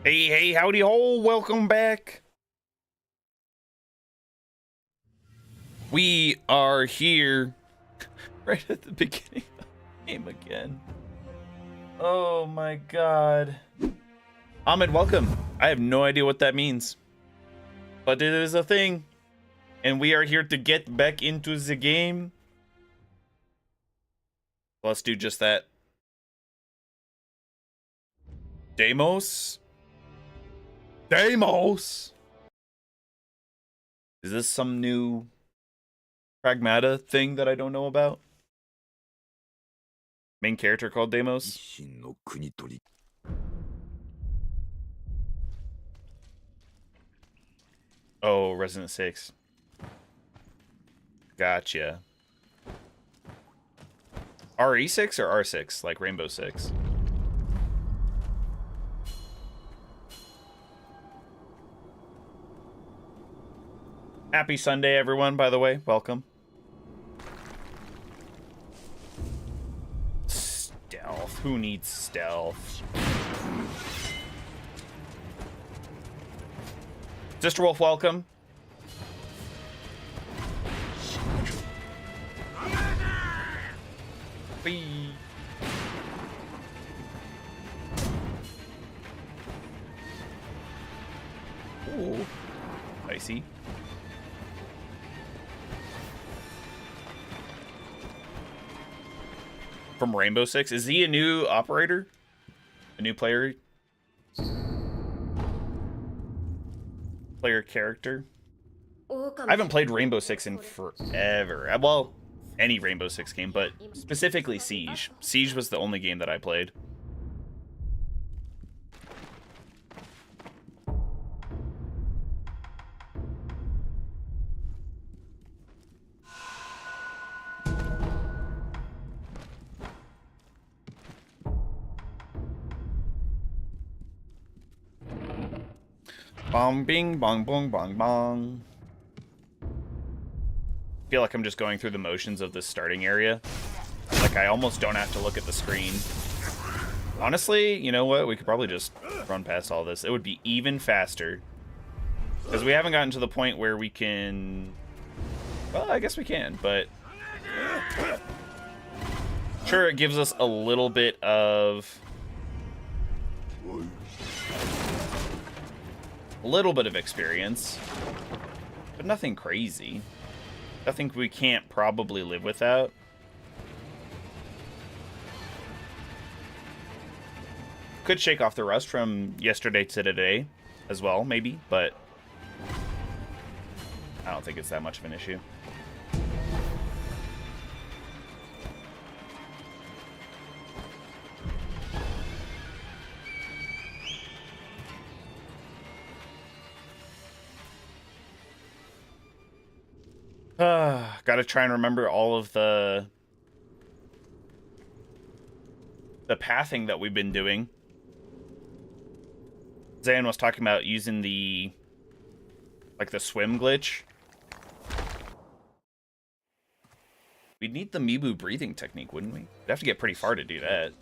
Hey, howdy ho, welcome back. We are here right at the beginning of the game again. Oh my god. Ahmed, welcome. I have no idea what that means, but it is a thing, and we are here to get back into the game. Let's do just that. Deimos? Deimos! Is this some new Pragmata thing that I don't know about? Main character called Deimos? Oh, Resident 6. Gotcha. RE6 or R6? Like Rainbow 6? Happy Sunday, everyone, by the way. Welcome. Stealth. Who needs stealth? Sister Wolf, welcome. Whee. Ooh. Spicy. From Rainbow Six. Is he a new operator? A new player character? I haven't played Rainbow Six in forever. Well, any Rainbow Six game, but specifically Siege. Siege was the only game that I played. Bong, bing, bong, bong, bong, bong. I feel like I'm just going through the motions of this starting area. Like, I almost don't have to look at the screen. Honestly, you know what? We could probably just run past all this. It would be even faster. Because we haven't gotten to the point where we can... Well, I guess we can, but... Sure, it gives us a little bit of... experience, but nothing crazy. Nothing we can't probably live without. Could shake off the rust from yesterday to today as well, maybe, but I don't think it's that much of an issue. Gotta try and remember all of the pathing that we've been doing. Zan was talking about using the swim glitch. We'd need the Mibu breathing technique, wouldn't we? We'd have to get pretty far to do that.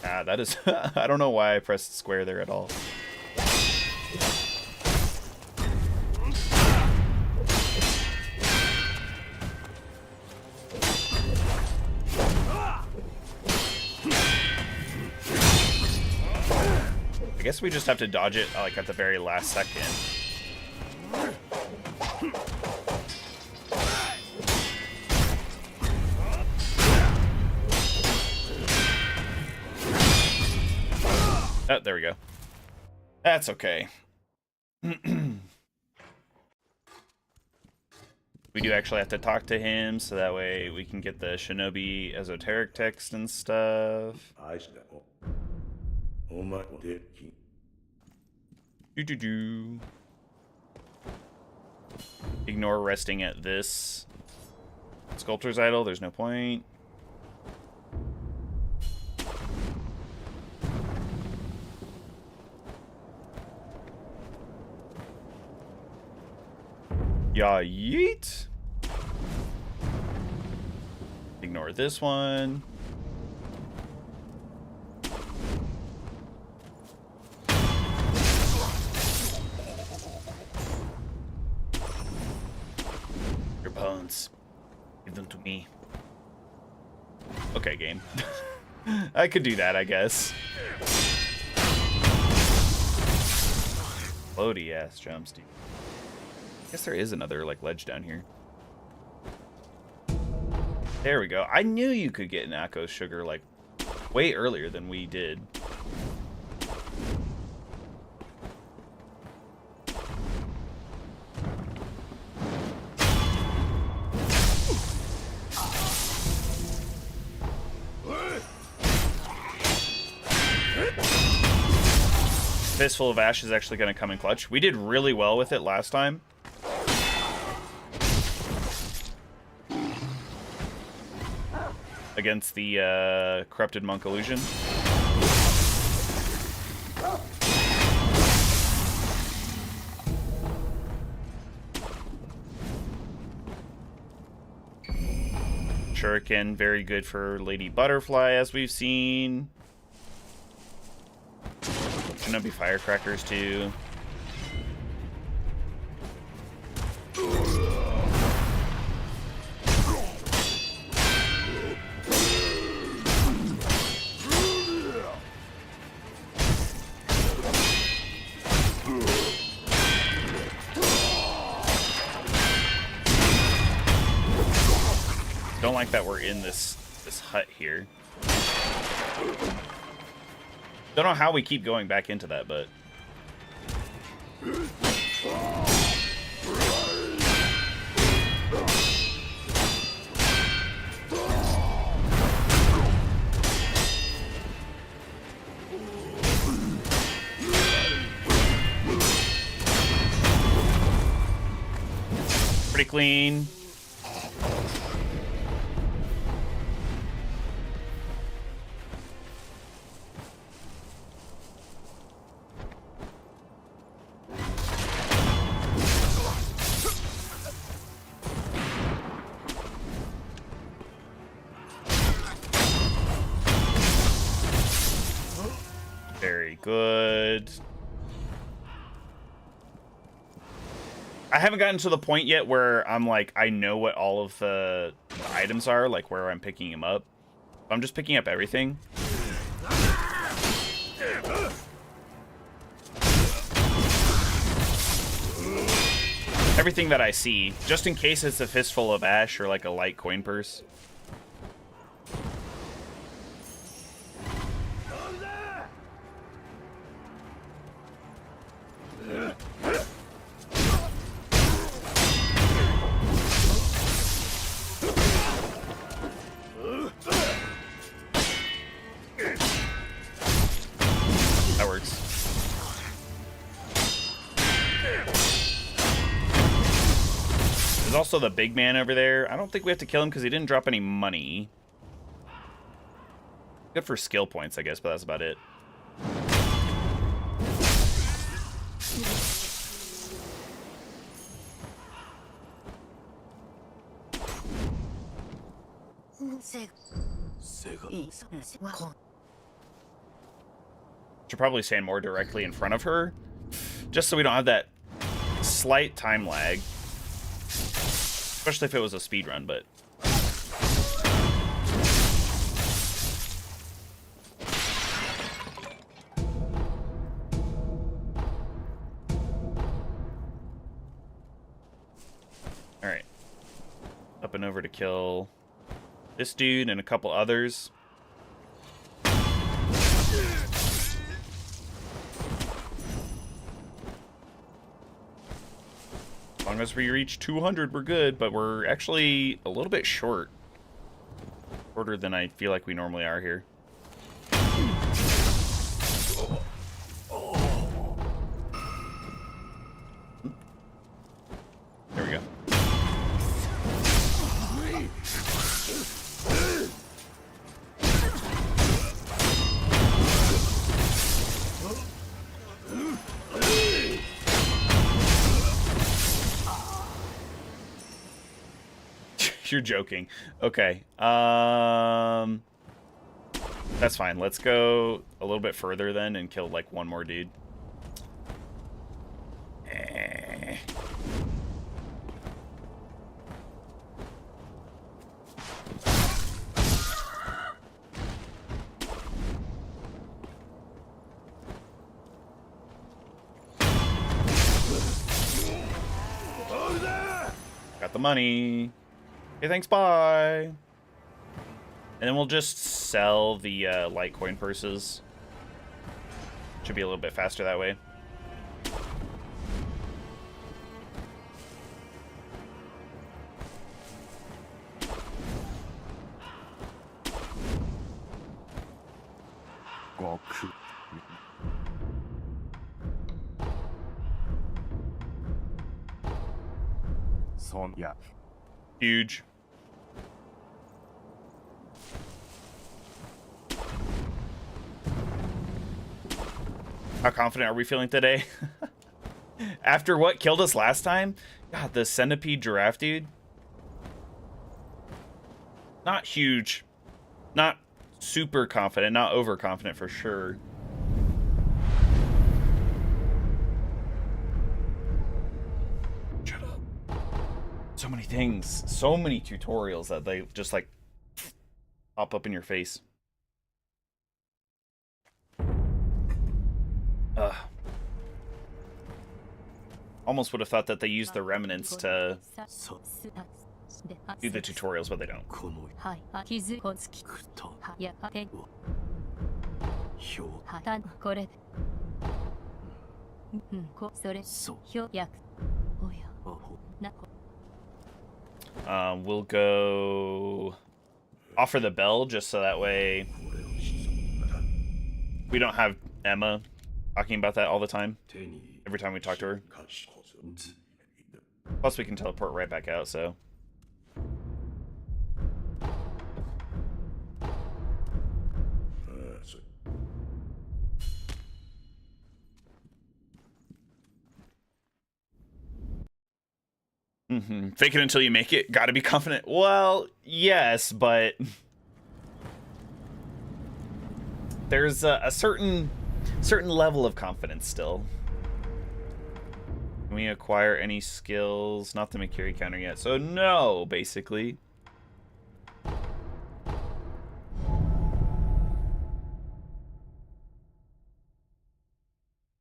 That is... I don't know why I pressed square there at all. I guess we just have to dodge it like at the very last second. Oh, there we go. That's okay. We do actually have to talk to him, so that way we can get the Shinobi esoteric text and stuff. Do. Ignore resting at this sculptor's idol. There's no point. Yeah, yeet. Ignore this one. stones. Give them to me. Okay, game. I could do that, I guess. Floaty ass jumps, dude. I guess there is another like ledge down here. There we go. I knew you could get an Akko sugar like way earlier than we did. Fistful of Ash is actually going to come in clutch. We did really well with it last time. Against the Corrupted Monk Illusion. Shuriken, very good for Lady Butterfly, as we've seen. Shouldn't be firecrackers too. Don't like that we're in this hut here. Don't know how we keep going back into that, but pretty clean. Very good. I haven't gotten to the point yet where I'm like, I know what all of the items are, like where I'm picking them up. I'm just picking up everything. Everything that I see, just in case it's a fistful of ash or like a light coin purse. That works. There's also the big man over there. I don't think we have to kill him because he didn't drop any money. Good for skill points, I guess, but that's about it. Should probably stand more directly in front of her, just so we don't have that slight time lag. Especially if it was a speed run, but all right. Up and over to kill this dude and a couple others. As long as we reach 200, we're good, but we're actually a little bit short. Shorter than I feel like we normally are here. There we go. You're joking. Okay. That's fine. Let's go a little bit further then and kill like one more dude. the money. Okay, thanks, bye. And then we'll just sell the Litecoin purses. Should be a little bit faster that way. Yeah. Huge. How confident are we feeling today? After what killed us last time? God, the centipede giraffe dude. Not huge. Not super confident. Not overconfident for sure. Shut up. So many things. So many tutorials that they just like pop up in your face. Almost would have thought that they used the remnants to do the tutorials, but they don't. We'll go offer the bell just so that way we don't have Emma talking about that all the time. Every time we talk to her. Plus we can teleport right back out, so. Fake it until you make it. Gotta be confident. Well, yes, but there's a certain level of confidence still. Can we acquire any skills? Not the Makiri counter yet, so no, basically.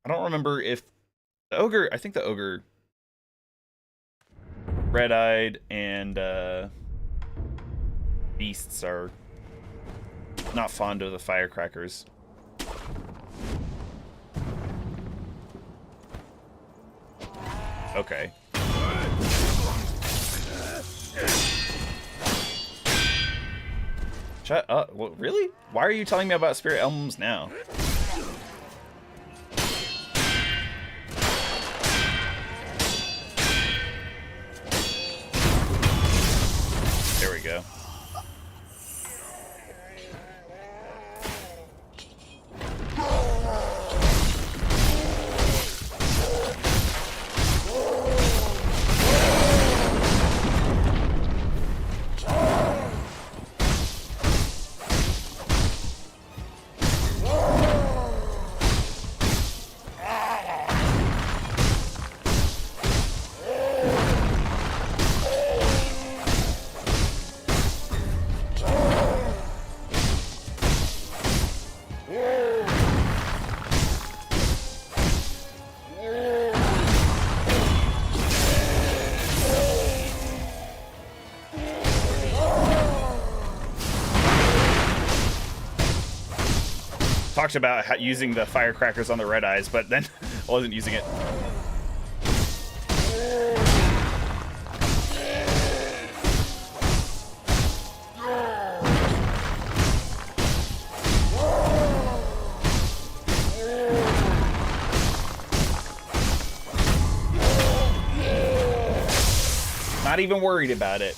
I don't remember if the ogre, I think the ogre red-eyed and beasts are not fond of the firecrackers. Okay. Shut up. Well, really? Why are you telling me about spirit emblems now? There we go. Talked about using the firecrackers on the red eyes, but then I wasn't using it. Not even worried about it.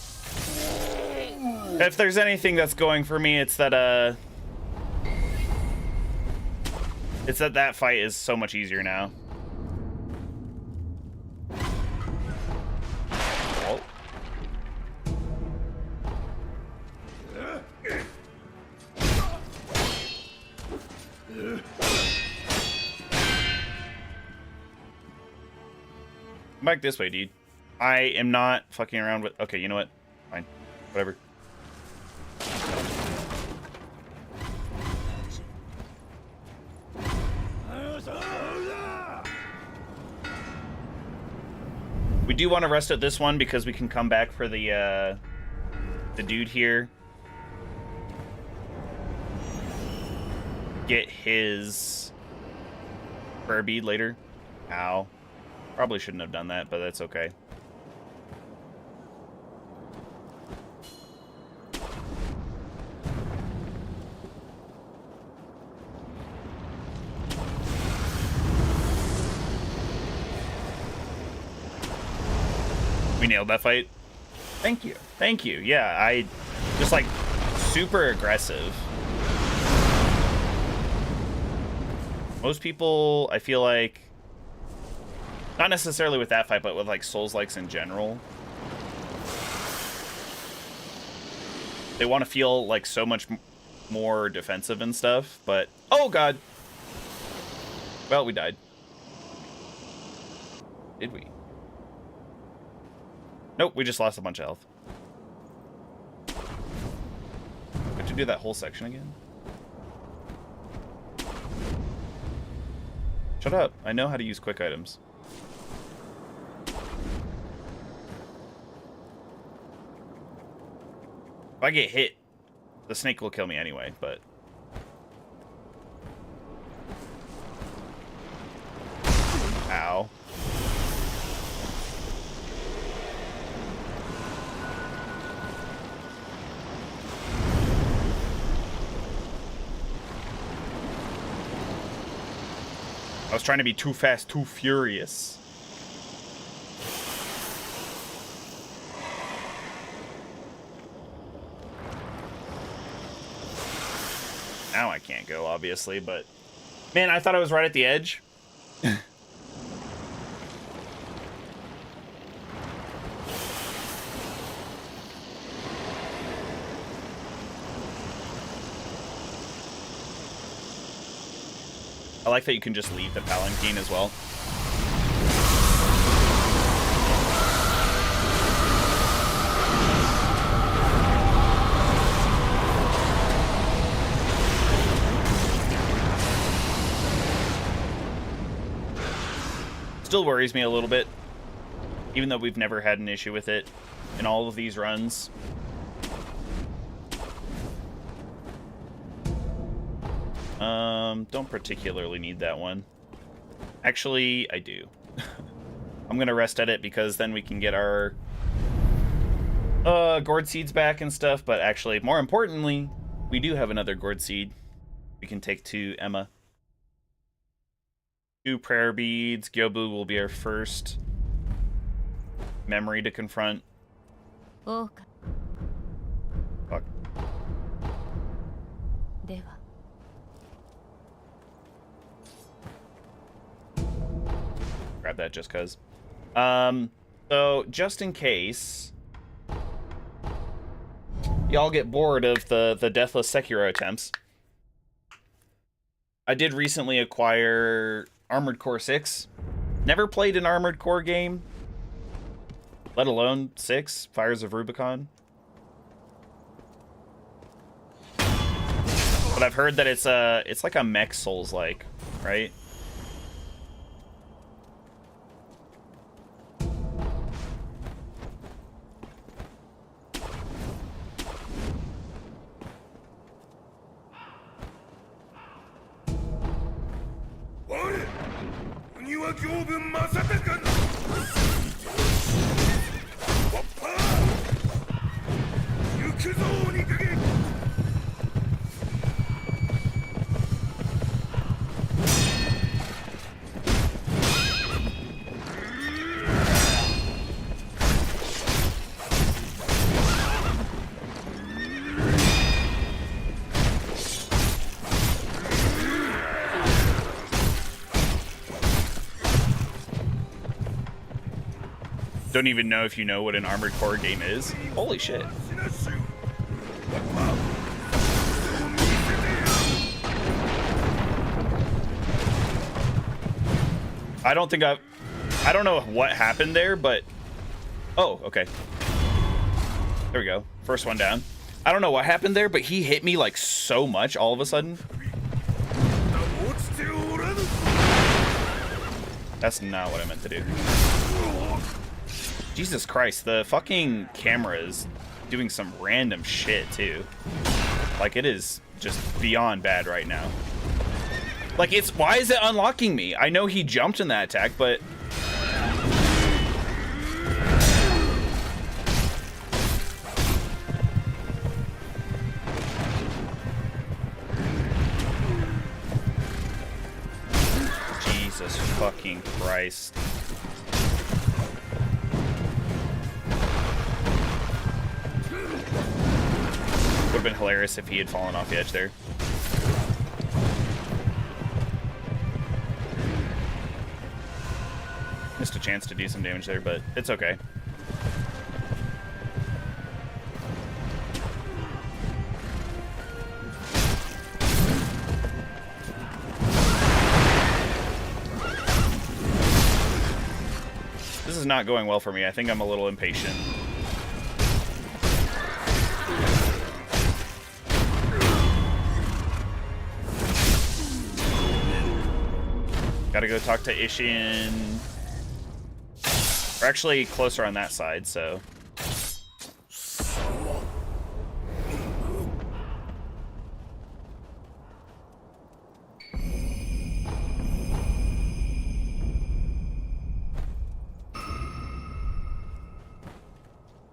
If there's anything that's going for me, it's that that fight is so much easier now. Oh. Come back this way, dude. I am not fucking around with... Okay, you know what? Fine. Whatever. We do want to rest at this one because we can come back for the dude here. Get his prayer bead later. Ow. Probably shouldn't have done that, but that's okay. We nailed that fight. Thank you. Thank you. Yeah, I just like super aggressive. Most people, I feel like, not necessarily with that fight, but with like Souls-likes in general, they want to feel like so much more defensive and stuff, but oh god. Well, we died. Did we? Nope, we just lost a bunch of health. We have to do that whole section again? Shut up. I know how to use quick items. If I get hit, the snake will kill me anyway, but... Ow. I was trying to be too fast, too furious. Now I can't go, obviously, but... Man, I thought I was right at the edge. I like that you can just leave the palanquin as well. Still worries me a little bit, even though we've never had an issue with it in all of these runs. Don't particularly need that one. Actually, I do. I'm gonna rest at it because then we can get our gourd seeds back and stuff, but actually, more importantly, we do have another gourd seed we can take to Emma. 2 prayer beads. Gyobu will be our first memory to confront. Oh. Fuck. Grab that just cuz. So just in case y'all get bored of the deathless Sekiro attempts, I did recently acquire Armored Core 6. Never played an Armored Core game, let alone 6, Fires of Rubicon. But I've heard that it's like a mech Souls-like, right? Don't even know if you know what an Armored Core game is. Holy shit. I don't know what happened there, but... Oh, okay. There we go. First one down. I don't know what happened there, but he hit me like so much all of a sudden. That's not what I meant to do. Jesus Christ, the fucking camera is doing some random shit, too. Like, it is just beyond bad right now. Like, why is it unlocking me? I know he jumped in that attack, but... Jesus fucking Christ. Would have been hilarious if he had fallen off the edge there. Missed a chance to do some damage there, but it's okay. This is not going well for me. I think I'm a little impatient. Gotta go talk to Ishin. We're actually closer on that side, so...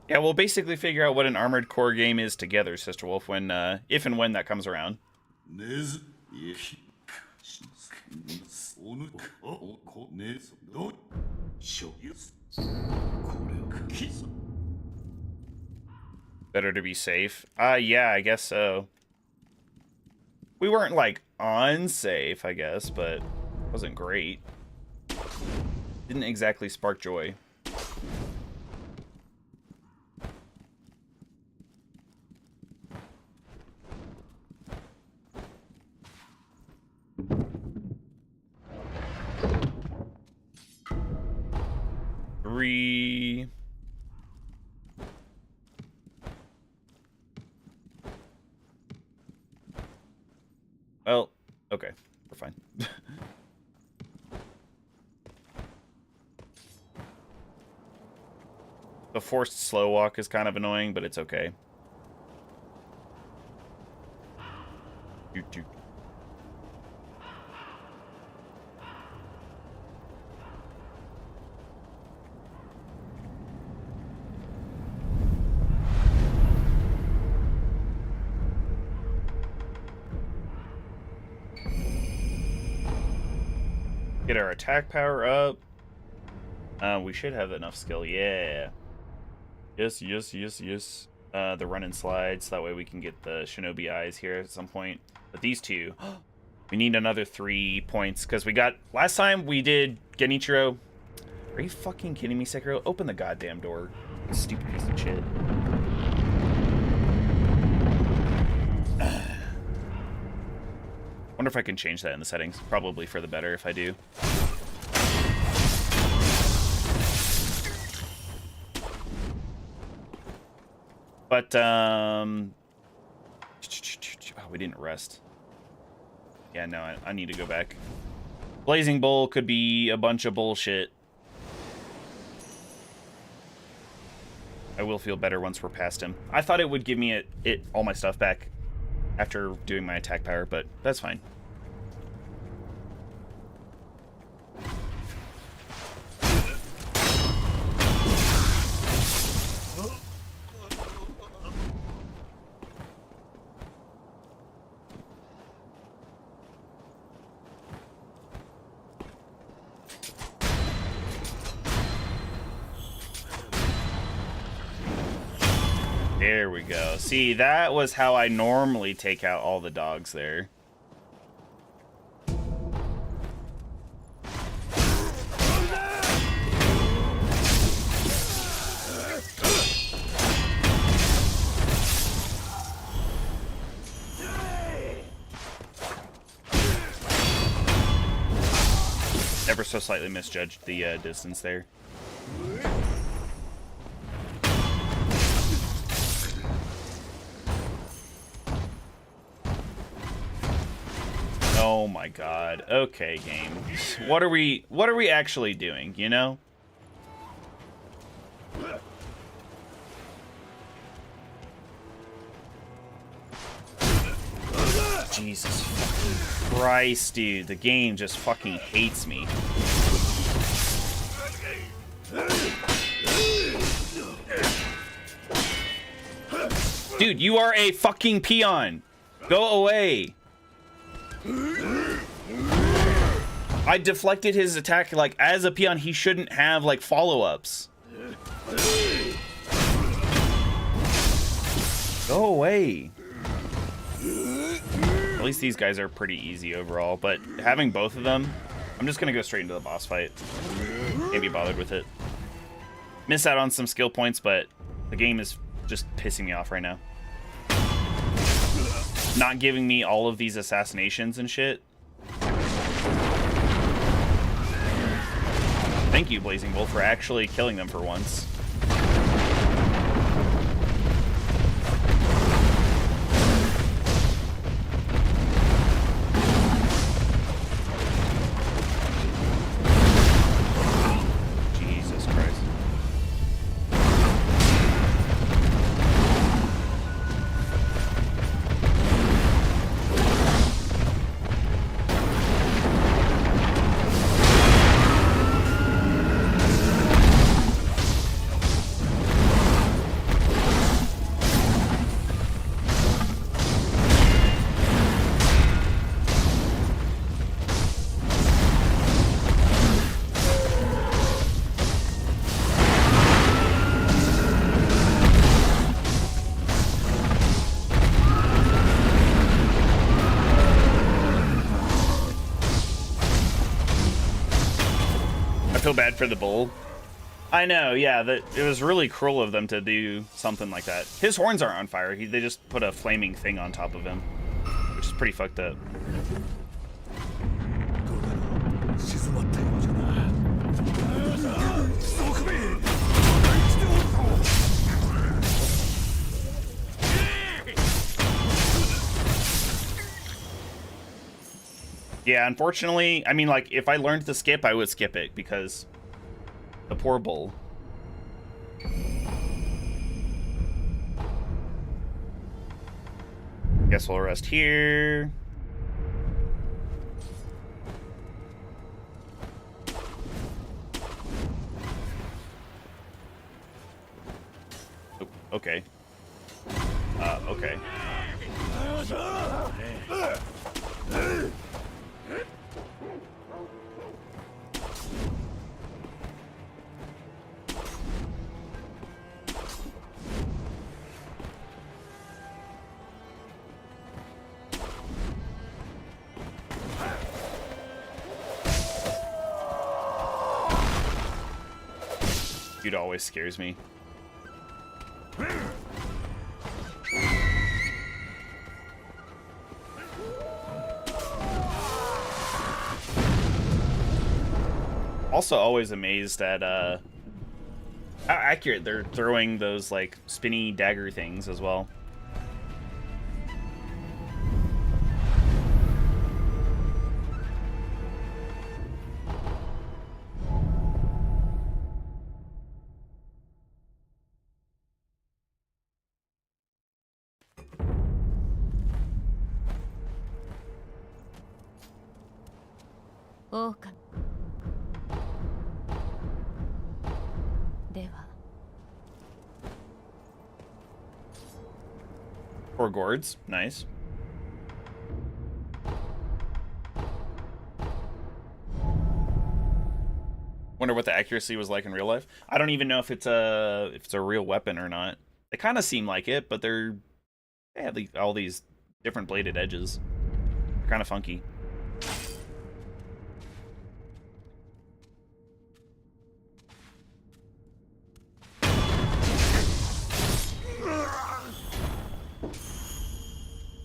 Yeah, we'll basically figure out what an Armored Core game is together, Sister Wolf, when, if and when that comes around. Better to be safe. Yeah, I guess so. We weren't, like, unsafe, I guess, but it wasn't great. Didn't exactly spark joy. Three... Well, okay, we're fine. The forced slow walk is kind of annoying, but it's okay. Doot. Get our attack power up. We should have enough skill. Yeah. Yes. The run and slide, so that way we can get the Shinobi eyes here at some point. But these two, we need another 3 points, because we got... Last time we did Genichiro. Are you fucking kidding me, Sekiro? Open the goddamn door. Stupid piece of shit. Wonder if I can change that in the settings. Probably for the better if I do. But, oh, we didn't rest. Yeah, no, I need to go back. Blazing Bull could be a bunch of bullshit. I will feel better once we're past him. I thought it would give me all my stuff back after doing my attack power, but that's fine. There we go. See, that was how I normally take out all the dogs there. Ever so slightly misjudged the distance there. Oh my god. Okay, game. What are we actually doing, you know? Jesus fucking Christ, dude. The game just fucking hates me. Dude, you are a fucking peon. Go away. I deflected his attack. Like, as a peon, he shouldn't have, like, follow-ups. Go away. At least these guys are pretty easy overall, but having both of them, I'm just gonna go straight into the boss fight. Can't be bothered with it. Miss out on some skill points, but the game is just pissing me off right now. Not giving me all of these assassinations and shit. Thank you, Blazing Bolt, for actually killing them for once. Jesus Christ. I feel bad for the bull. I know, yeah, that it was really cruel of them to do something like that. His horns aren't on fire. They just put a flaming thing on top of him, which is pretty fucked up. Yeah, unfortunately, I mean, like, if I learned to skip, I would skip it, because the poor bull. Guess we'll rest here. Oh, okay. Okay. Dude always scares me. Also always amazed at how accurate they're throwing those like spinny dagger things as well. Or gourds, nice. Wonder what the accuracy was like in real life. I don't even know if it's a real weapon or not. They kind of seem like it, but they have all these different bladed edges. They're kind of funky.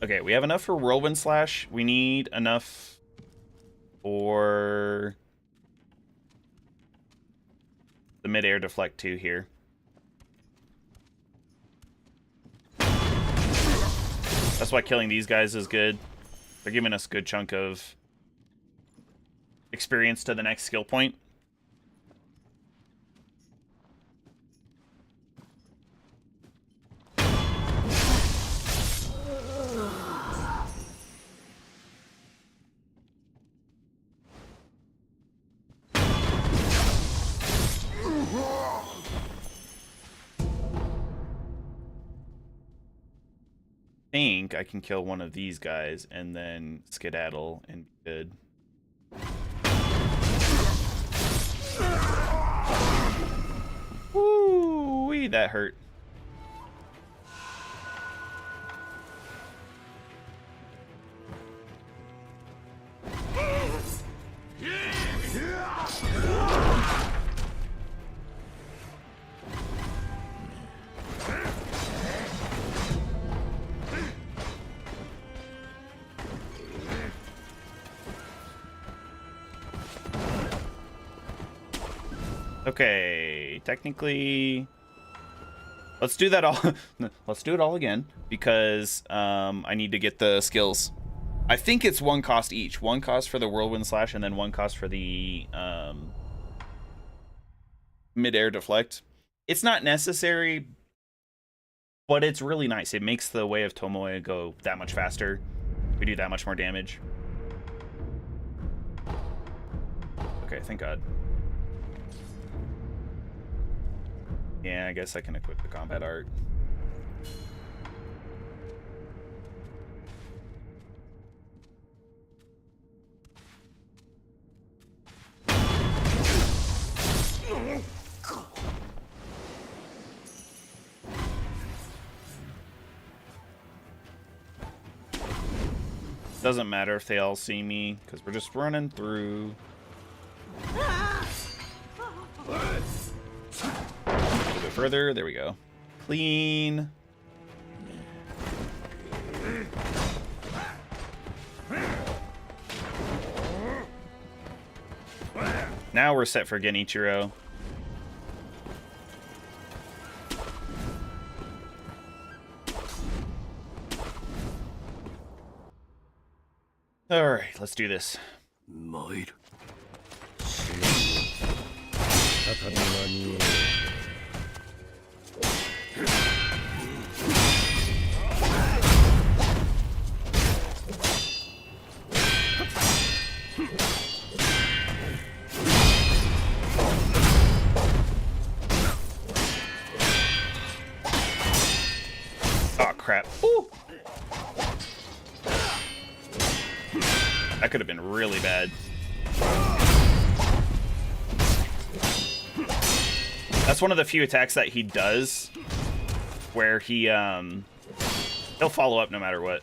Okay, we have enough for Whirlwind Slash. We need enough for the mid-air deflect too here. That's why killing these guys is good. They're giving us a good chunk of experience to the next skill point. think I can kill one of these guys and then skedaddle and be good. Woo-wee, that hurt. Okay, technically, let's do that all. Let's do it all again because I need to get the skills. I think it's one cost each. One cost for the whirlwind slash, and then one cost for the mid-air deflect. It's not necessary, but it's really nice. It makes the way of Tomoe go that much faster. We do that much more damage. Okay, thank God. Yeah, I guess I can equip the combat art. Doesn't matter if they all see me, because we're just running through. A bit further, there we go. Clean. Now we're set for Genichiro. All right, let's do this. Oh, crap. Ooh. That could have been really bad. That's one of the few attacks that he does where he'll follow up no matter what.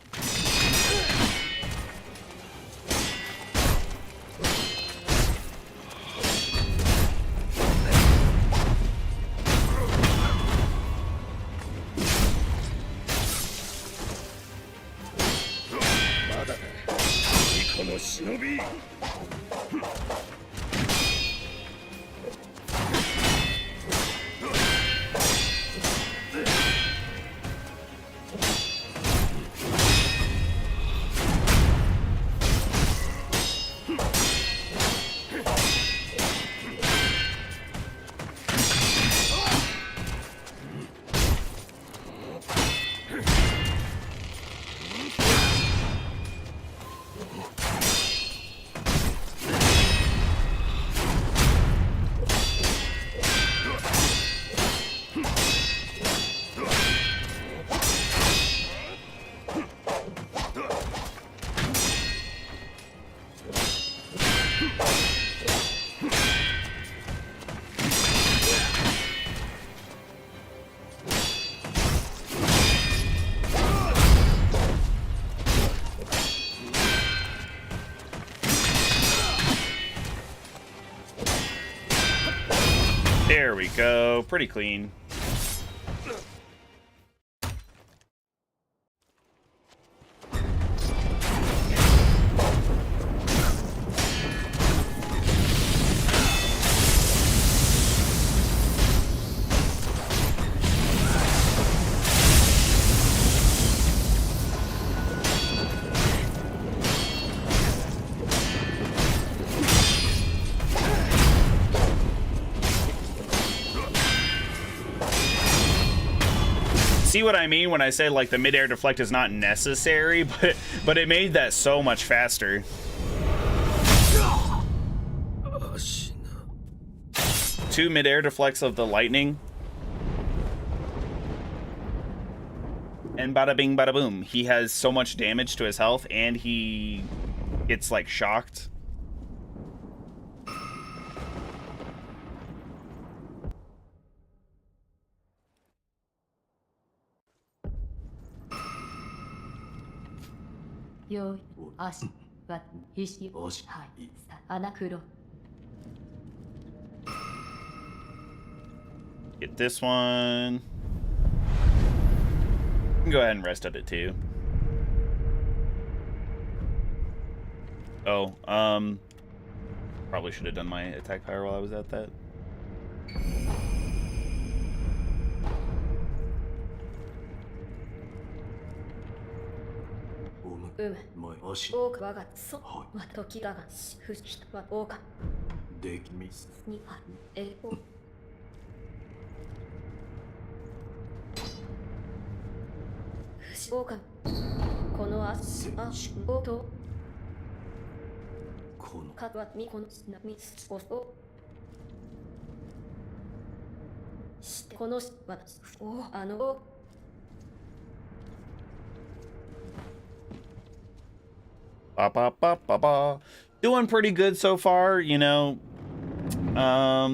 There we go. Pretty clean. See what I mean when I say like the mid-air deflect is not necessary, but it made that so much faster. Two mid-air deflects of the lightning, And bada bing, bada boom. He has so much damage to his health, and he gets, like, shocked. Get this one. You can go ahead and rest at it too. Oh, probably should have done my attack power while I was at that. Ba, ba, ba, ba, ba. Doing pretty good so far, you know.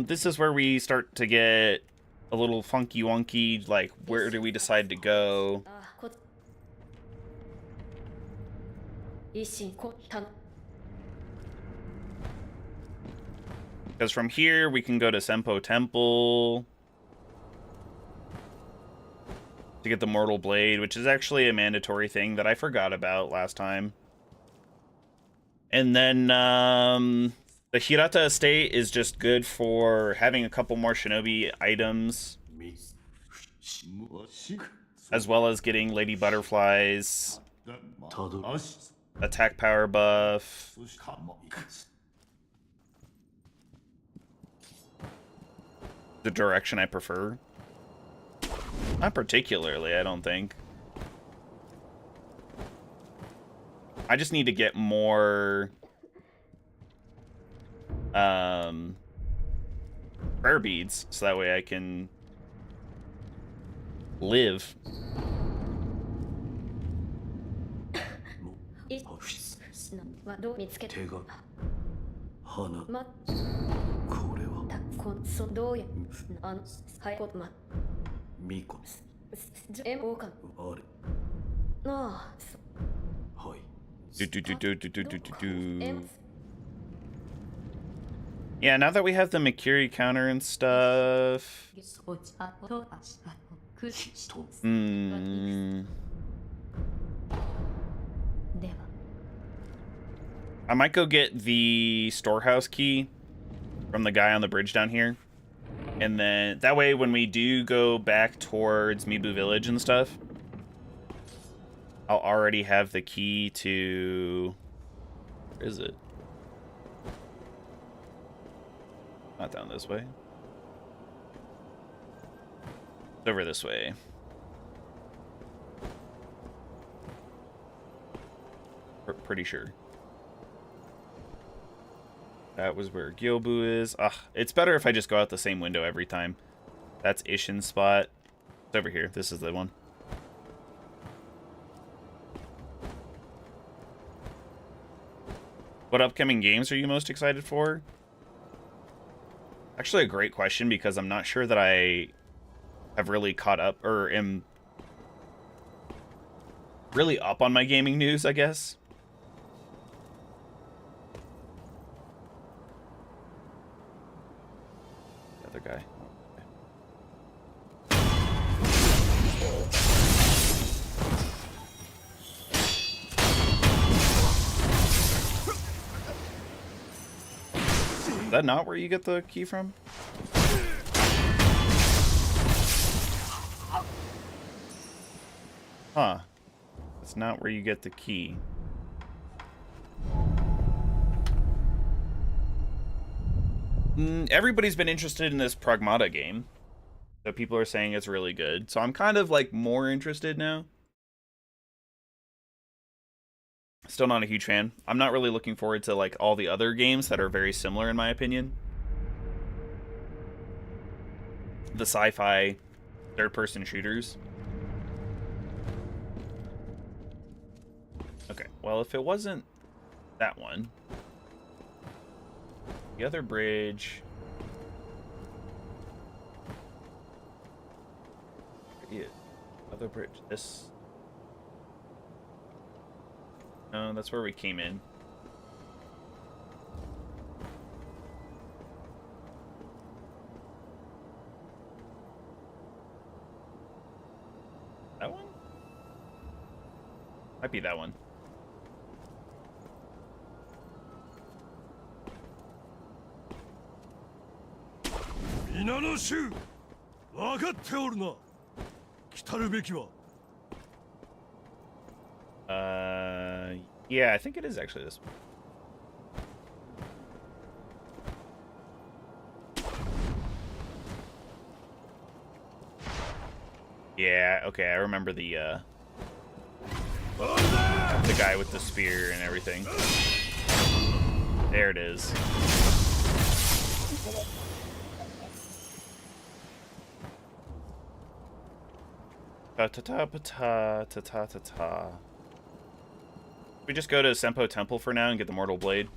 This is where we start to get a little funky wonky, like, where do we decide to go? Because from here, we can go to Senpo Temple to get the Mortal Blade, which is actually a mandatory thing that I forgot about last time. And then the Hirata Estate is just good for having a couple more shinobi items, as well as getting Lady Butterfly's attack power buff. The direction I prefer. Not particularly, I don't think. I just need to get more prayer beads so that way I can live. Yeah, now that we have the Mikiri counter and stuff. I might go get the storehouse key from the guy on the bridge down here. And then that way when we do go back towards Mibu Village and stuff, I'll already have the key to... Where is it? Not down this way. It's over this way. Pretty sure. That was where Gyobu is. Ugh, it's better if I just go out the same window every time. That's Ishin's spot. It's over here. This is the one. What upcoming games are you most excited for? Actually, a great question, because I'm not sure that I have really caught up, or am really up on my gaming news, I guess. The other guy. Is that not where you get the key from? Huh. That's not where you get the key. Everybody's been interested in this Pragmata game. So people are saying it's really good. So I'm kind of like more interested now. Still not a huge fan. I'm not really looking forward to like all the other games that are very similar in my opinion. The sci-fi third-person shooters. well, if it wasn't that one, the other bridge. Yeah, other bridge. This. No, that's where we came in. That one? Might be that one. Yeah, I think it is actually this one. Yeah, okay, I remember the guy with the spear and everything. There it is. Ta ta ta ta ta ta ta ta. We just go to Senpo Temple for now and get the Mortal Blade.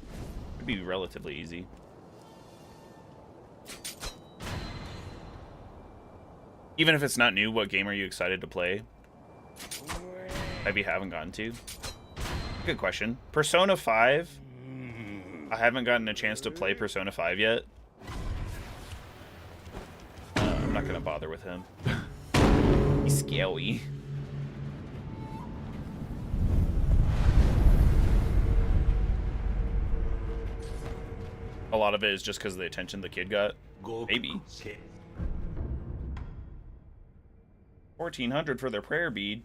It'd be relatively easy. Even if it's not new, what game are you excited to play? Maybe haven't gotten to. Good question. Persona 5. I haven't gotten a chance to play Persona 5 yet. I'm not gonna bother with him. He's scary. A lot of it is just because of the attention the kid got. Maybe. 1,400 for their prayer bead.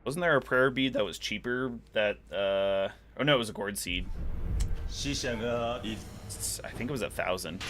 Wasn't there a prayer bead that was cheaper? That oh no, it was a gourd seed. I think it was 1,000.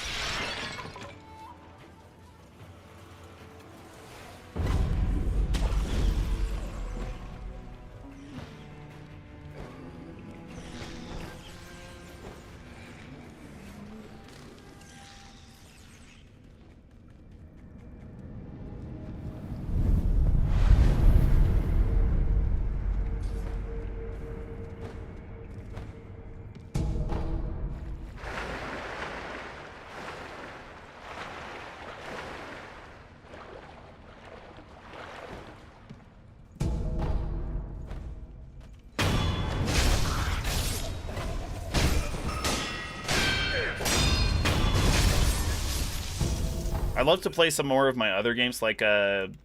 I'd love to play some more of my other games, like I'm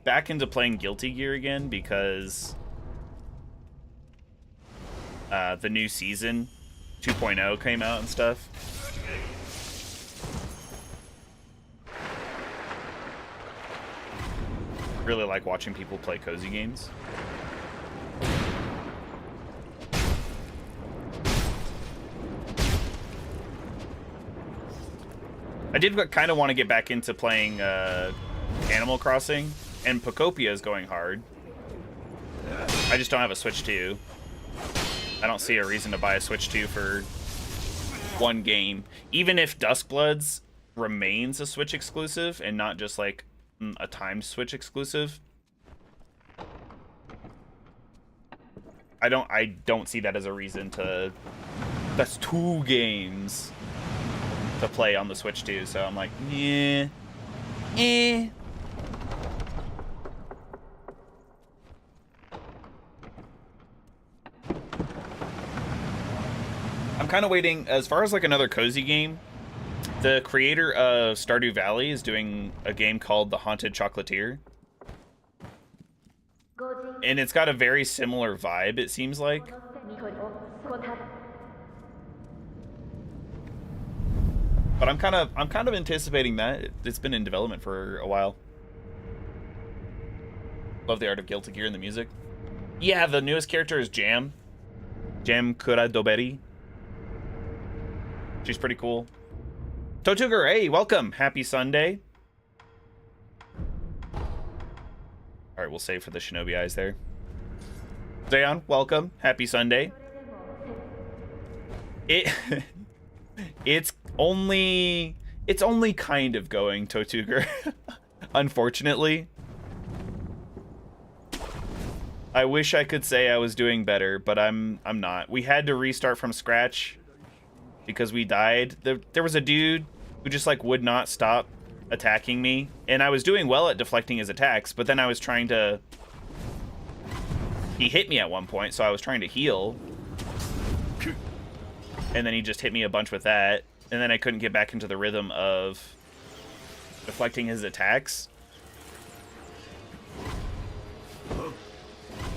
back into playing Guilty Gear again because the new season 2.0 came out and stuff. Really like watching people play cozy games. I did kind of want to get back into playing Animal Crossing, and Pocopia is going hard. I just don't have a Switch 2. I don't see a reason to buy a Switch 2 for one game. Even if Duskbloods remains a Switch exclusive and not just like a timed Switch exclusive. I don't see that as a reason to... That's 2 games to play on the Switch 2, so I'm like, yeah, I'm kind of waiting, as far as like another cozy game, the creator of Stardew Valley is doing a game called The Haunted Chocolatier. And it's got a very similar vibe, it seems like. But I'm kind of anticipating that. It's been in development for a while. Love the art of Guilty Gear and the music. Yeah, the newest character is Jam. Jam Kuradoberi. She's pretty cool. Totuger, hey, welcome. Happy Sunday. Alright, we'll save for the Shinobi Eyes there. Zayon, welcome. Happy Sunday. It's only kind of going, Totuger. Unfortunately. I wish I could say I was doing better, but I'm not. We had to restart from scratch because we died. There was a dude who just like would not stop attacking me, and I was doing well at deflecting his attacks, but then I was trying to... He hit me at one point, so I was trying to heal, and then he just hit me a bunch with that, and then I couldn't get back into the rhythm of deflecting his attacks.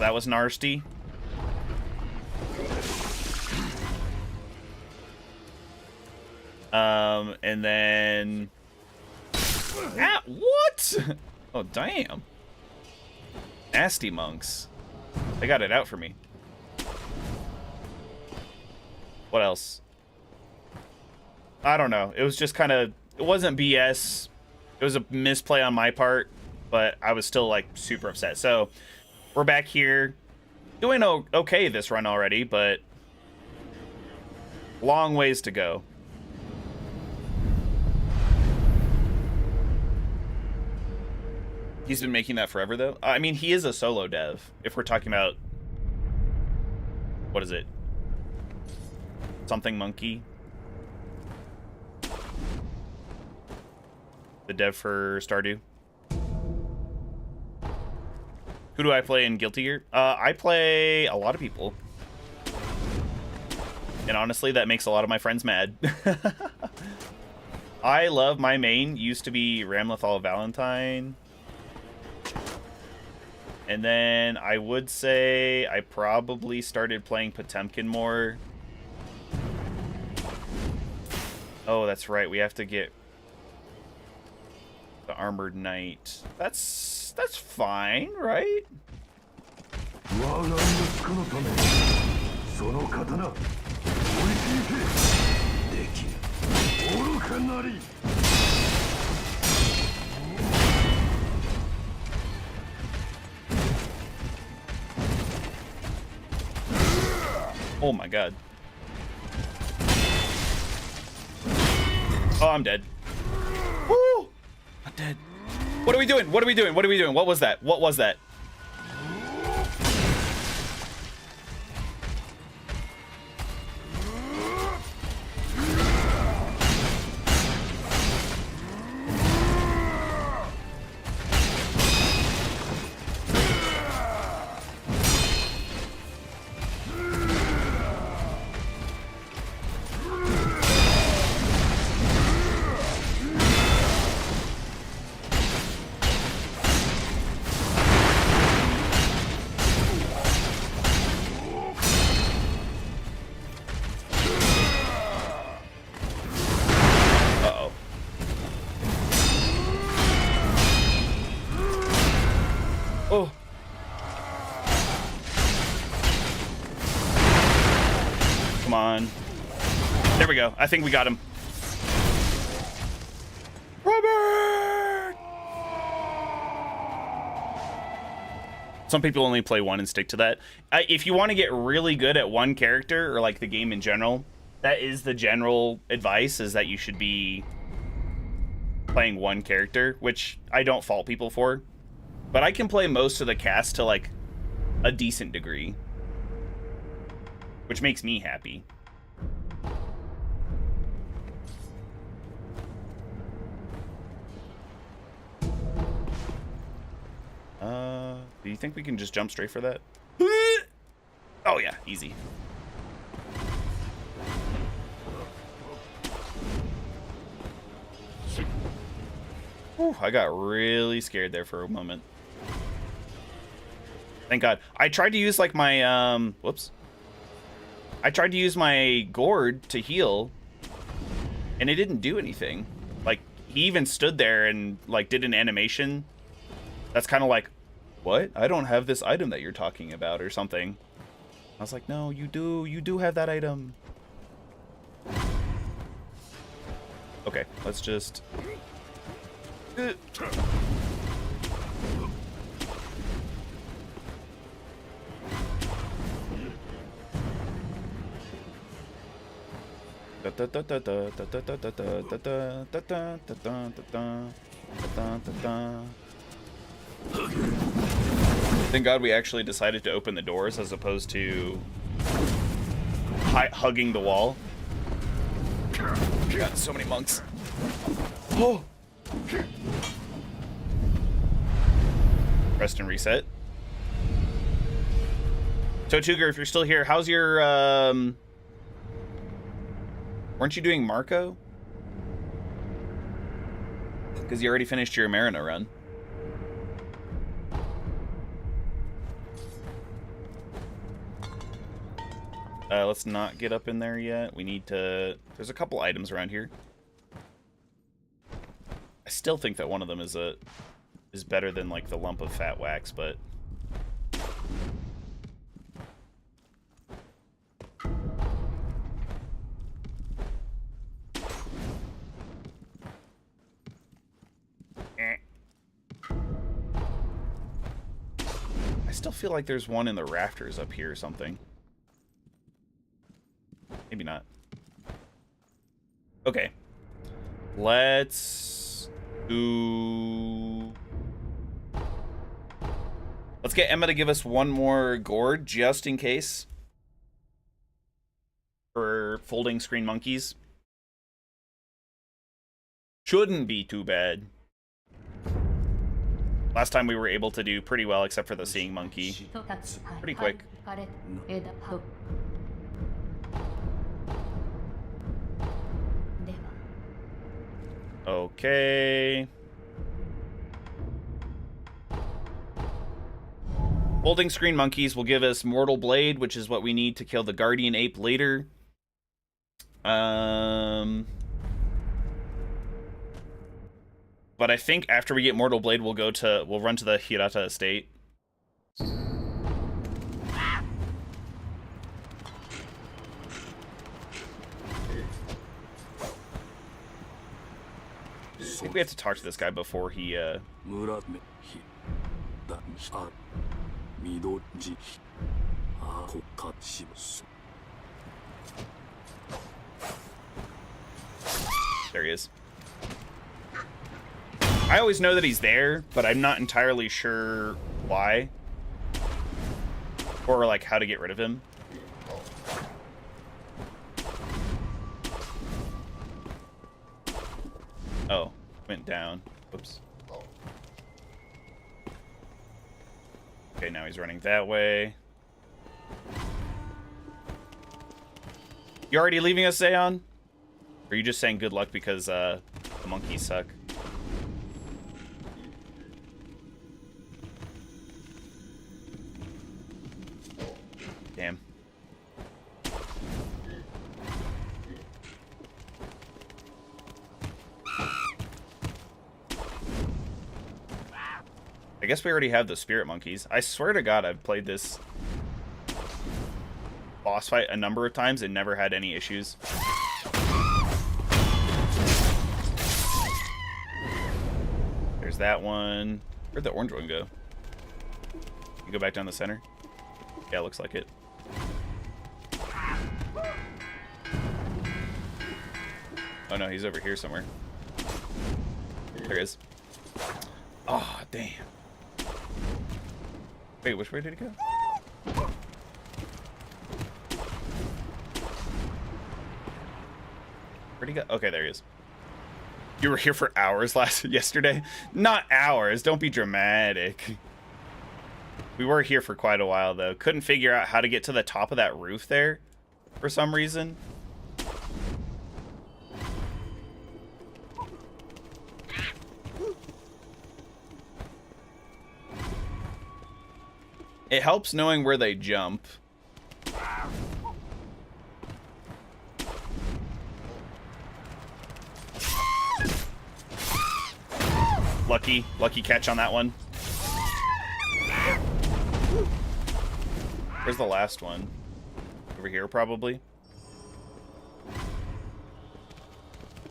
That was nasty. And then... Ah, what? Oh, damn. Nasty monks. They got it out for me. What else? I don't know. It was just kind of... It wasn't BS. It was a misplay on my part, but I was still, like, super upset. So, we're back here. Doing okay this run already, but... long ways to go. He's been making that forever, though. I mean, he is a solo dev. If we're talking about... What is it? Something Monkey. The dev for Stardew. Who do I play in Guilty Gear? I play a lot of people. And honestly, that makes a lot of my friends mad. I love my main. Used to be Ramlethal Valentine. And then I would say I probably started playing Potemkin more. Oh, that's right. We have to get the Armored Knight. That's fine, right? Oh my god. Oh, I'm dead. Woo! I'm dead. What are we doing? What are we doing? What are we doing? What was that? What was that? Oh. Come on. There we go. I think we got him. Robert! Some people only play one and stick to that. If you want to get really good at one character, or like the game in general, that is the general advice, is that you should be playing one character, which I don't fault people for. But I can play most of the cast to, like, a decent degree. Which makes me happy. Do you think we can just jump straight for that? Oh, yeah, easy. Whew, I got really scared there for a moment. Thank God. I tried to use like my whoops. I tried to use my gourd to heal, and it didn't do anything. Like, he even stood there and like did an animation that's kind of like, what? I don't have this item that you're talking about, or something. I was like, no, you do have that item. Okay, let's just Thank God we actually decided to open the doors as opposed to hugging the wall. God, so many monks. Oh! Rest and reset. Totuger, if you're still here, how's your, weren't you doing Marco? Because you already finished your Marina run. Let's not get up in there yet. We need to... There's a couple items around here. I still think that one of them is better than, like, the lump of fat wax, but... I still feel like there's one in the rafters up here or something. Maybe not. Okay. Let's get Emma to give us one more gourd, just in case. For folding screen monkeys. Shouldn't be too bad. Last time we were able to do pretty well, except for the seeing monkey. Pretty quick. Okay. Folding screen monkeys will give us Mortal Blade, which is what we need to kill the Guardian Ape later. But I think after we get Mortal Blade, we'll run to the Hirata estate. I think we have to talk to this guy before he, There he is. I always know that he's there, but I'm not entirely sure why. Or, like, how to get rid of him. Oh, went down. Whoops. Okay, now he's running that way. You already leaving us, Zeon? Or are you just saying good luck because the monkeys suck? Damn. I guess we already have the spirit monkeys. I swear to God, I've played this boss fight a number of times and never had any issues. There's that one. Where'd the orange one go? You go back down the center? Yeah, looks like it. Oh no, he's over here somewhere. There he is. Oh, damn. Wait, which way did he go? Where'd he go? Okay, there he is. You were here for hours yesterday? Not hours, don't be dramatic. We were here for quite a while, though. Couldn't figure out how to get to the top of that roof there for some reason. It helps knowing where they jump. Lucky catch on that one. Where's the last one? Over here, probably.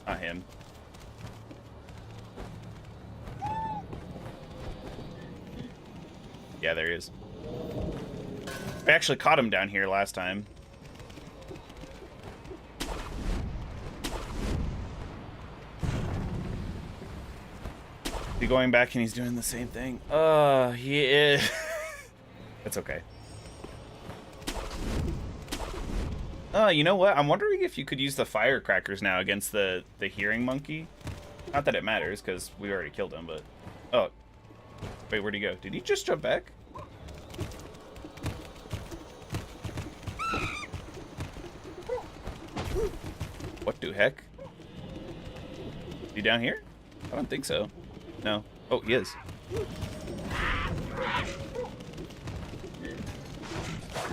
Not him. Yeah, there he is. I actually caught him down here last time. He's going back and he's doing the same thing. He is. It's okay. You know what? I'm wondering if you could use the firecrackers now against the hearing monkey. Not that it matters, because we already killed him, but... Oh. Wait, where'd he go? Did he just jump back? What the heck? Is he down here? I don't think so. No. Oh, he is.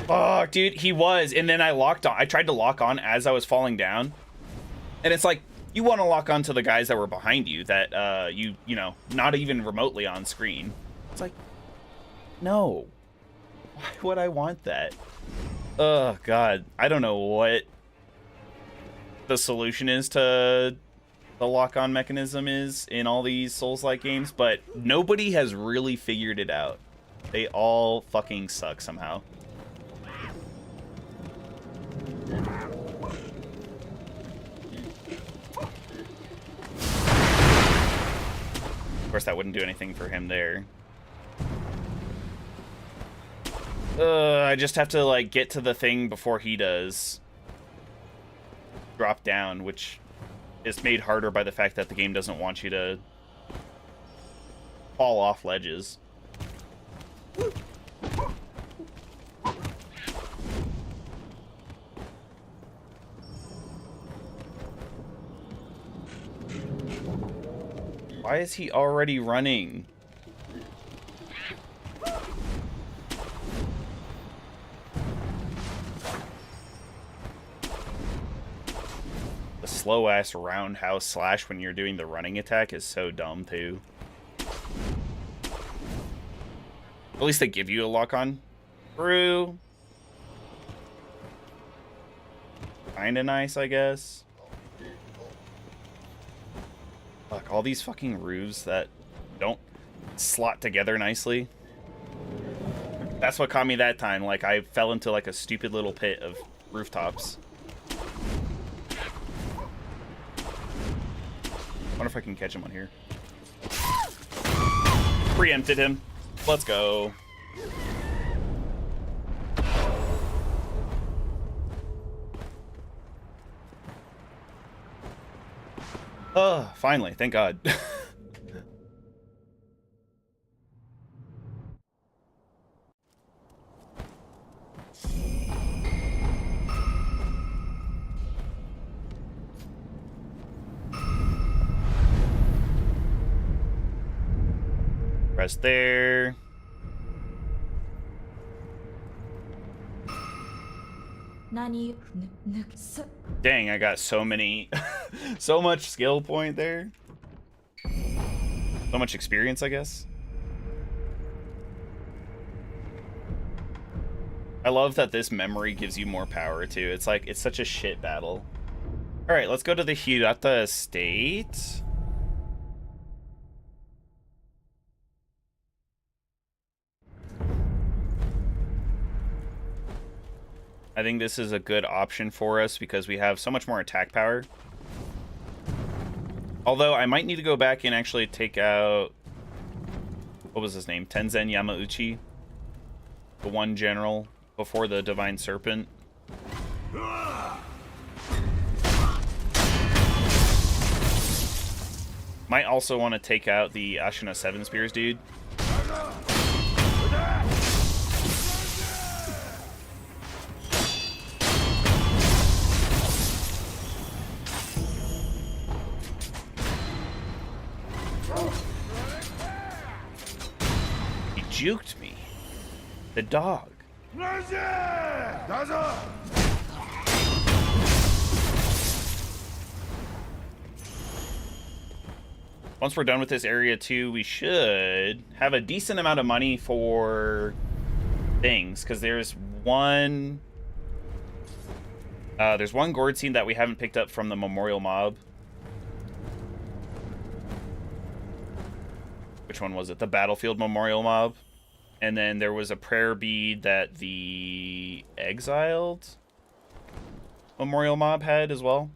Oh, dude, he was. And then I locked on. I tried to lock on as I was falling down. And it's like, you want to lock on to the guys that were behind you that, you know, not even remotely on screen. It's like, no. Why would I want that? Oh, God. I don't know what the solution is to the lock-on mechanism is in all these Souls-like games, but nobody has really figured it out. They all fucking suck somehow. Of course, that wouldn't do anything for him there. I just have to, like, get to the thing before he does. Drop down, which is made harder by the fact that the game doesn't want you to fall off ledges. Why is he already running? The slow-ass roundhouse slash when you're doing the running attack is so dumb, too. At least they give you a lock-on. True. Kinda nice, I guess. Fuck, all these fucking roofs that don't slot together nicely. That's what caught me that time. Like, I fell into, like, a stupid little pit of rooftops. I wonder if I can catch him on here. Preempted him. Let's go. Oh, finally. Thank God. Press there. Dang, I got so many, so much skill point there. So much experience, I guess. I love that this memory gives you more power, too. It's like, it's such a shit battle. Alright, let's go to the Hirata Estate. I think this is a good option for us because we have so much more attack power. Although, I might need to go back and actually take out... What was his name? Tenzen Yamauchi? The one general before the Divine Serpent. Might also want to take out the Ashina 7 Spears dude. He juked me. The dog. Once we're done with this area too, we should have a decent amount of money for things, because there's one gourd scene that we haven't picked up from the memorial mob. Which one was it? The battlefield memorial mob. And then there was a prayer bead that the exiled memorial mob had as well.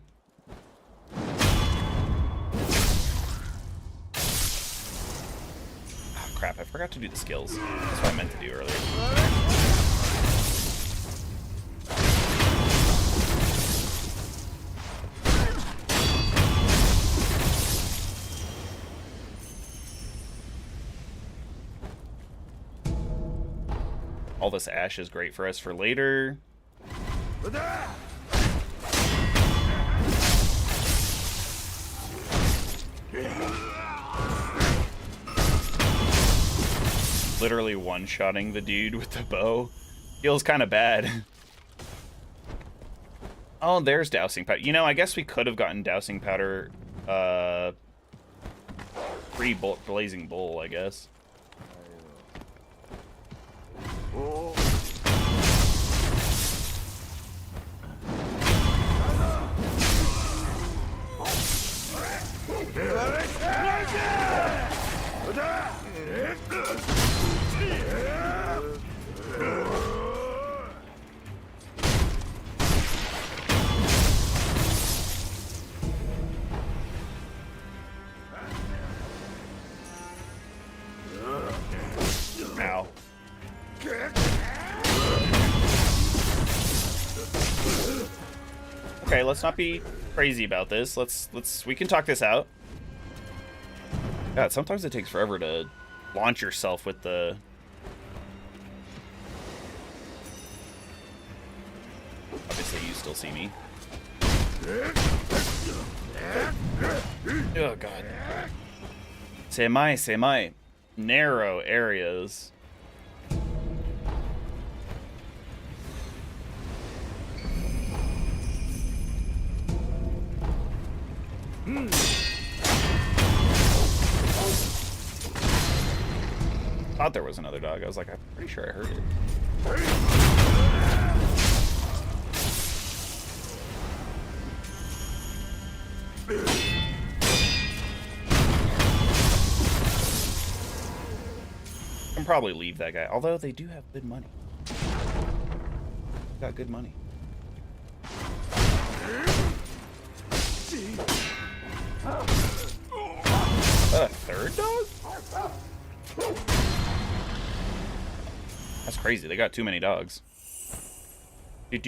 crap, I forgot to do the skills. That's what I meant to do earlier. All this ash is great for us for later. Literally one-shotting the dude with the bow feels kind of bad. Oh, there's dowsing powder. You know, I guess we could have gotten dowsing powder pre-blazing bull, I guess. Ow. Okay, let's not be crazy about this. We can talk this out. God, sometimes it takes forever to launch yourself with the... Obviously, you still see me. Oh, God. Semai. Narrow areas. Thought there was another dog. I was like, I'm pretty sure I heard it. I can probably leave that guy, although they do have good money. Got good money. A third dog? That's crazy. They got too many dogs. We'll get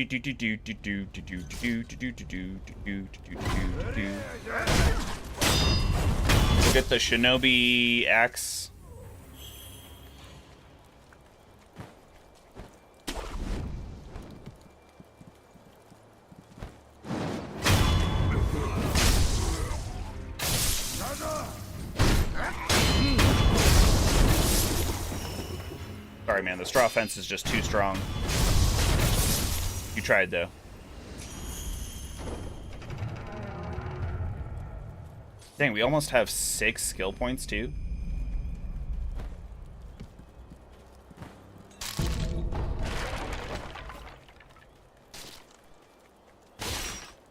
the shinobi axe. Sorry, man. The straw fence is just too strong. You tried, though. Dang, we almost have 6 skill points, too.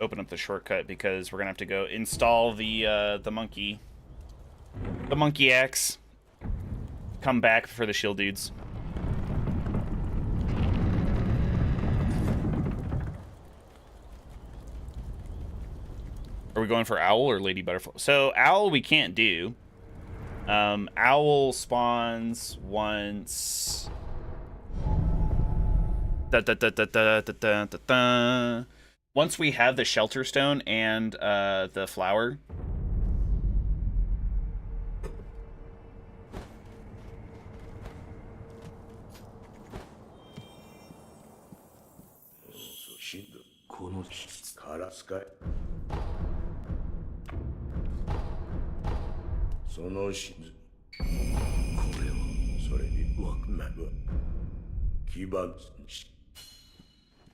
Open up the shortcut because we're gonna have to go install the monkey axe. Come back for the shield dudes. Are we going for Owl or Lady Butterfly? So, Owl we can't do. Owl spawns once... Once we have the Shelter Stone and the flower.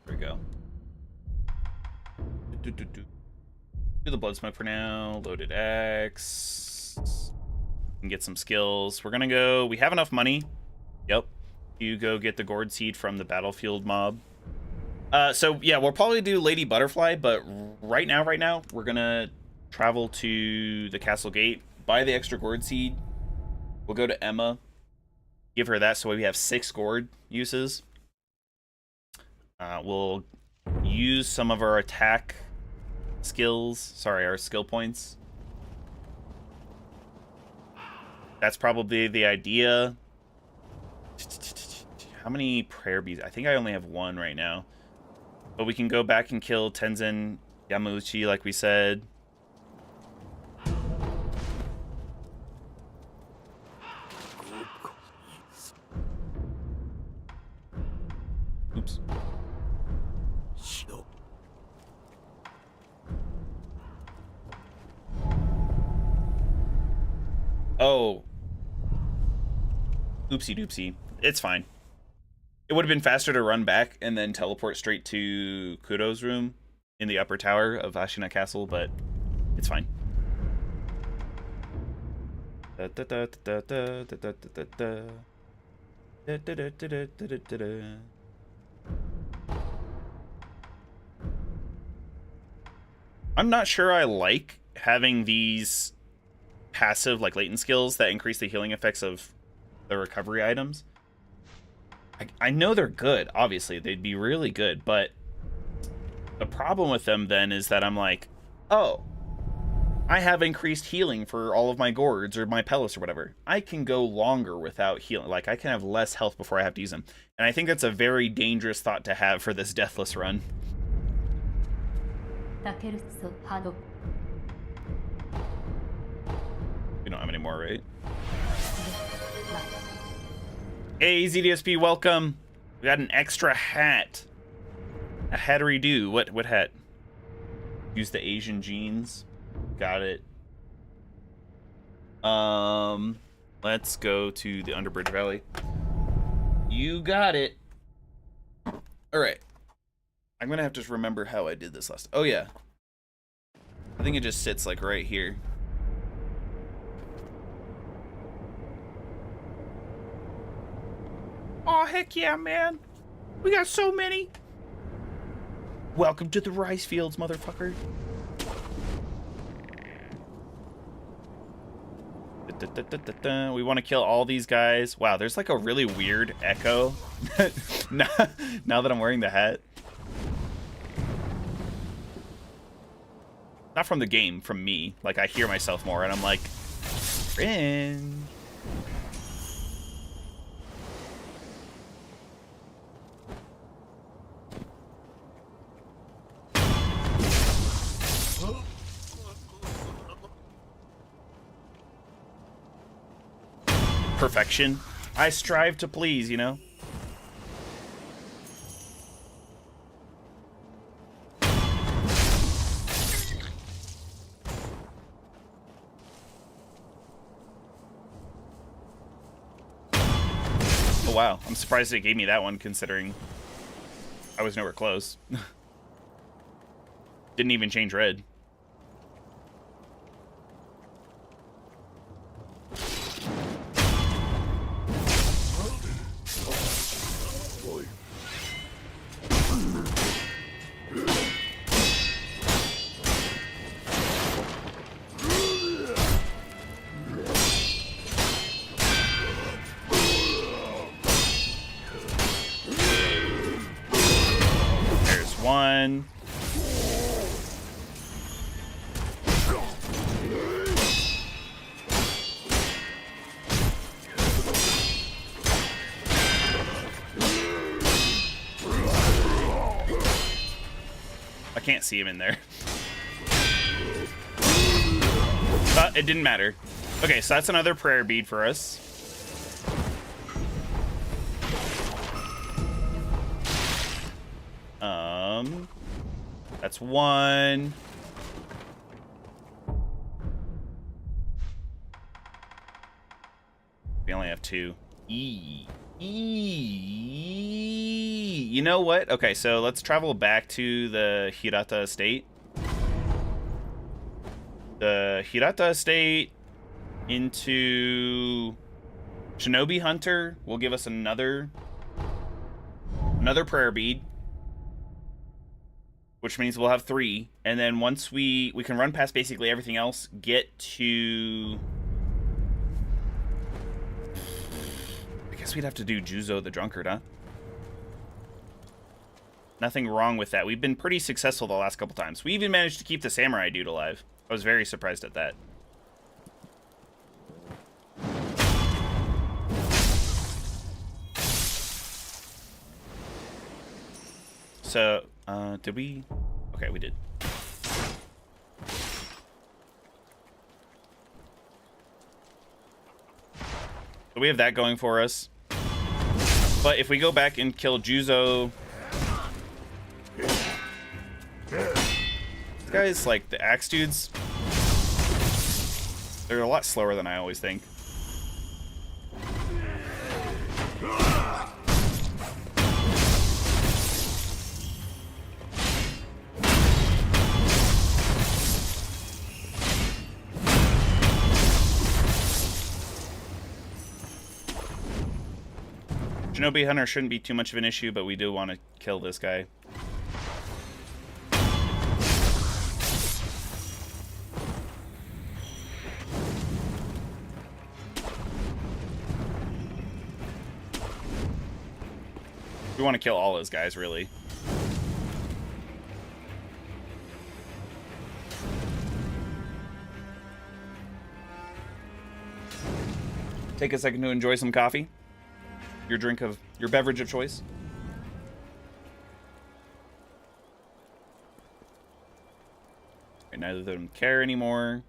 There we go. Do the blood smoke for now. Loaded axe. And get some skills. We're gonna go. We have enough money. Yep. You go get the gourd seed from the battlefield mob. So yeah, we'll probably do Lady Butterfly, but right now, we're gonna travel to the castle gate, buy the extra gourd seed. We'll go to Emma, give her that, so we have 6 gourd uses. We'll use some of our attack skills. Sorry, our skill points. That's probably the idea. How many prayer beads? I think I only have one right now. But we can go back and kill Tenzin Yamauchi like we said. Oops. Oh. Oopsie doopsie. It's fine. It would have been faster to run back and then teleport straight to Kudo's room in the upper tower of Ashina Castle, but it's fine. I'm not sure I like having these passive, like, latent skills that increase the healing effects of the recovery items. I know they're good, obviously. They'd be really good, but the problem with them then is that I'm like, oh, I have increased healing for all of my gourds or my pellets or whatever. I can go longer without healing. Like, I can have less health before I have to use them. And I think that's a very dangerous thought to have for this deathless run. We don't have any more, right? Hey, ZDSP, welcome. We got an extra hat. A hattery do. What hat? Use the Asian jeans. Got it. Let's go to the Underbridge Valley. You got it. All right. I'm gonna have to remember how I did this last. Oh yeah. I think it just sits like right here. Oh heck yeah, man! We got so many. Welcome to the rice fields, motherfucker. We want to kill all these guys. Wow, there's like a really weird echo now that I'm wearing the hat. Not from the game, from me. Like, I hear myself more, and I'm like, cringe. Perfection. I strive to please, you know? Oh, wow. I'm surprised it gave me that one, considering I was nowhere close. Didn't even change red. One. I can't see him in there. But it didn't matter. Okay, so that's another prayer bead for us. That's one. We only have two. You know what? Okay, so let's travel back to the Hirata estate. The Hirata estate into Shinobi Hunter will give us another prayer bead, which means we'll have 3. And then once we can run past basically everything else, get to... I guess we'd have to do Juzo the Drunkard, huh? Nothing wrong with that. We've been pretty successful the last couple times. We even managed to keep the samurai dude alive. I was very surprised at that. So, did we? Okay, we did. So we have that going for us. But if we go back and kill Juzo... These guys, like, the axe dudes, they're a lot slower than I always think. Shinobi Hunter shouldn't be too much of an issue, but we do want to kill this guy. We want to kill all those guys, really. Take a second to enjoy some coffee. Your beverage of choice. Okay, neither of them care anymore.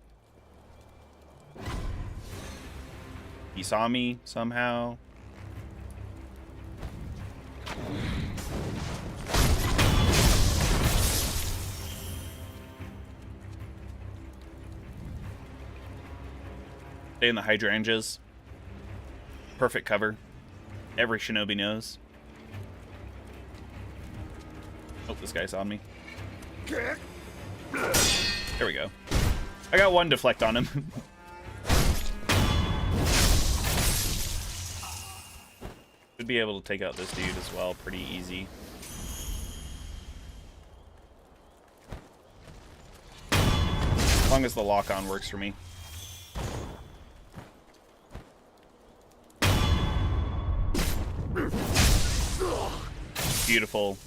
He saw me somehow. Stay in the hydrangeas. Perfect cover. Every shinobi knows. Oh, this guy's on me. There we go. I got one deflect on him. Should be able to take out this dude as well pretty easy. As long as the lock-on works for me. Beautiful.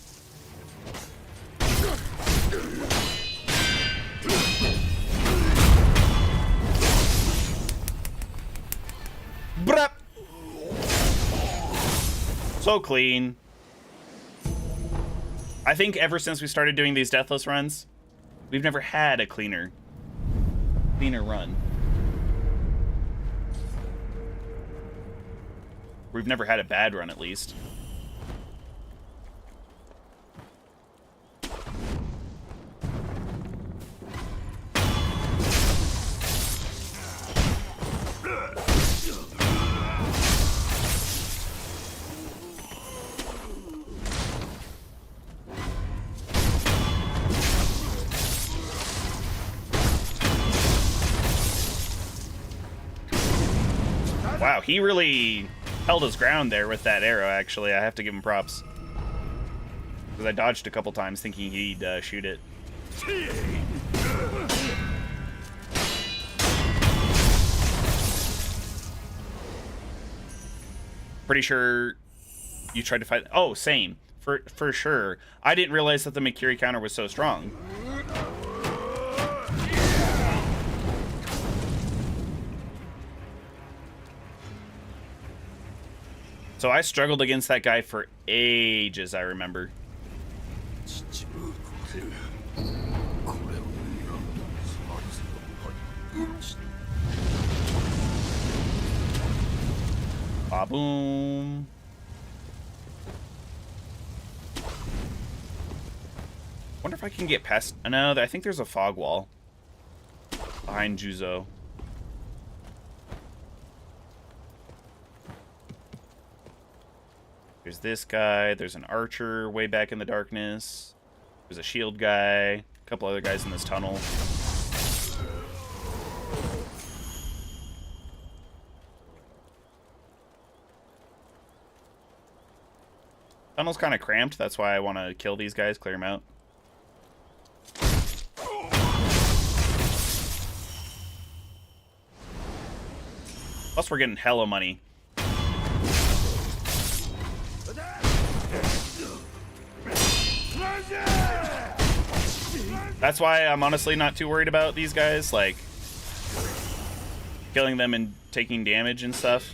Bruh. So clean. I think ever since we started doing these deathless runs, we've never had a cleaner run. We've never had a bad run, at least. Wow, he really held his ground there with that arrow, actually. I have to give him props. Because I dodged a couple times thinking he'd shoot it. Pretty sure you tried to fight... Oh, same. For sure. I didn't realize that the Mikiri counter was so strong. So I struggled against that guy for ages, I remember. Ba-boom. Wonder if I can get past... No, I think there's a fog wall behind Juzo. There's this guy. There's an archer way back in the darkness. There's a shield guy. A couple other guys in this tunnel. Tunnel's kind of cramped. That's why I want to kill these guys, clear them out. Plus, we're getting hella money. That's why I'm honestly not too worried about these guys, like, killing them and taking damage and stuff.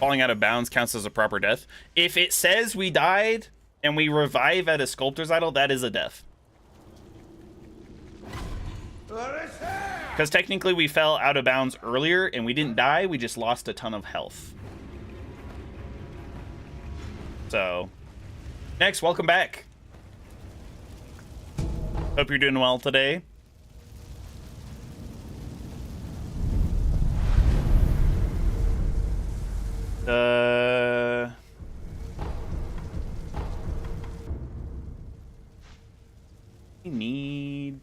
Falling out of bounds counts as a proper death. If it says we died and we revive at a sculptor's idol, that is a death. Because technically we fell out of bounds earlier and we didn't die, we just lost a ton of health. So, next, welcome back. Hope you're doing well today. We need...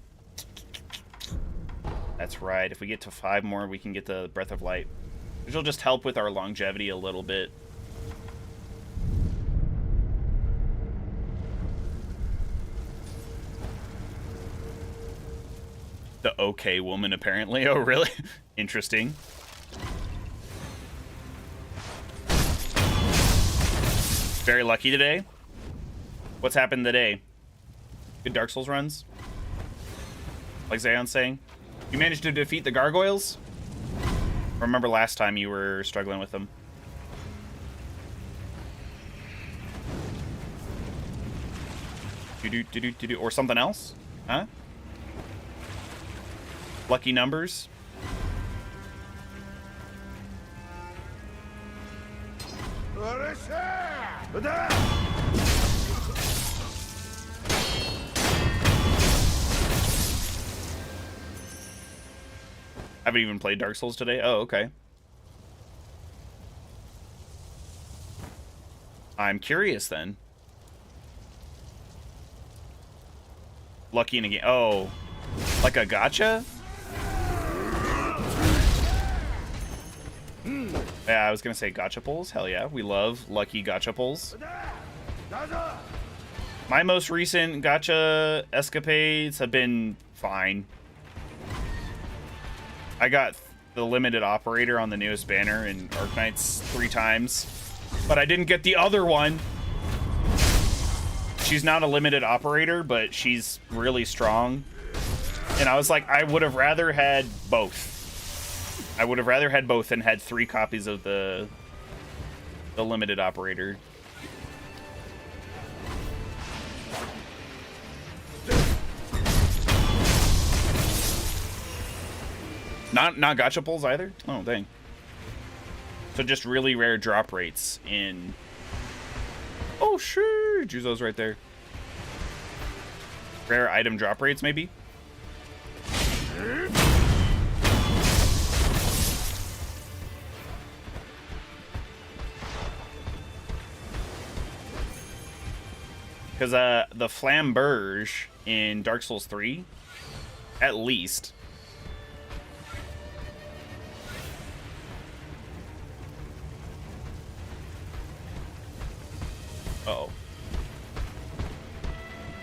That's right. If we get to 5 more, we can get the Breath of Light, which will just help with our longevity a little bit. The okay woman, apparently. Oh, really? Interesting. Very lucky today. What's happened today? Good Dark Souls runs? Like Zion's saying? You managed to defeat the gargoyles? Remember last time you were struggling with them. Or something else? Huh? Lucky numbers? Haven't even played Dark Souls today? Oh, okay. I'm curious then. Lucky in a game. Oh, like a gacha? Yeah, I was gonna say gacha pulls. Hell yeah, we love lucky gacha pulls. My most recent gacha escapades have been fine. I got the limited operator on the newest banner in Arknights 3 times, but I didn't get the other one. She's not a limited operator, but she's really strong. And I was like, I would have rather had both. I would have rather had both and had 3 copies of the limited operator. Not gacha pulls either? Oh, dang. So just really rare drop rates in... Oh, sure. Juzo's right there. Rare item drop rates, maybe? Because the Flamberge in Dark Souls 3, at least... Uh-oh.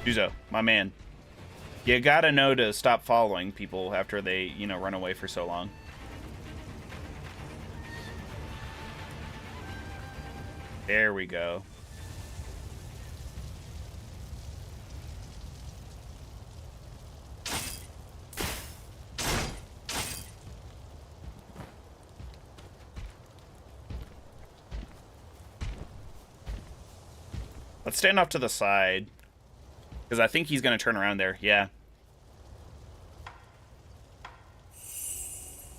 Juzo, my man. You gotta know to stop following people after they, you know, run away for so long. There we go. Let's stand off to the side, because I think he's going to turn around there. Yeah.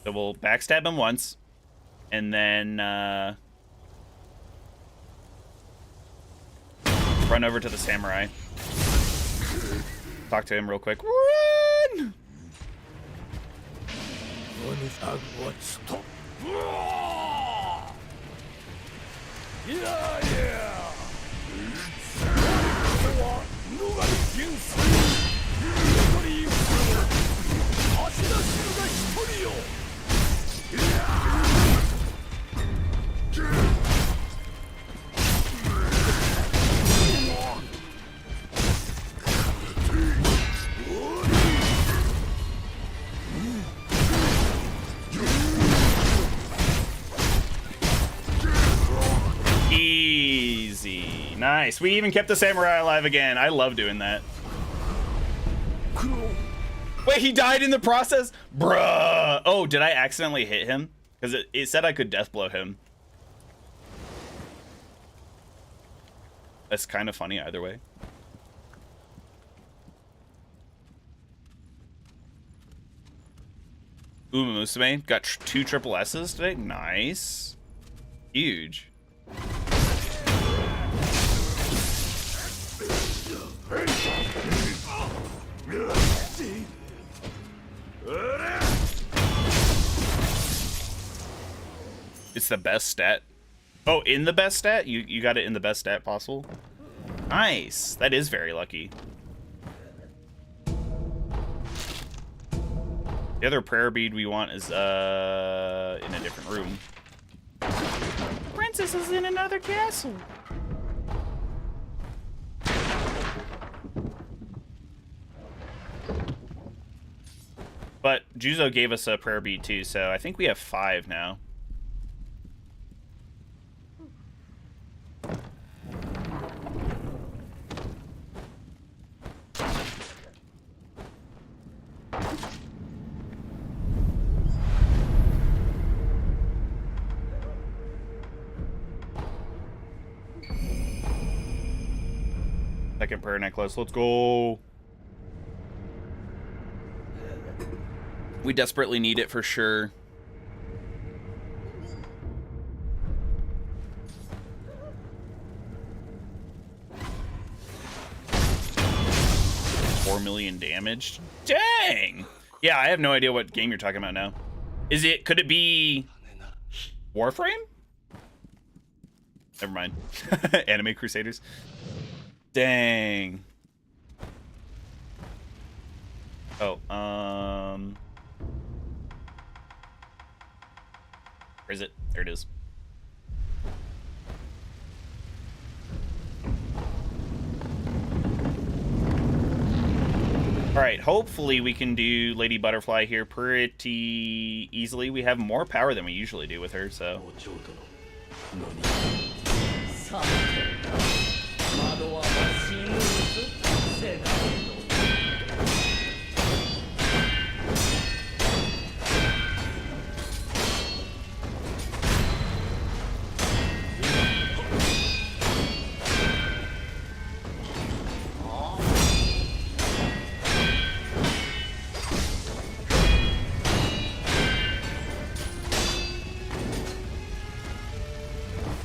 So we'll backstab him once, and then run over to the samurai. Talk to him real quick. Run! Easy. Nice. We even kept the samurai alive again. I love doing that. Wait, he died in the process? Bruh. Oh, did I accidentally hit him? Because it said I could death blow him. That's kind of funny either way. Uma Musume got 2 triple S's today. Nice. Huge. It's the best stat. Oh, in the best stat? You got it in the best stat possible? Nice. That is very lucky. The other prayer bead we want is in a different room. Princess is in another castle. But Juzo gave us a prayer bead too, so I think we have 5 now. Second prayer necklace. Let's go. We desperately need it for sure. $4 million damaged. Dang. Yeah, I have no idea what game you're talking about now. Is it? Could it be Warframe? Never mind. Anime Crusaders. Dang. Oh, where is it? There it is. All right, hopefully we can do Lady Butterfly here pretty easily. We have more power than we usually do with her, so.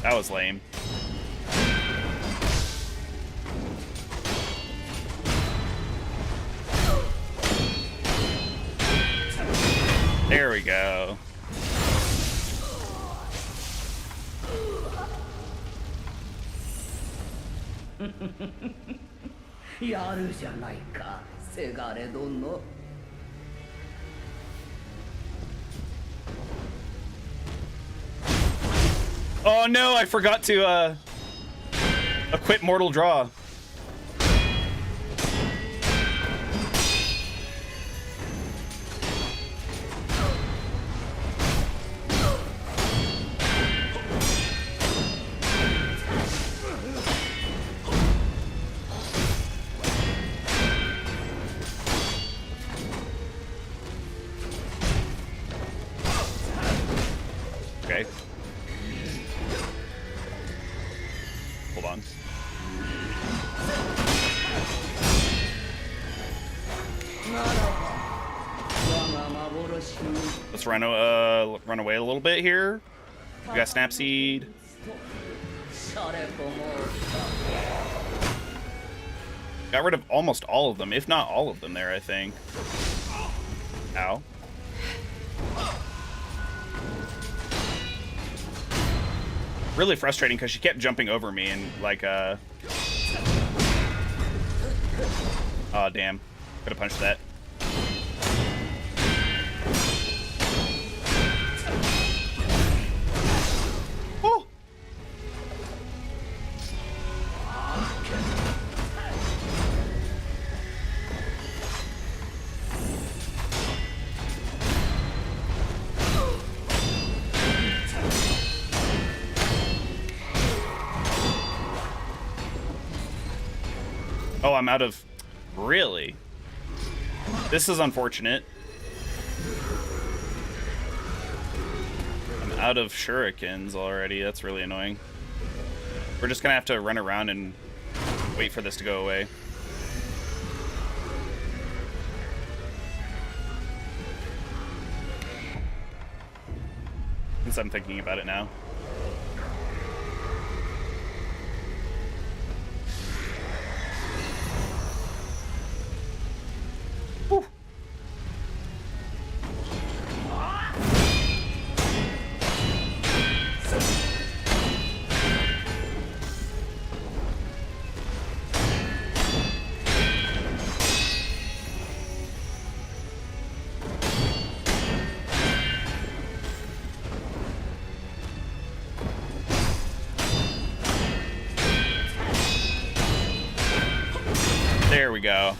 That was lame. There we go. Oh no, I forgot to equip Mortal Draw. Okay. Hold on. Let's run away a little bit here. We got Snapseed. Got rid of almost all of them, if not all of them there, I think. Ow. Really frustrating because she kept jumping over me and like oh damn. Could have punched that. Oh. Oh, I'm out of... Really? This is unfortunate. I'm out of shurikens already. That's really annoying. We're just gonna have to run around and Wait for this to go away. Since I'm thinking about it now. Whew. There we go.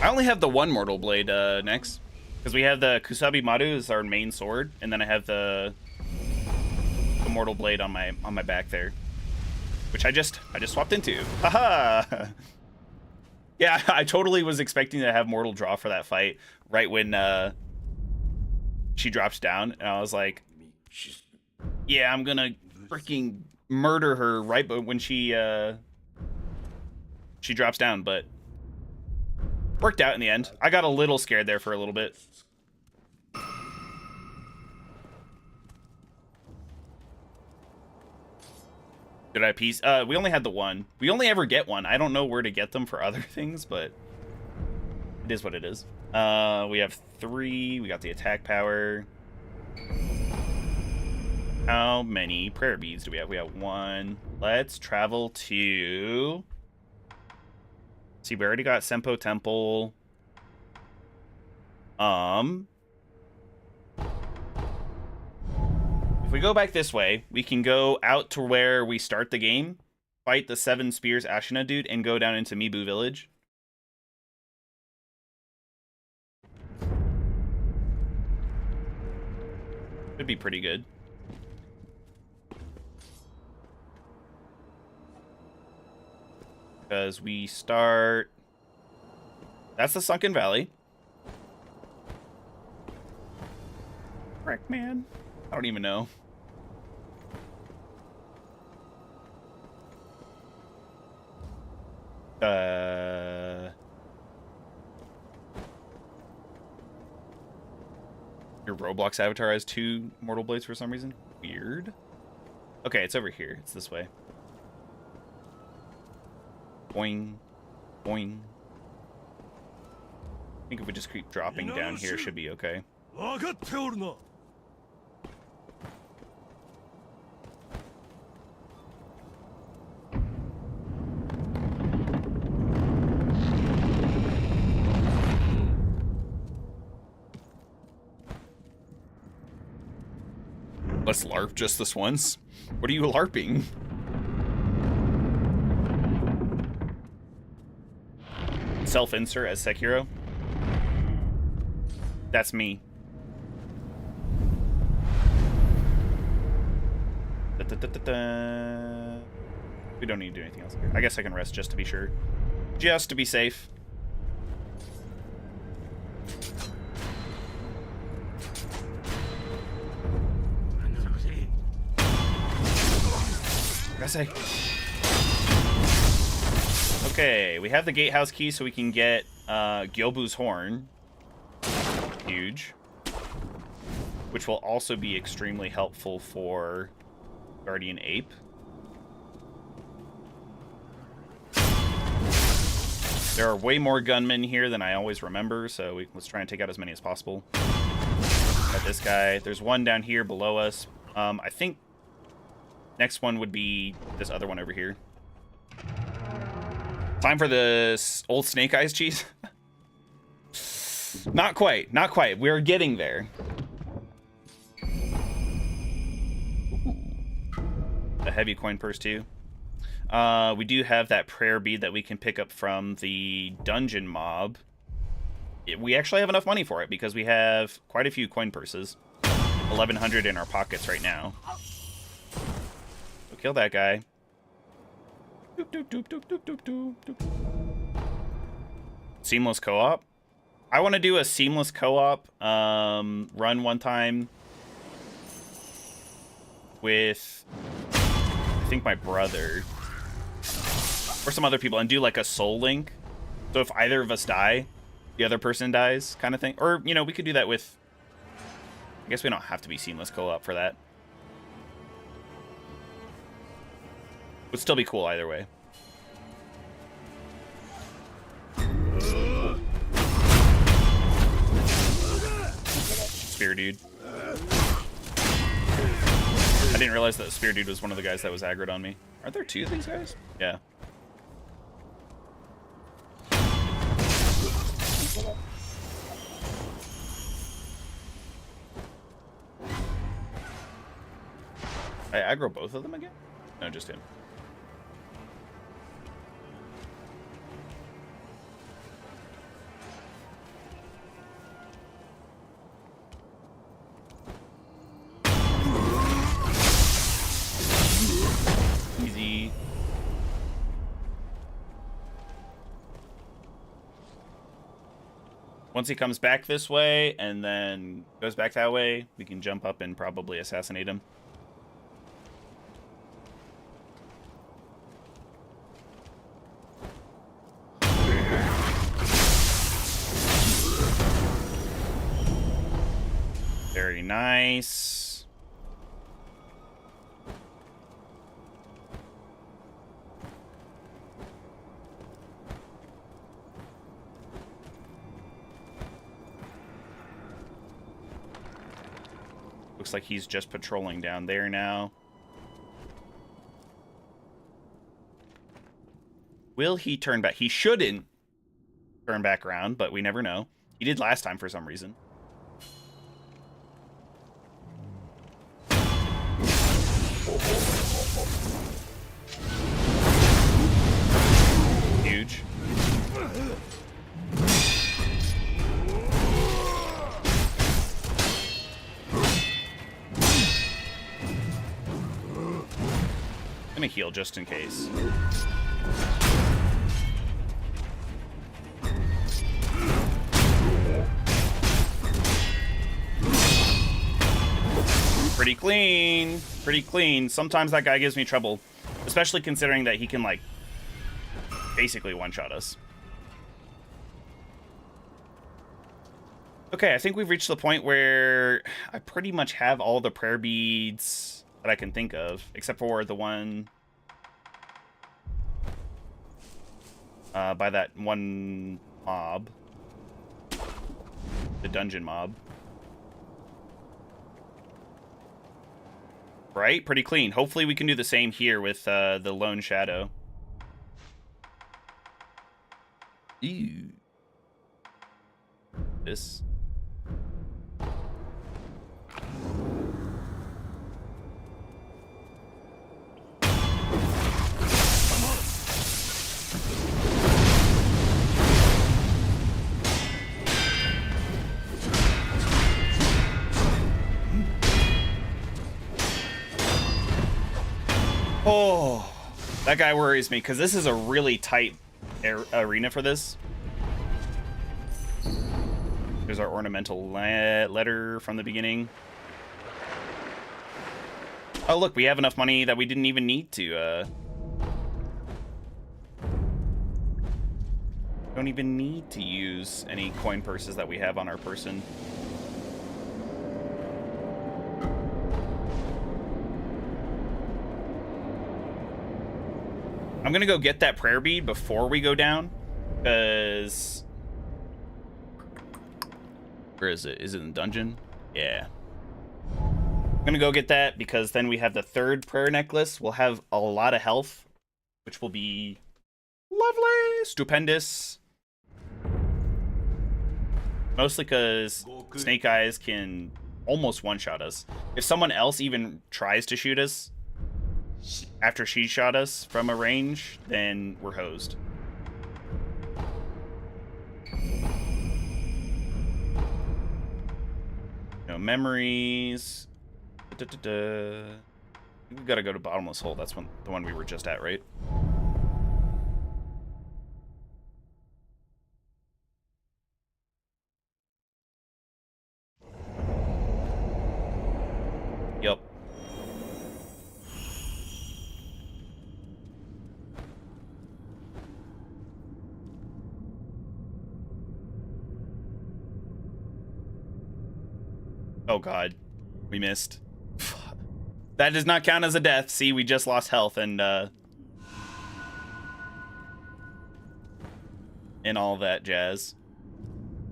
I only have the one Mortal Blade next. Because we have the Kusabi Maru as our main sword, and then I have the Mortal Blade on my back there. Which I just swapped into. Haha! Yeah, I totally was expecting to have Mortal draw for that fight right when she drops down, and I was like, yeah, I'm gonna freaking murder her right when she drops down, but worked out in the end. I got a little scared there for a little bit. Did I piece? We only had the one. We only ever get one. I don't know where to get them for other things, but it is what it is. We have 3. We got the attack power. How many prayer beads do we have? We have 1. Let's travel to... See, we already got Senpo Temple. If we go back this way, we can go out to where we start the game, fight the 7 Spears Ashina dude, and go down into Mibu Village. Could be pretty good. Because we start... That's the Sunken Valley. Frick, man. I don't even know. Your Roblox avatar has 2 Mortal Blades for some reason? Weird. Okay, it's over here. It's this way. Boing. Boing. I think if we just keep dropping down here, it should be okay. Let's LARP just this once. What are you LARPing? Self-insert as Sekiro? That's me. Da, da, da, da, da. We don't need to do anything else here. I guess I can rest just to be sure. Just to be safe. Okay, we have the gatehouse key so we can get Gyobu's horn. Huge. Which will also be extremely helpful for Guardian Ape. There are way more gunmen here than I always remember, so let's try and take out as many as possible. Got this guy. There's one down here below us. I think next one would be this other one over here. Time for this old Snake Eyes cheese? Not quite. Not quite. We're getting there. Ooh. A heavy coin purse, too. We do have that prayer bead that we can pick up from the dungeon mob. We actually have enough money for it because we have quite a few coin purses. 1,100 in our pockets right now. So kill that guy. Doop, doop, doop, doop, doop, doop, doop. Seamless co-op. I want to do a seamless co-op run one time with, I think, my brother or some other people, and do like a soul link. So if either of us die, the other person dies, kind of thing. Or, you know, we could do that with, I guess we don't have to be seamless co-op for that. Would still be cool either way. Spear dude. I didn't realize that Spear dude was one of the guys that was aggroed on me. Aren't there two of these guys? Yeah. I aggro both of them again? No, just him. Easy. Once he comes back this way and then goes back that way, we can jump up and probably assassinate him. Very nice. Looks like he's just patrolling down there now. Will he turn back? He shouldn't turn back around, but we never know. He did last time for some reason. Huge. I'm gonna heal just in case. Pretty clean. Pretty clean. Sometimes that guy gives me trouble, especially considering that he can, like, basically one-shot us. Okay, I think we've reached the point where I pretty much have all the prayer beads that I can think of, except for the one by that one mob. The dungeon mob. Right? Pretty clean. Hopefully we can do the same here with the Lone Shadow. Ew. This. Oh, that guy worries me because this is a really tight arena for this. There's our ornamental letter from the beginning. Oh, look, we have enough money that we didn't even need to. Don't even need to use any coin purses that we have on our person. I'm gonna go get that prayer bead before we go down, because... Where is it? Is it in the dungeon? Yeah. I'm gonna go get that, because then we have the third prayer necklace. We'll have a lot of health, which will be lovely, stupendous. Mostly because Snake Eyes can almost one-shot us. If someone else even tries to shoot us after she shot us from a range, then we're hosed. No memories. We've got to go to Bottomless Hole. That's the one we were just at, right? Oh god, we missed. That does not count as a death. See, we just lost health and all that jazz.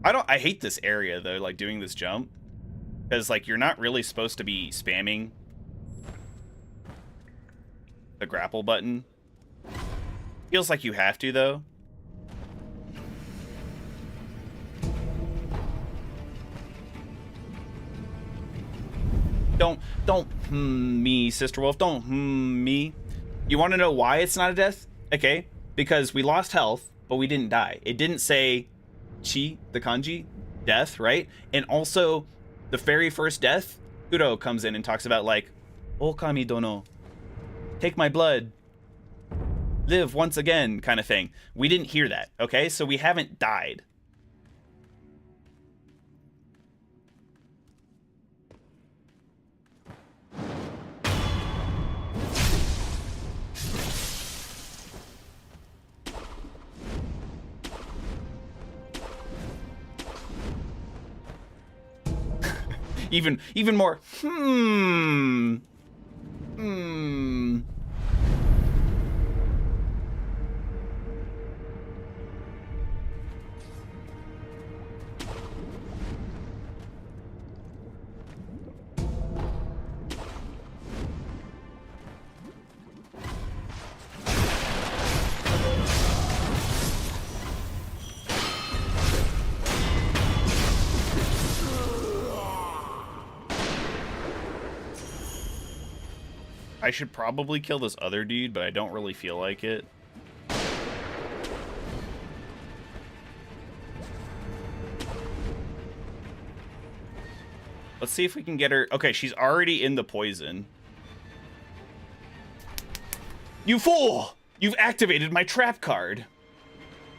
I hate this area though, like doing this jump, because like you're not really supposed to be spamming the grapple button. Feels like you have to though. Don't me, Sister Wolf. Don't me. You want to know why it's not a death? Okay, because we lost health, but we didn't die. It didn't say chi, the kanji, death, right? And also, the very first death, Kuro comes in and talks about like, Okami dono, take my blood, live once again, kind of thing. We didn't hear that, okay? So we haven't died. Even more, I should probably kill this other dude, but I don't really feel like it. Let's see if we can get her. Okay, she's already in the poison. You fool! You've activated my trap card.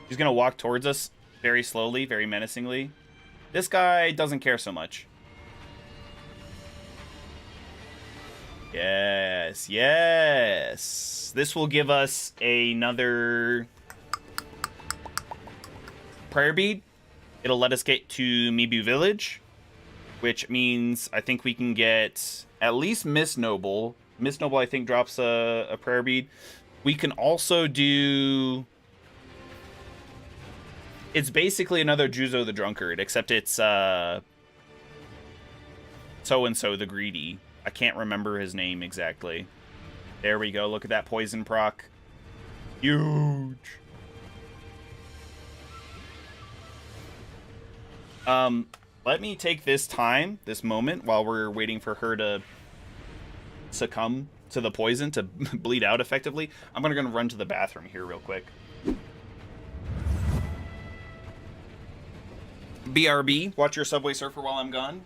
She's gonna walk towards us very slowly, very menacingly. This guy doesn't care so much. Yes, yes. This will give us another prayer bead. It'll let us get to Mibu Village, which means I think we can get at least Miss Noble. Miss Noble, I think, drops a prayer bead. We can also do... It's basically another Juzo the Drunkard, except it's so-and-so the Greedy. I can't remember his name exactly. There we go. Look at that poison proc. Huge. Let me take this time, this moment, while we're waiting for her to succumb to the poison, to bleed out effectively. I'm gonna run to the bathroom here real quick. BRB, watch your Subway Surfer while I'm gone.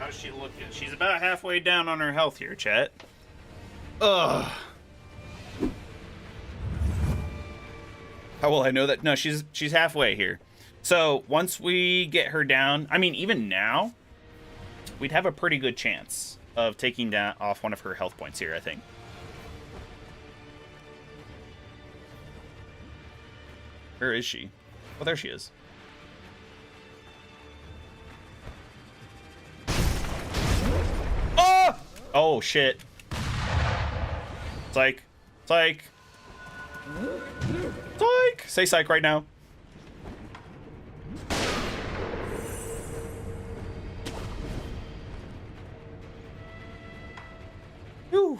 How's she looking? She's about halfway down on her health here, chat. Ugh. How will I know that? No, she's halfway here. So once we get her down, I mean, even now, we'd have a pretty good chance of taking down off one of her health points here, I think. Where is she? Oh, there she is. Oh! Oh, shit. Psych. Psych. Psych! Say psych right now. Whew.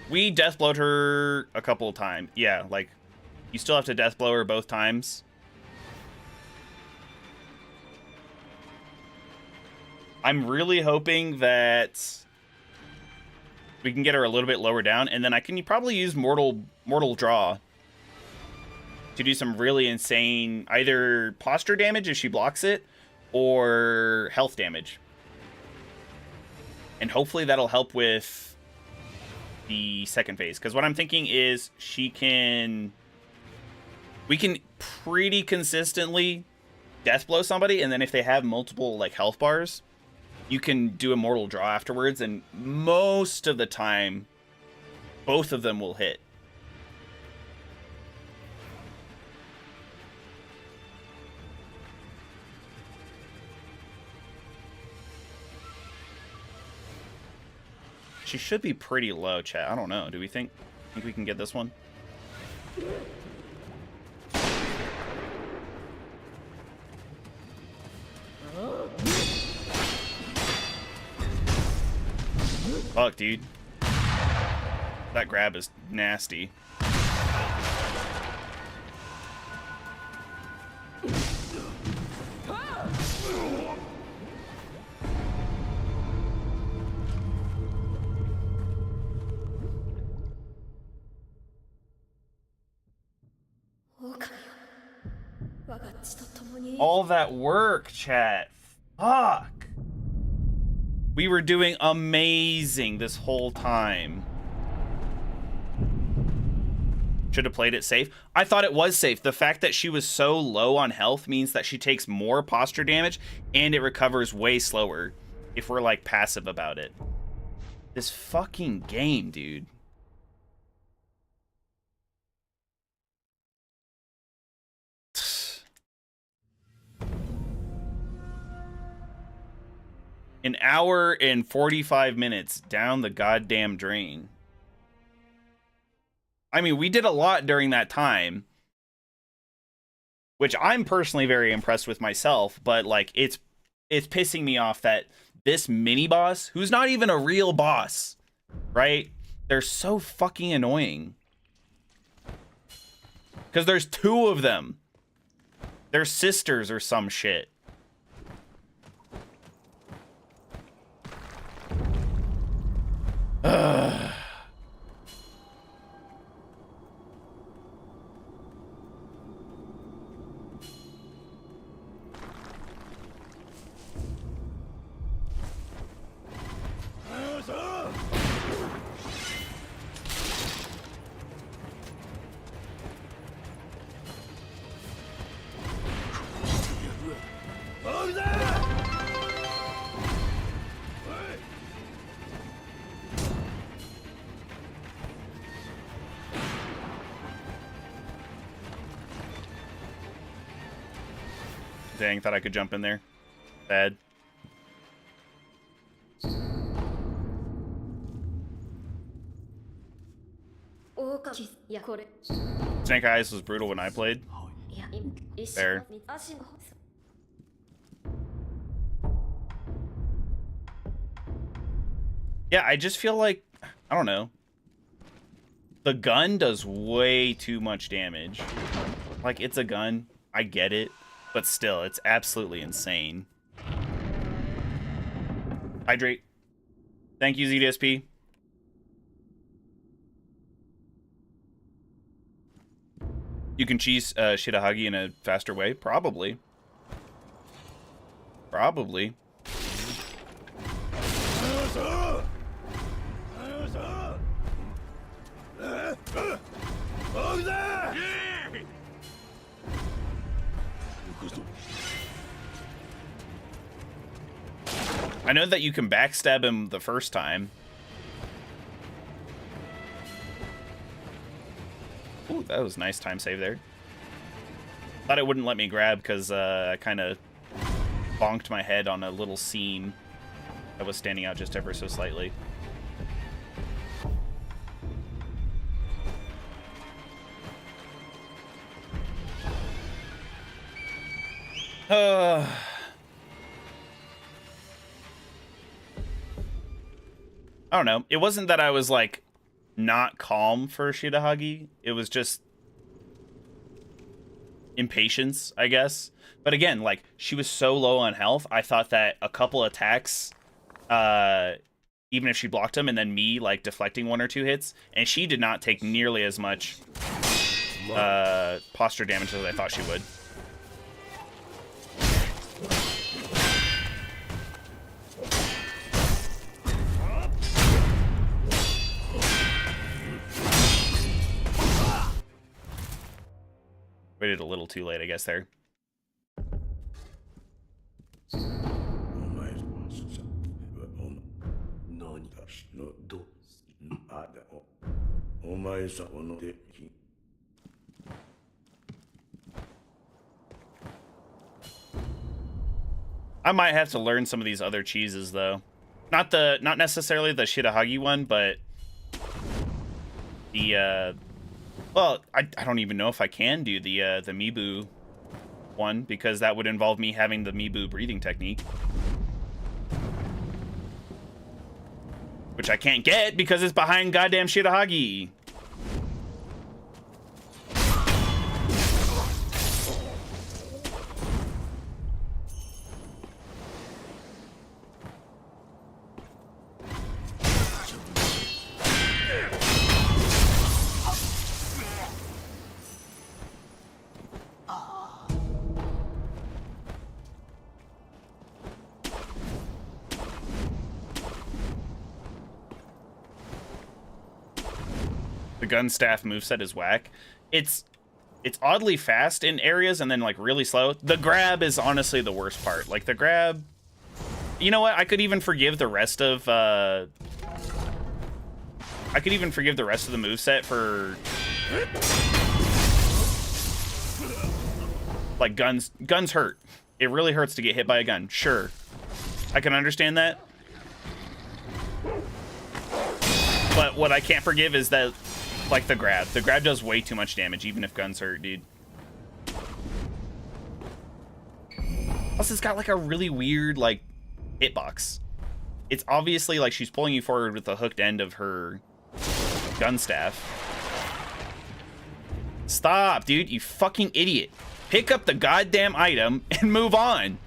We deathblowed her a couple of times. Yeah, like, you still have to deathblow her both times. I'm really hoping that we can get her a little bit lower down, and then I can probably use Mortal Draw to do some really insane either posture damage if she blocks it, or health damage. And hopefully that'll help with the second phase, because what I'm thinking is we can pretty consistently deathblow somebody, and then if they have multiple like health bars, you can do a Mortal Draw afterwards, and most of the time both of them will hit. She should be pretty low, chat. I don't know. Do we think we can get this one? Fuck, dude. That grab is nasty. All that work, chat. Fuck. We were doing amazing this whole time. Should have played it safe. I thought it was safe. The fact that she was so low on health means that she takes more posture damage and it recovers way slower if we're like passive about it. This fucking game, dude. An hour and 45 minutes down the goddamn drain. I mean, we did a lot during that time, which I'm personally very impressed with myself, but like it's pissing me off that this mini boss, who's not even a real boss, right? They're so fucking annoying. Because there's two of them. They're sisters or some shit. Ugh. Dang, thought I could jump in there. Bad. Snake Eyes was brutal when I played. Fair. Yeah, I just feel like, I don't know. The gun does way too much damage. Like, it's a gun. I get it. But still, it's absolutely insane. Hydrate. Thank you, ZDSP. You can cheese Shitahagi in a faster way? Probably. Probably. I know that you can backstab him the first time. Ooh, that was a nice time save there. Thought it wouldn't let me grab because I kind of bonked my head on a little seam that was standing out just ever so slightly. I don't know. It wasn't that I was, like, not calm for Shitahagi. It was just impatience, I guess. But again, like, she was so low on health, I thought that a couple attacks, even if she blocked them, and then me, like, deflecting 1 or 2 hits, and she did not take nearly as much posture damage as I thought she would. Waited a little too late, I guess, there. I might have to learn some of these other cheeses, though. Not necessarily the Shitahagi one, but the well, I don't even know if I can do the Mibu one, because that would involve me having the Mibu breathing technique, which I can't get because it's behind goddamn Shitahagi. Gun staff moveset is whack. It's oddly fast in areas and then like really slow. The grab is honestly the worst part. Like the grab, you know what? I could even forgive the rest of the moveset for like guns. Guns hurt. It really hurts to get hit by a gun. Sure, I can understand that. But what I can't forgive is that, like, the grab. The grab does way too much damage, even if guns hurt, dude. Plus, it's got, like, a really weird, like, hitbox. It's obviously, like, she's pulling you forward with the hooked end of her gun staff. Stop, dude, you fucking idiot. Pick up the goddamn item and move on.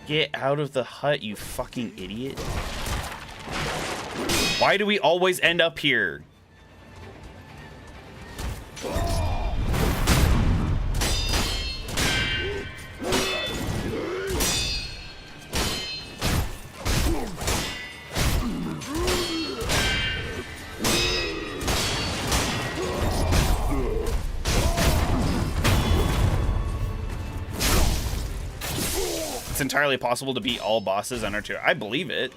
Get out of the hut, you fucking idiot. Why do we always end up here? It's entirely possible to beat all bosses under 2 hours. I believe it.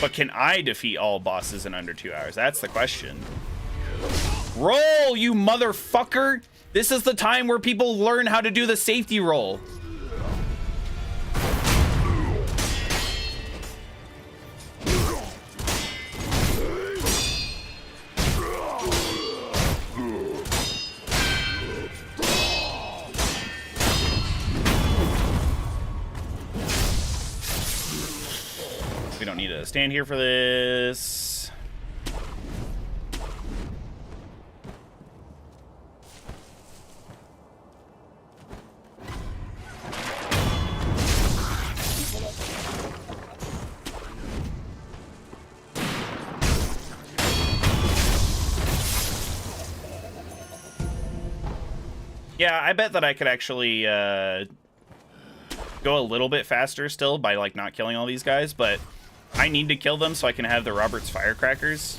But can I defeat all bosses in under 2 hours? That's the question. Roll, you motherfucker! This is the time where people learn how to do the safety roll. We don't need to stand here for this. Yeah, I bet that I could actually go a little bit faster still by like not killing all these guys, but I need to kill them so I can have the Robert's firecrackers.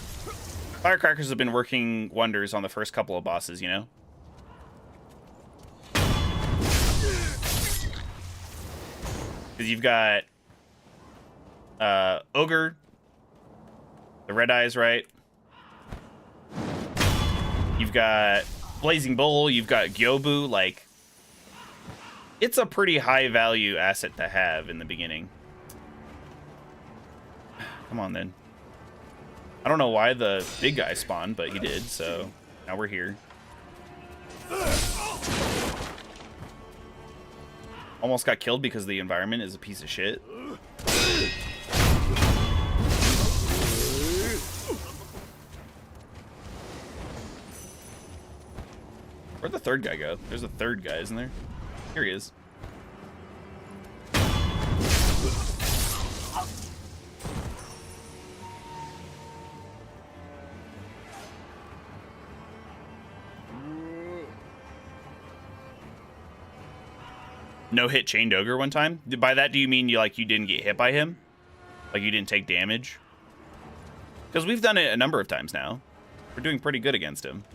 Firecrackers have been working wonders on the first couple of bosses, you know? Because you've got Ogre, the Red Eyes, right? You've got Blazing Bull, you've got Gyobu, like, it's a pretty high value asset to have in the beginning. Come on, then. I don't know why the big guy spawned, but he did, so now we're here. Almost got killed because the environment is a piece of shit. Where'd the third guy go? There's a third guy, isn't there? Here he is. No hit chained ogre one time? By that, do you mean you didn't get hit by him? Like you didn't take damage? Because we've done it a number of times now. We're doing pretty good against him.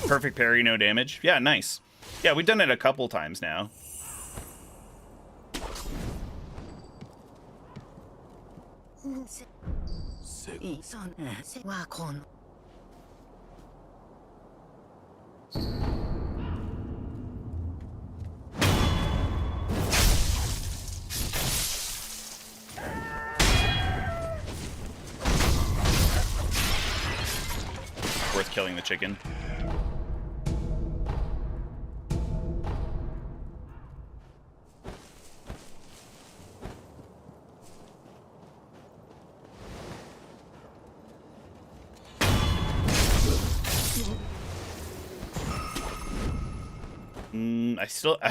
Perfect parry, no damage. Yeah, nice. Yeah, we've done it a couple times now. Worth killing the chicken.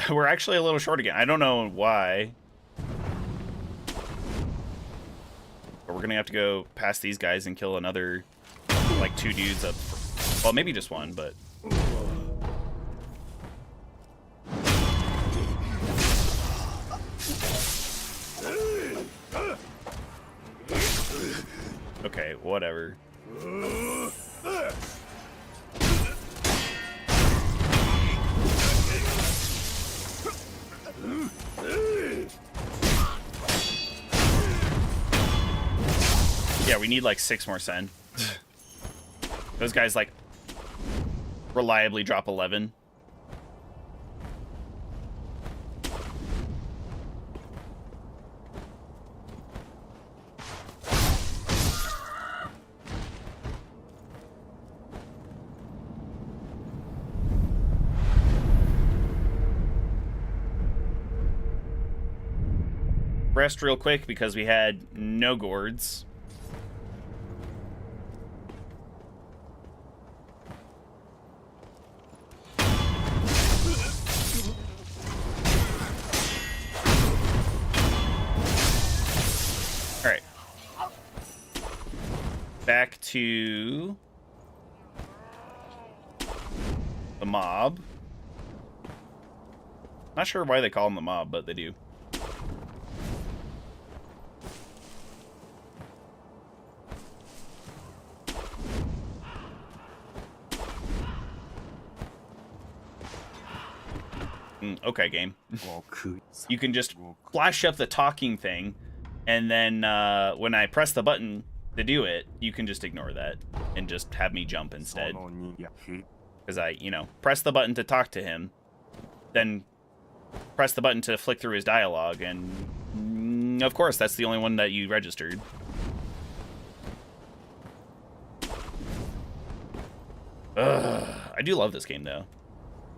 We're actually a little short again. I don't know why. But we're gonna have to go past these guys and kill another, like, 2 dudes up. Well, maybe just one, but. Okay, whatever. Yeah, we need like 6 more sen. Those guys like reliably drop 11. Rest real quick because we had no gourds. Alright. Back to the mob. Not sure why they call him the mob, but they do. Okay, game. You can just flash up the talking thing, and then when I press the button to do it, you can just ignore that and just have me jump instead. Because I, press the button to talk to him, then press the button to flick through his dialogue, and of course, that's the only one that you registered. I do love this game, though.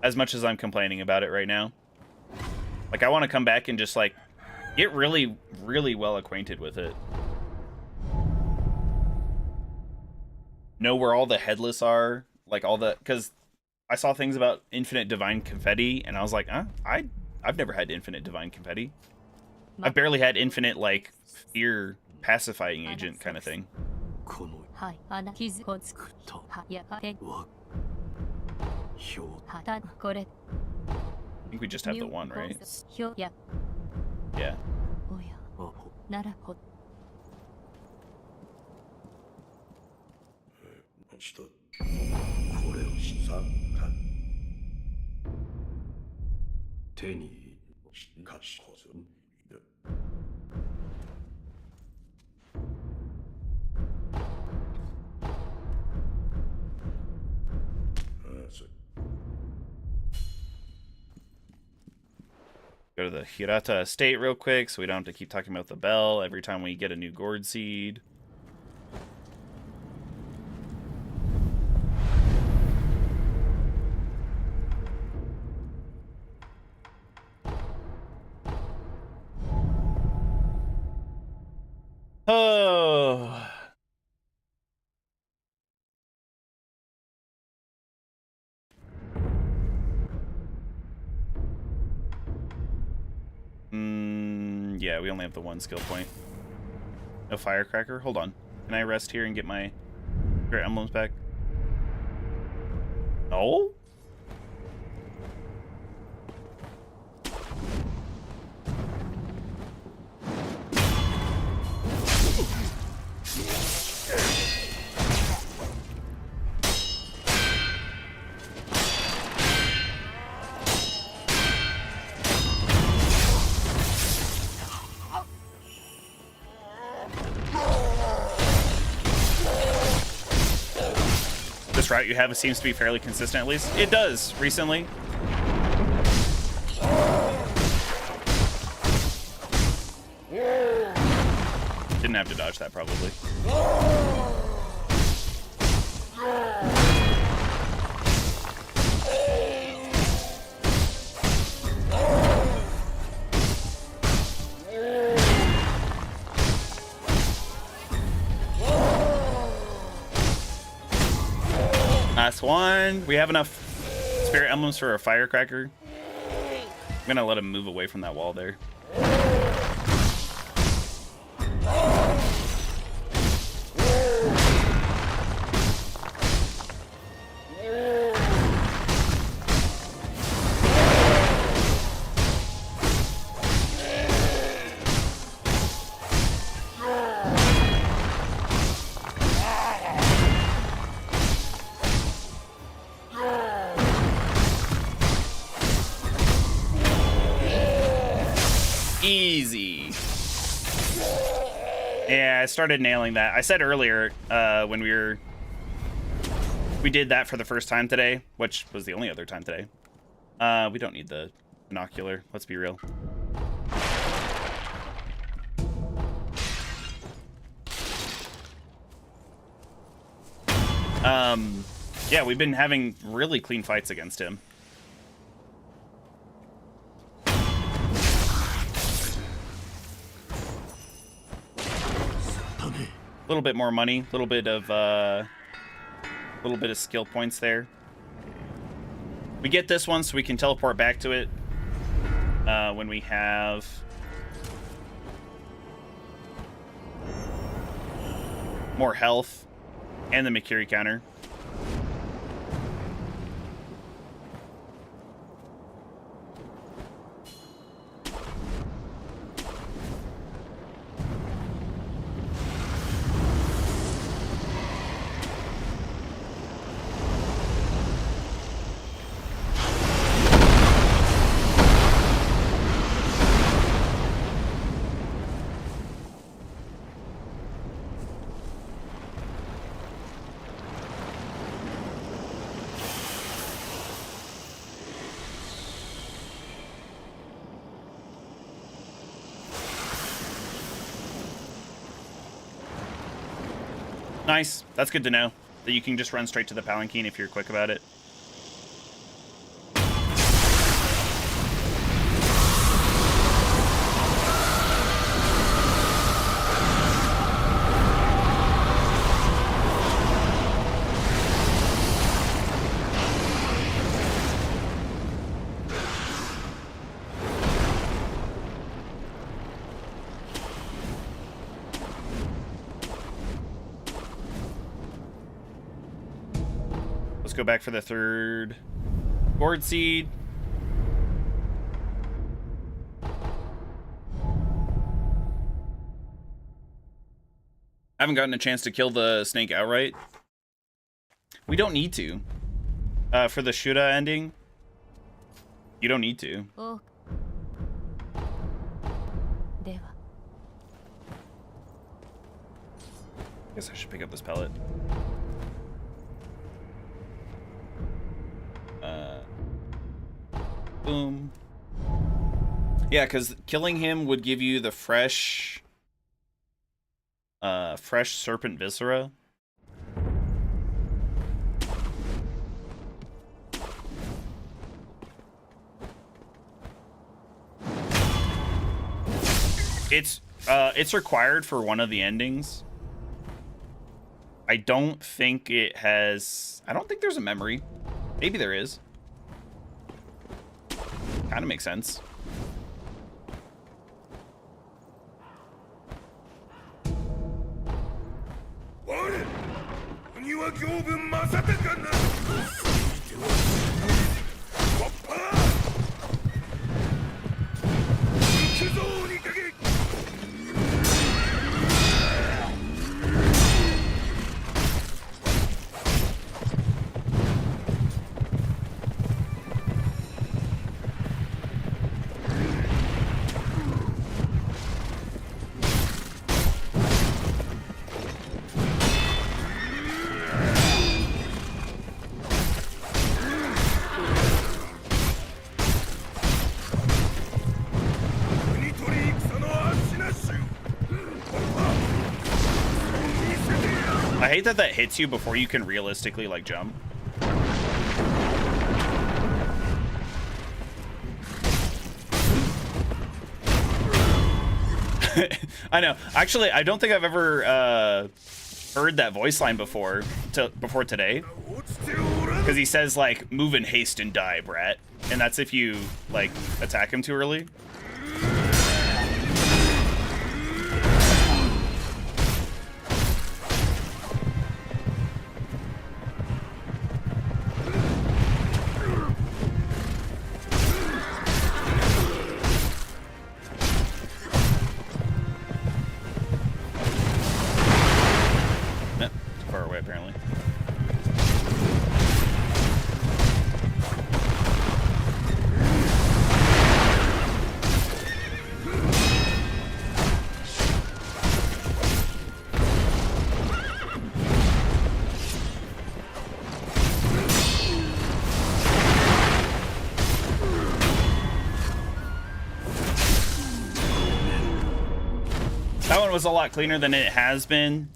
As much as I'm complaining about it right now. Like, I want to come back and just, like, get really, really well acquainted with it. Know where all the headless are. Like, all the... Because I saw things about infinite divine confetti, and I was like, I've never had infinite divine confetti. I've barely had infinite, like, fear pacifying agent kind of thing. I think we just have the one, right? Yeah. Go to the Hirata estate real quick so we don't have to keep talking about the bell every time we get a new gourd seed. Oh. Yeah, we only have the one skill point. No firecracker? Hold on. Can I rest here and get my spirit emblems back? No? This route you have seems to be fairly consistent, at least. It does, recently. Didn't have to dodge that, probably. Last one. We have enough spirit emblems for a firecracker. I'm gonna let him move away from that wall there. Easy. Yeah, I started nailing that. I said earlier when we did that for the first time today, which was the only other time today. We don't need the binocular. Let's be real. Yeah, we've been having really clean fights against him. A little bit more money, a little bit of skill points there. We get this one so we can teleport back to it when we have more health and the Mikiri counter. Nice. That's good to know. that you can just run straight to the palanquin if you're quick about it. Go back for the third board seed. I haven't gotten a chance to kill the snake outright. We don't need to. For the Shura ending, you don't need to. Oh. Guess I should pick up this pellet. Boom. Yeah, because killing him would give you the fresh serpent viscera. It's required for one of the endings. I don't think it has... I don't think there's a memory. Maybe there is. Kind of makes sense. I hate that hits you before you can realistically, like, jump. I know. Actually, I don't think I've ever heard that voice line before today. Because he says, like, move in haste and die, brat. And that's if you, like, attack him too early. That one was a lot cleaner than it has been.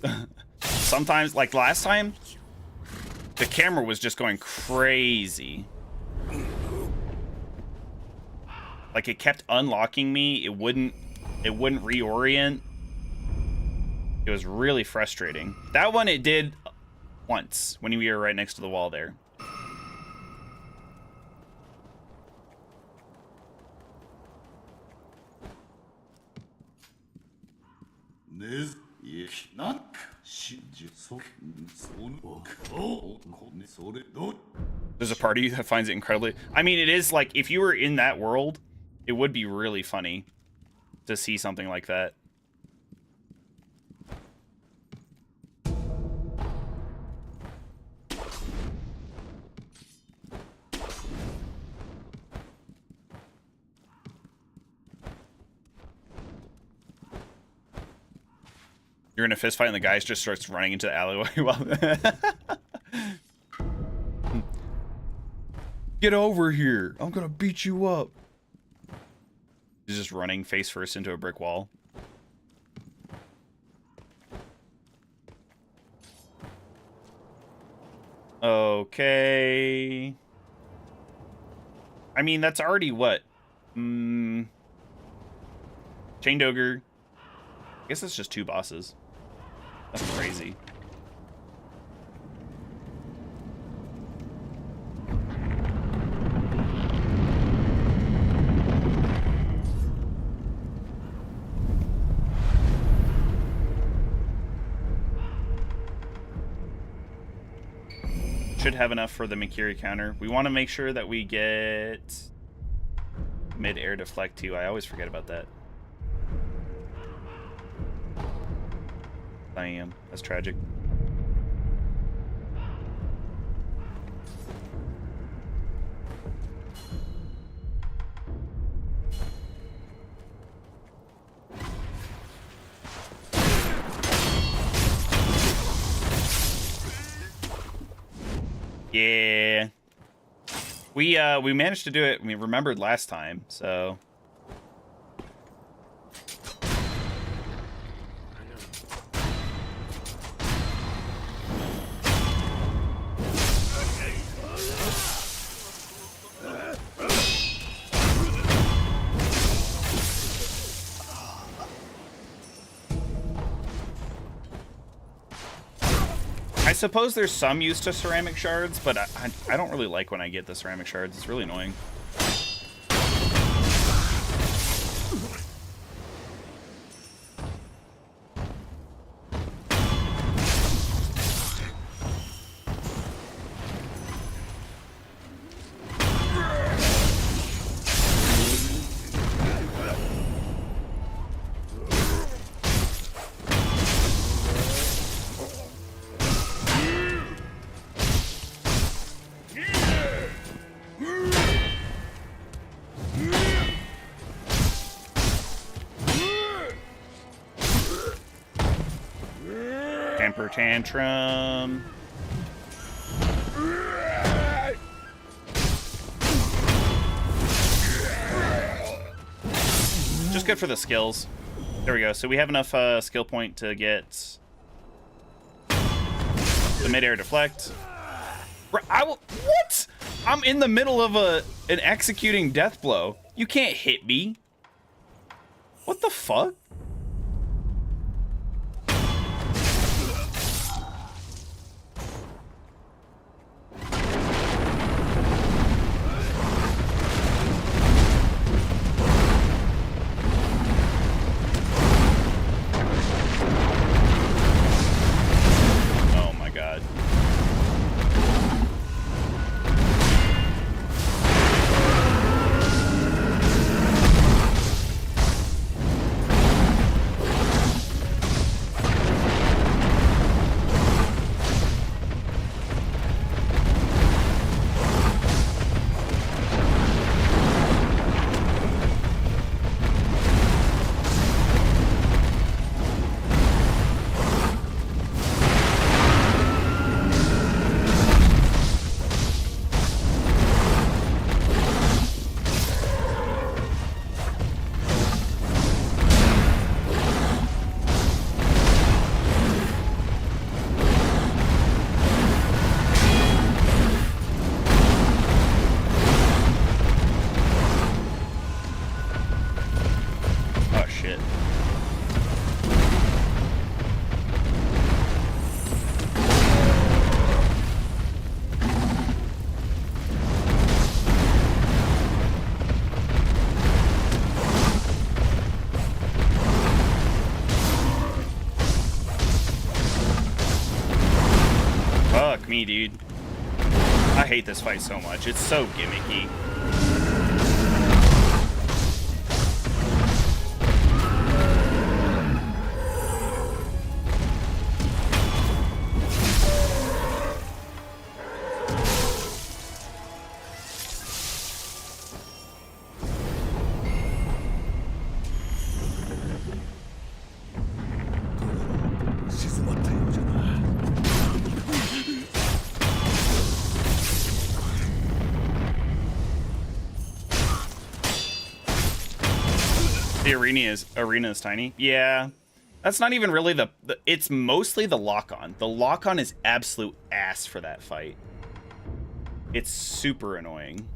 Sometimes, like last time, the camera was just going crazy. Like it kept unlocking me. It wouldn't reorient. It was really frustrating. That one it did once when we were right next to the wall there. There's a party that finds it incredibly... I mean, it is like, if you were in that world, it would be really funny to see something like that. You're in a fist fight and the guy just starts running into the alleyway while... Get over here! I'm gonna beat you up! He's just running face first into a brick wall. Okay. I mean, that's already what? Chained Ogre. I guess it's just 2 bosses. That's crazy. Should have enough for the Makiri counter. We want to make sure that we get mid-air deflect too. I always forget about that. I am. That's tragic. Yeah. We managed to do it. We remembered last time, so. I suppose there's some use to ceramic shards, but I don't really like when I get the ceramic shards. It's really annoying. Temper tantrum. Just good for the skills. There we go. So we have enough skill point to get the mid-air deflect. What? I'm in the middle of an executing death blow. You can't hit me. What the fuck? Me, dude. I hate this fight so much. It's so gimmicky. The arena is tiny. Yeah. That's not even really the it's mostly the lock-on. The lock-on is absolute ass for that fight. It's super annoying.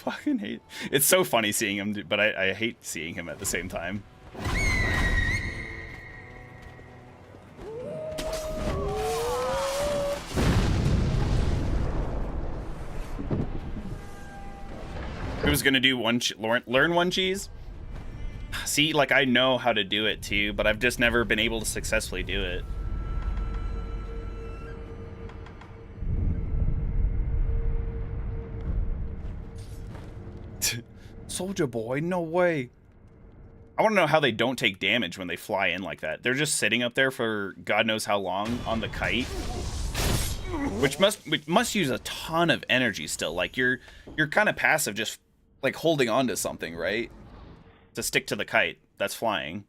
Fucking hate. It's so funny seeing him, but I hate seeing him at the same time. Who's gonna do learn one cheese? See, like, I know how to do it too, but I've just never been able to successfully do it. Soldier boy, no way. I want to know how they don't take damage when they fly in like that. They're just sitting up there for God knows how long on the kite, which must use a ton of energy still. Like, you're kind of passive, just like holding on to something, right? To stick to the kite that's flying.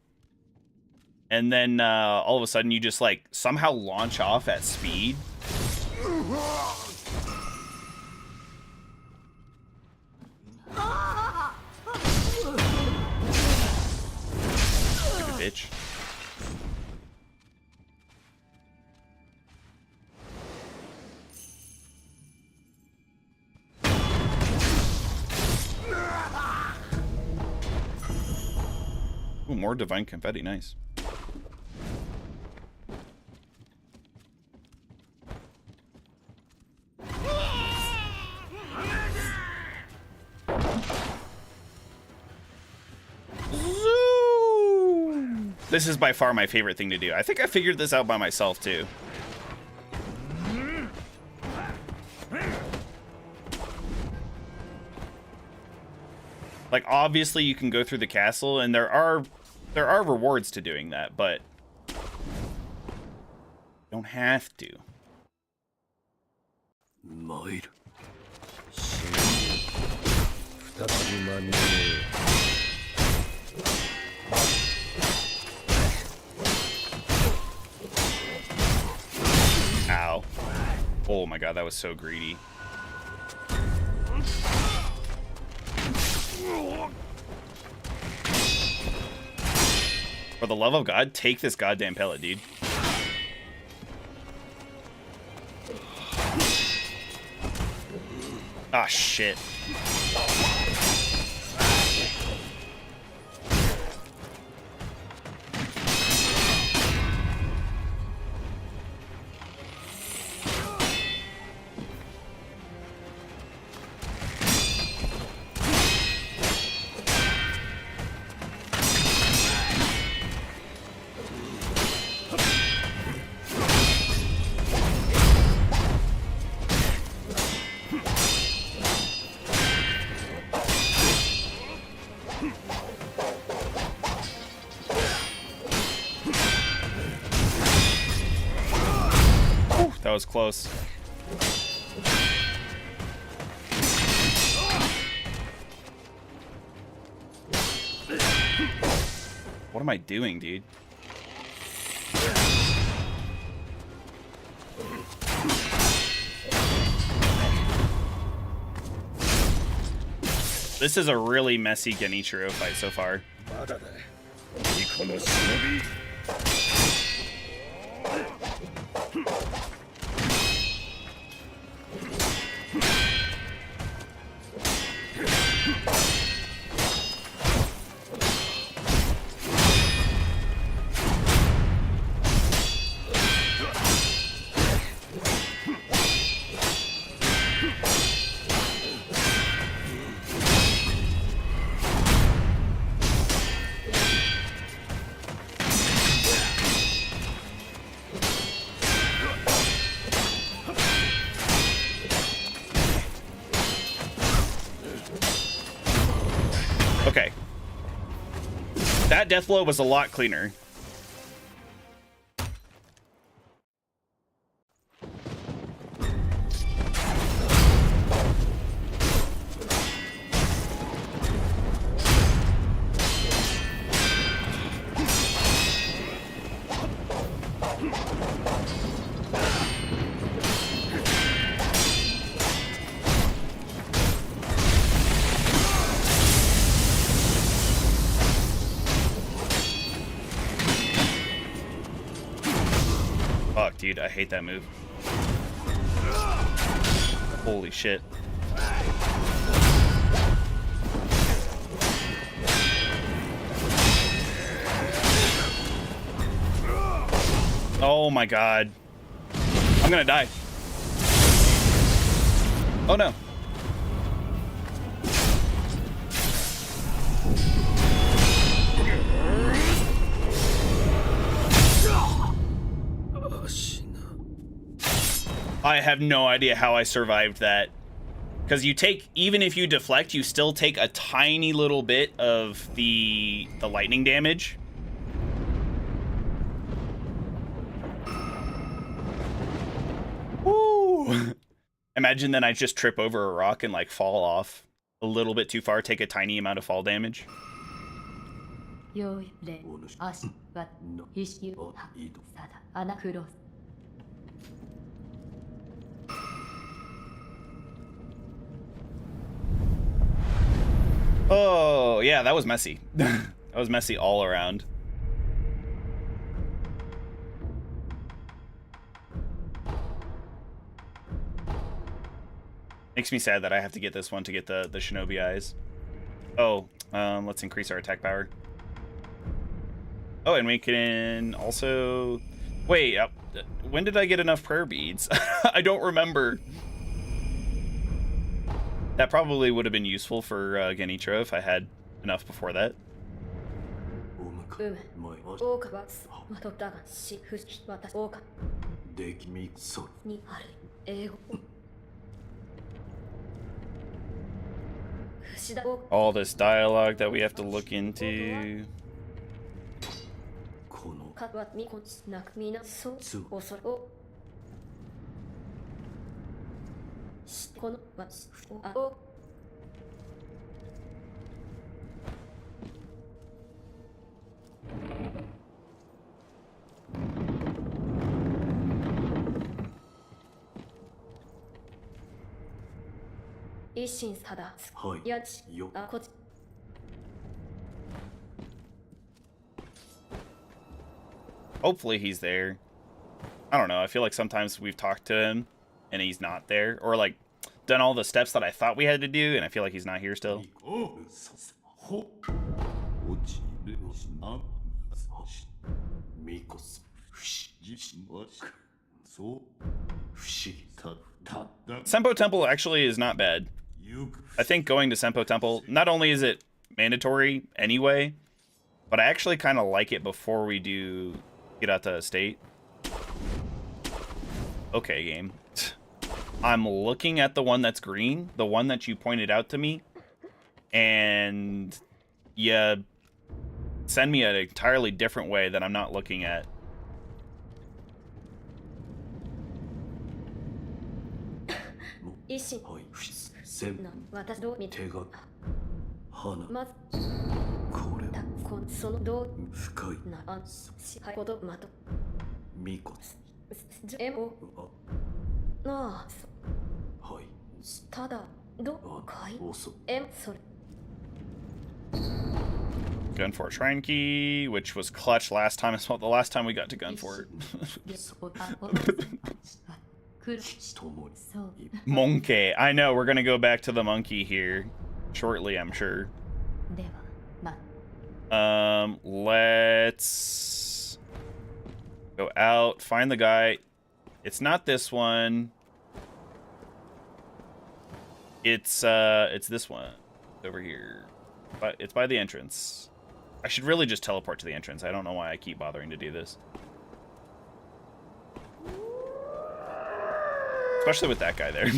And then all of a sudden you just like somehow launch off at speed. Stupid bitch. Ooh, more divine confetti, nice. This is by far my favorite thing to do. I think I figured this out by myself too. Like, obviously you can go through the castle and there are rewards to doing that, but you don't have to. Ow. Oh my god, that was so greedy. For the love of God, take this goddamn pellet, dude. Ah, shit. That was close. What am I doing, dude? This is a really messy Genichiro fight so far. That death blow was a lot cleaner. Fuck, dude, I hate that move. Holy shit. Oh my god. I'm gonna die. Oh no. I have no idea how I survived that. Because you take, even if you deflect, you still take a tiny little bit of the lightning damage. Woo! Imagine then I just trip over a rock and like fall off a little bit too far, take a tiny amount of fall damage. Oh, yeah, that was messy. That was messy all around. Makes me sad that I have to get this one to get the shinobi eyes. Oh, let's increase our attack power. Oh, and we can also... Wait, when did I get enough prayer beads? I don't remember. That probably would have been useful for Genichiro if I had enough before that. All this dialogue that we have to look into. Hopefully he's there. I don't know, I feel like sometimes we've talked to him and he's not there, or like done all the steps that I thought we had to do and I feel like he's not here still. Senpo Temple actually is not bad. I think going to Senpo Temple, not only is it mandatory anyway, but I actually kind of like it before we do Hirata Estate. Okay, game. I'm looking at the one that's green, the one that you pointed out to me, and yeah, send me an entirely different way that I'm not looking at. Gunfort Shrine Key, which was clutch last time as well. The last time we got to Gunfort. Monkey. I know, we're gonna go back to the monkey here shortly, I'm sure. Let's go out, find the guy. It's not this one. It's this one over here. But it's by the entrance. I should really just teleport to the entrance. I don't know why I keep bothering to do this. Especially with that guy there.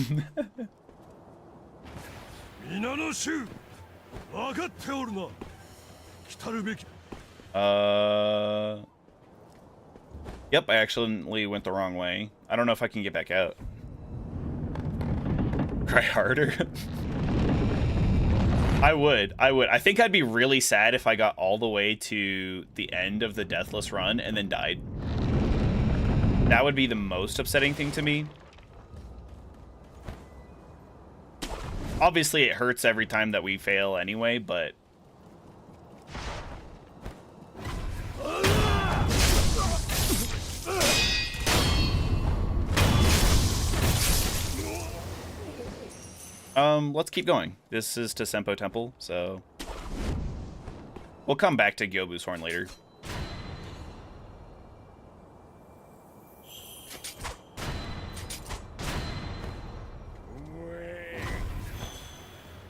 Yep, I accidentally went the wrong way. I don't know if I can get back out. Try harder. I would. I think I'd be really sad if I got all the way to the end of the deathless run and then died. That would be the most upsetting thing to me. Obviously, it hurts every time that we fail anyway, but... let's keep going. This is to Senpo Temple, so... We'll come back to Gyobu's Horn later.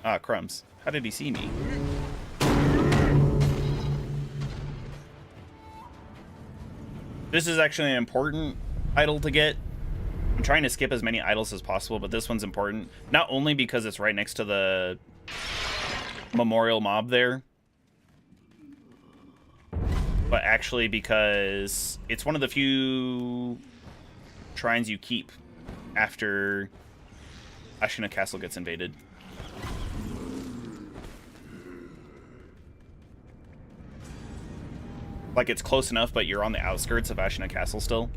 Ah, crumbs. How did he see me? This is actually an important idol to get. I'm trying to skip as many idols as possible, but this one's important. Not only because it's right next to the memorial mob there, but actually because it's one of the few shrines you keep after Ashina Castle gets invaded. Like, it's close enough, but you're on the outskirts of Ashina Castle still.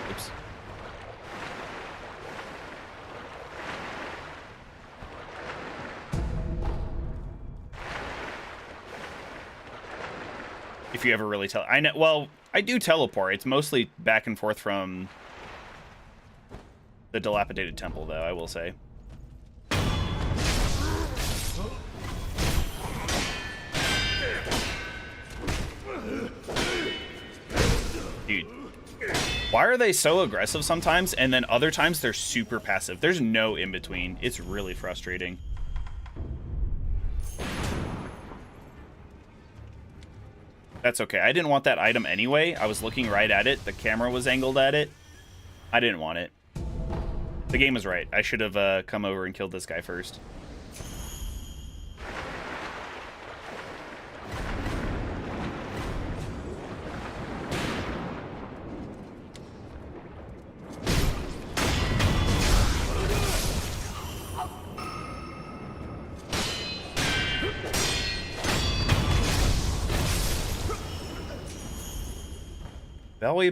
Oops. If you ever really tell... I know... Well, I do teleport. It's mostly back and forth from the dilapidated temple, though, I will say. Dude, why are they so aggressive sometimes, and then other times they're super passive? There's no in-between. It's really frustrating. That's okay. I didn't want that item anyway. I was looking right at it. The camera was angled at it. I didn't want it. The game was right. I should have come over and killed this guy first.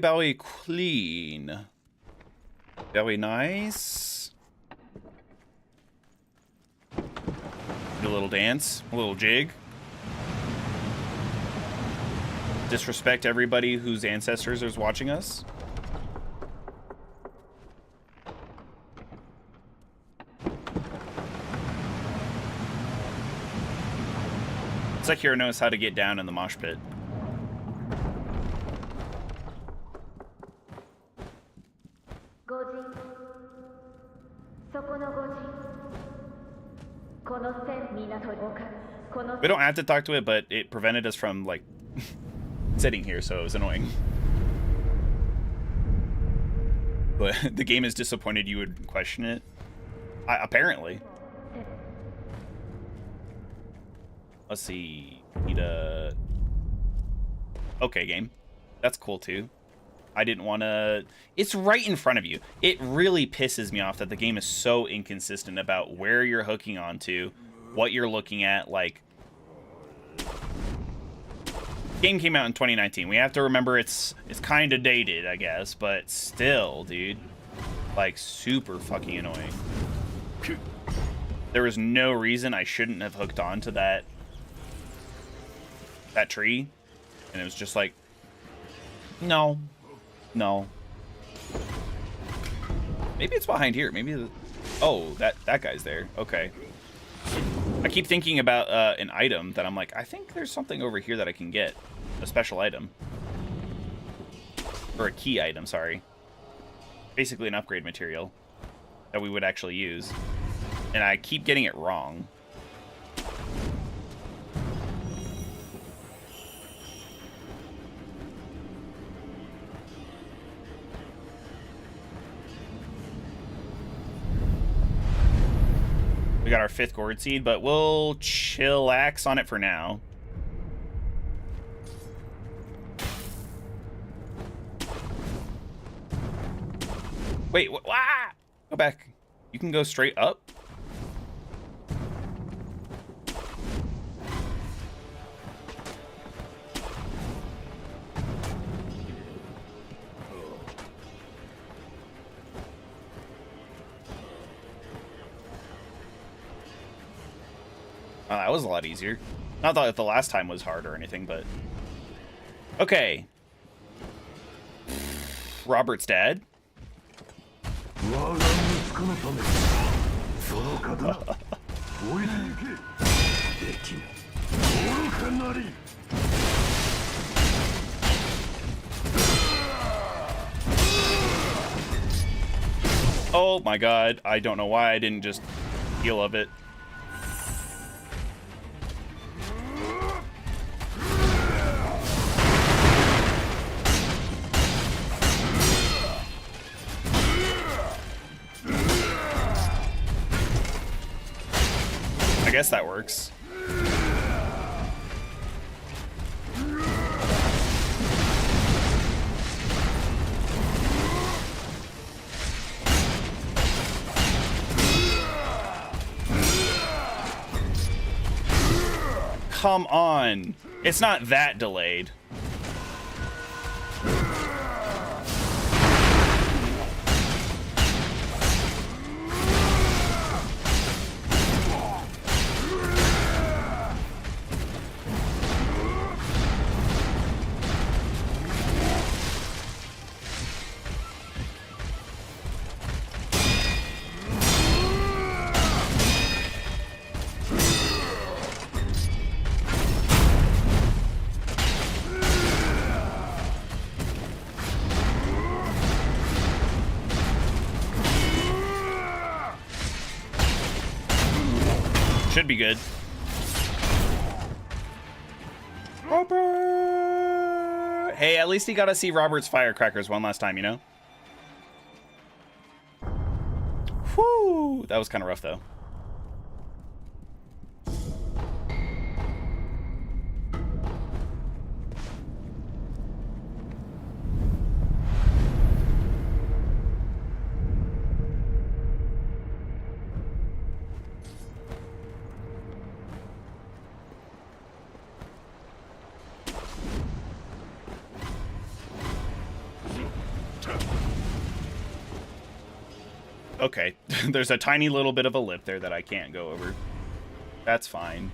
Bowie clean. Very nice. Do a little dance, a little jig. Disrespect everybody whose ancestors is watching us. Sekiro knows how to get down in the mosh pit. We don't have to talk to it, but it prevented us from, like, sitting here, so it was annoying. But the game is disappointed you would question it. Apparently. Let's see. Need a... Okay, game. That's cool, too. I didn't want to... It's right in front of you. It really pisses me off that the game is so inconsistent about where you're hooking onto, what you're looking at. Like, game came out in 2019. We have to remember it's kind of dated, I guess, but still, dude. Like, super fucking annoying. There was no reason I shouldn't have hooked onto that tree, and it was just like, no. Maybe it's behind here. Maybe oh, that guy's there. Okay. I keep thinking about an item that I'm like, I think there's something over here that I can get. A special item. Or a key item, sorry. Basically an upgrade material that we would actually use. And I keep getting it wrong. We got our 5th gourd seed, but we'll chillax on it for now. Wait, wah! Go back. You can go straight up? Oh, that was a lot easier. Not that the last time was hard or anything, but... Okay. Robert's dad? Oh my god, I don't know why I didn't just heal of it. I guess that works. Come on. It's not that delayed. Should be good. Robert! Hey, at least he got to see Robert's firecrackers one last time, you know? Whew! That was kind of rough, though. Okay, there's a tiny little bit of a lip there that I can't go over. That's fine.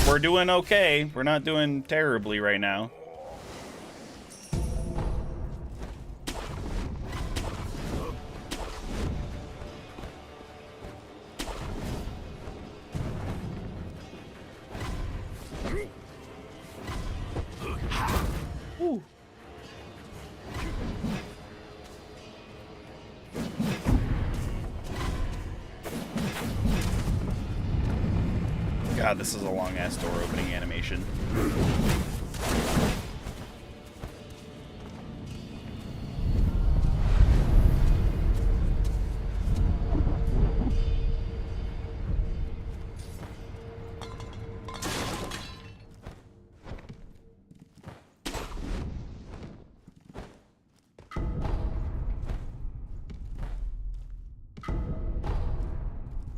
We're doing okay. We're not doing terribly right now. God, this is a long-ass door opening animation.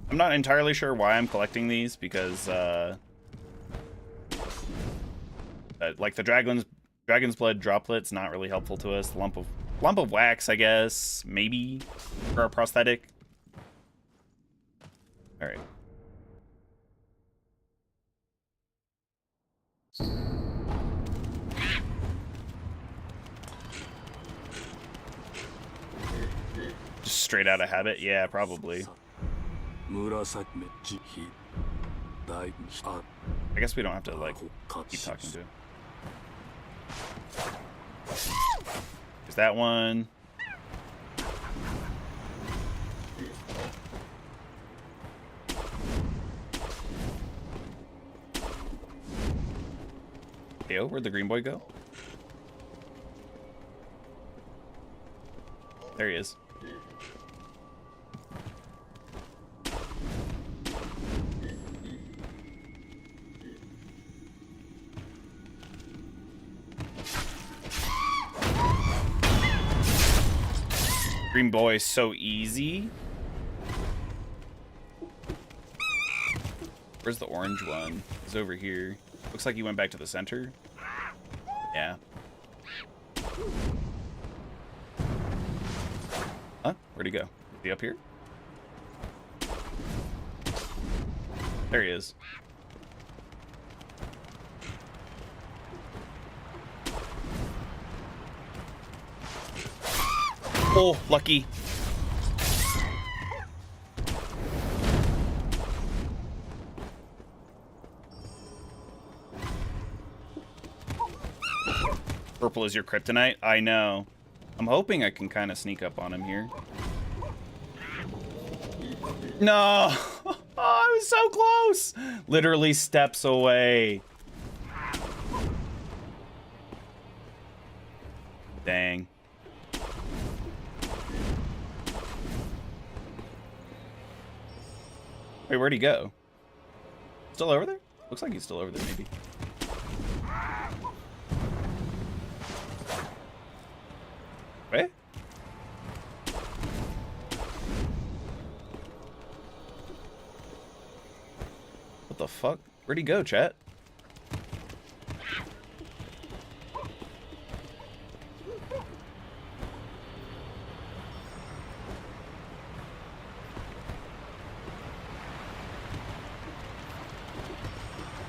I'm not entirely sure why I'm collecting these because, like the dragon's blood droplet's not really helpful to us. Lump of wax, I guess, maybe for a prosthetic. All right. Just straight out of habit, yeah, probably. I guess we don't have to, like, keep talking to him. There's that one. Yo, where'd the green boy go? There he is. Green boy is so easy. Where's the orange one? He's over here. Looks like he went back to the center. Yeah. Huh? Where'd he go? Is he up here? There he is. Oh, lucky. Purple is your kryptonite? I know. I'm hoping I can kind of sneak up on him here. No! Oh, I was so close! Literally steps away. Dang. Wait, where'd he go? Still over there? Looks like he's still over there, maybe. Wait? What the fuck? Where'd he go, chat?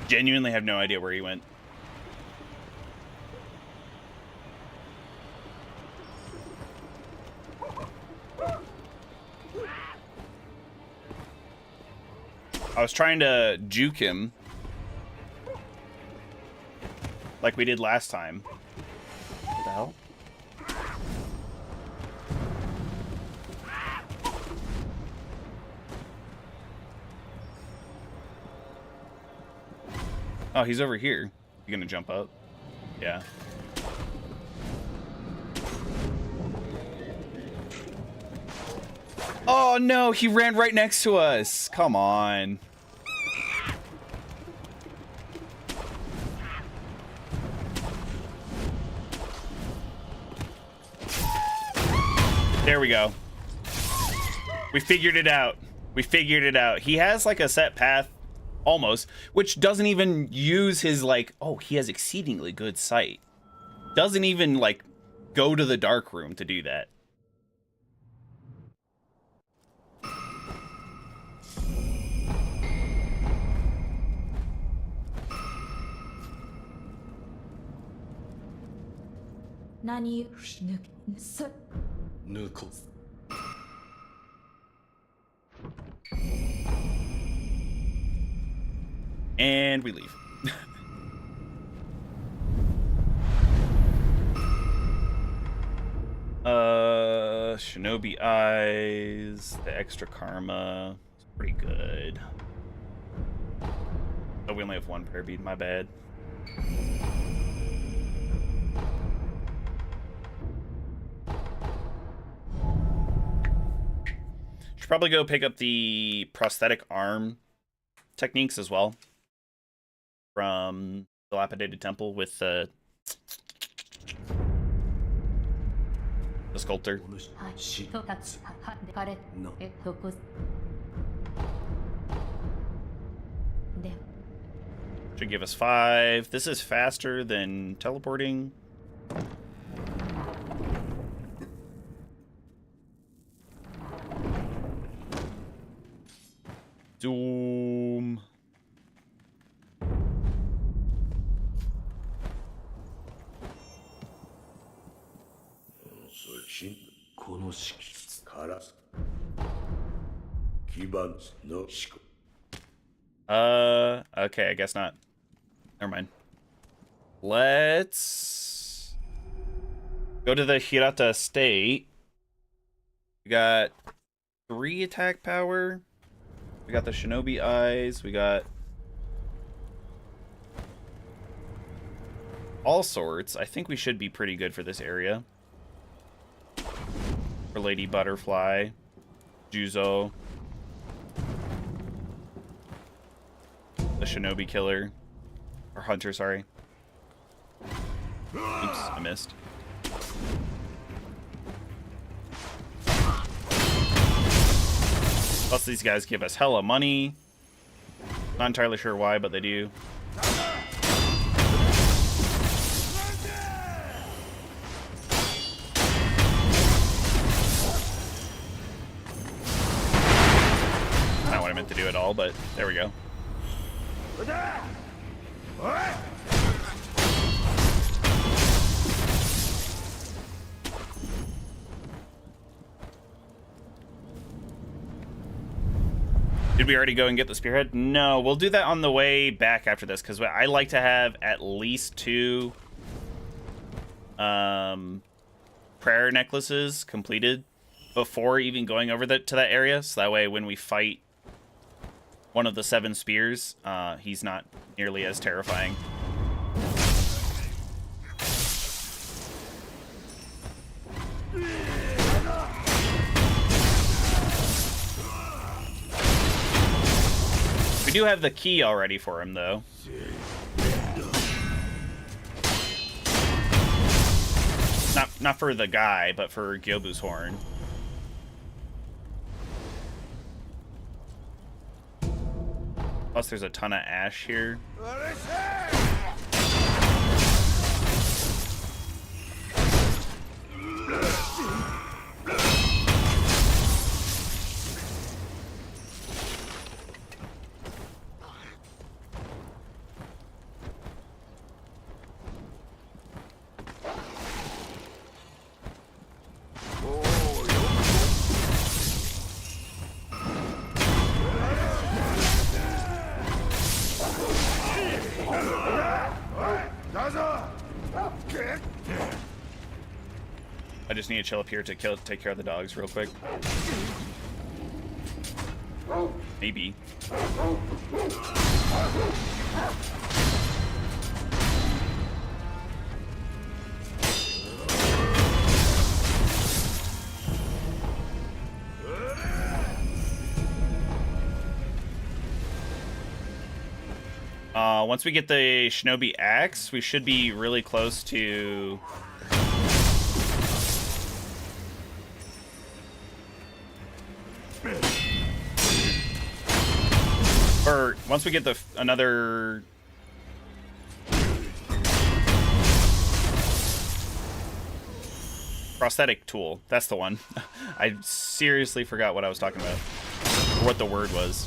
Genuinely have no idea where he went. I was trying to juke him like we did last time. What the hell? Oh, he's over here. You gonna jump up? Yeah. Oh no, he ran right next to us. Come on. There we go. We figured it out. We figured it out. He has like a set path, almost, which doesn't even use his like, oh, he has exceedingly good sight. Doesn't even like go to the dark room to do that. And we leave. Shinobi eyes, the extra karma. It's pretty good. Oh, we only have one prayer bead, my bad. Should probably go pick up the prosthetic arm techniques as well from Dilapidated Temple with the sculptor. Should give us 5. This is faster than teleporting. Doom. Okay, I guess not. Never mind. Let's go to the Hirata estate. We got 3 attack power. We got the Shinobi eyes. We got all sorts. I think we should be pretty good for this area. For Lady Butterfly, Juzo, the Shinobi Killer, or Hunter, sorry. Oops, I missed. Plus, these guys give us hella money. Not entirely sure why, but they do. Not what I meant to do at all, but there we go. Did we already go and get the spearhead? No, we'll do that on the way back after this, because I like to have at least 2 prayer necklaces completed before even going over to that area, so that way when we fight one of the 7 spears, he's not nearly as terrifying. We do have the key already for him, though. Not for the guy, but for Gyobu's horn. Plus, there's a ton of ash here. I just need to chill up here to take care of the dogs real quick. Maybe. Once we get the Shinobi Axe, we should be really close to... Or once we get another... prosthetic tool. That's the one. I seriously forgot what I was talking about. Or what the word was.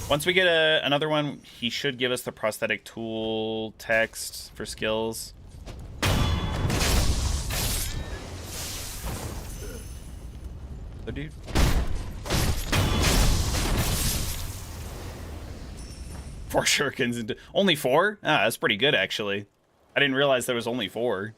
Once we get another one, he should give us the prosthetic tool text for skills. The dude. Four shurikens. Only 4? Ah, that's pretty good, actually. I didn't realize there was only 4.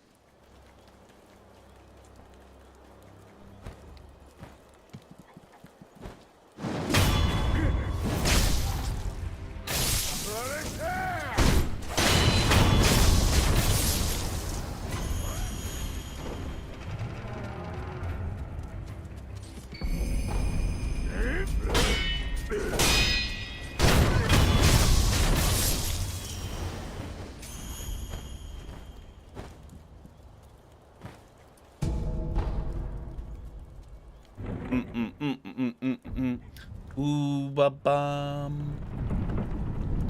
Ooh, ba-bum.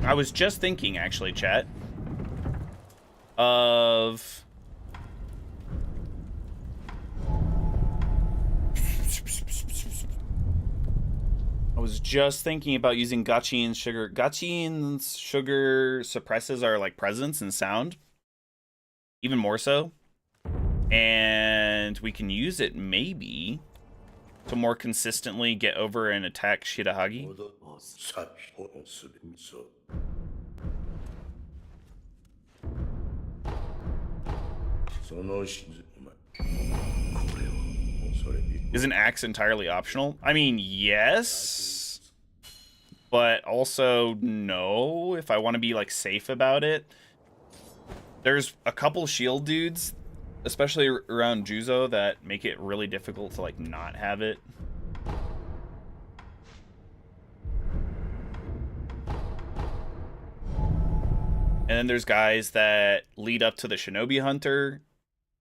I was just thinking, actually, chat, of... I was just thinking about using Gachiin's sugar. Gachiin's sugar suppresses our, like, presence and sound. Even more so. And we can use it, maybe, to more consistently get over and attack Shirahagi. Is an axe entirely optional? I mean, yes, but also no, if I want to be, like, safe about it. There's a couple shield dudes, especially around Juzo, that make it really difficult to, like, not have it. And then there's guys that lead up to the Shinobi Hunter.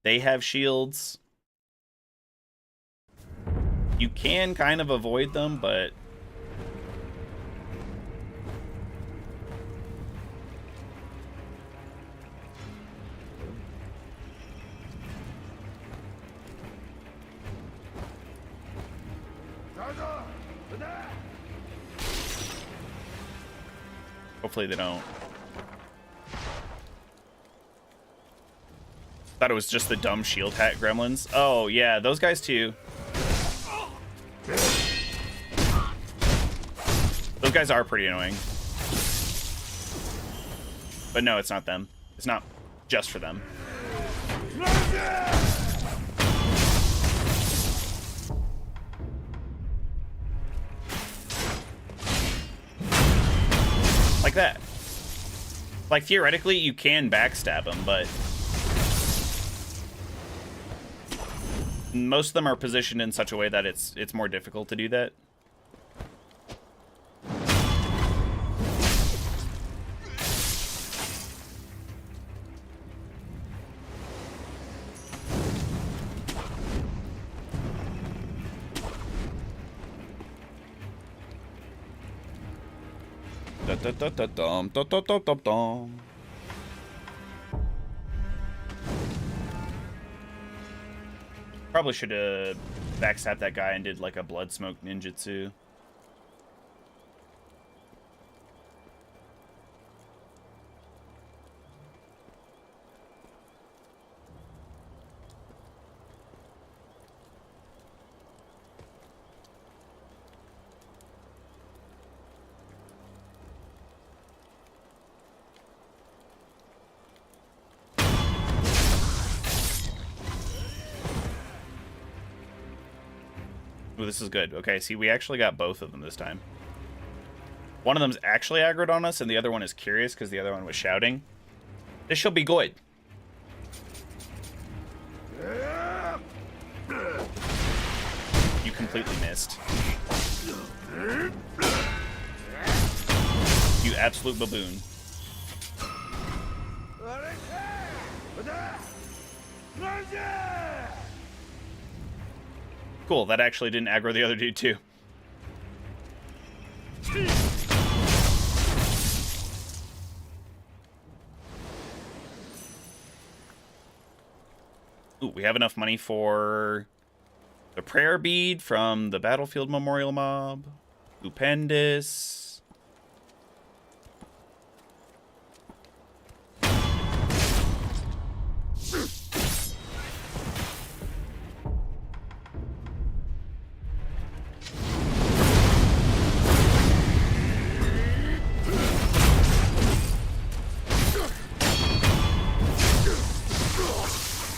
They have shields. You can kind of avoid them, but... hopefully they don't. Thought it was just the dumb shield hat gremlins. Oh, yeah, those guys too. Those guys are pretty annoying. But no, it's not them. It's not just for them. Like that. Like, theoretically, you can backstab them, but... most of them are positioned in such a way that it's more difficult to do that. Probably should have backstabbed that guy and did like a blood smoke ninjutsu. Ooh, this is good. Okay, see, we actually got both of them this time. One of them's actually aggroed on us, and the other one is curious because the other one was shouting. This should be good. You completely missed. You absolute baboon. Cool, that actually didn't aggro the other dude too. Ooh, we have enough money for the prayer bead from the battlefield memorial mob. Stupendous.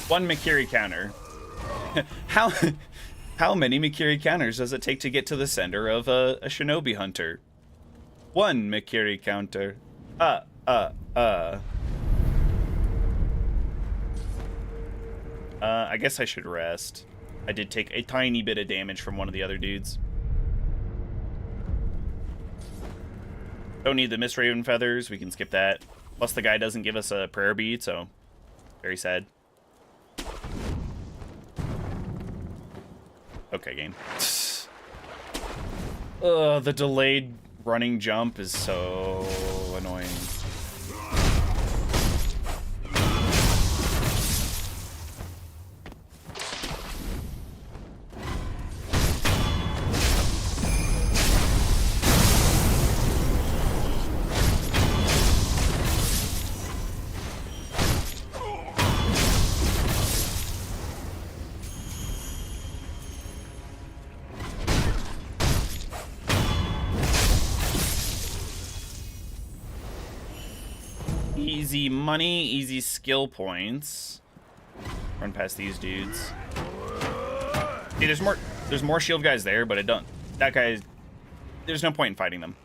One Mikiri counter. How many Mikiri counters does it take to get to the center of a Shinobi Hunter? One Mikiri counter. I guess I should rest. I did take a tiny bit of damage from one of the other dudes. Don't need the Mist Raven feathers. We can skip that. Plus, the guy doesn't give us a prayer bead, so very sad. Okay, game. The delayed running jump is so annoying. Easy money, easy skill points. Run past these dudes. See, there's more shield guys there, but that guy, there's no point in fighting them.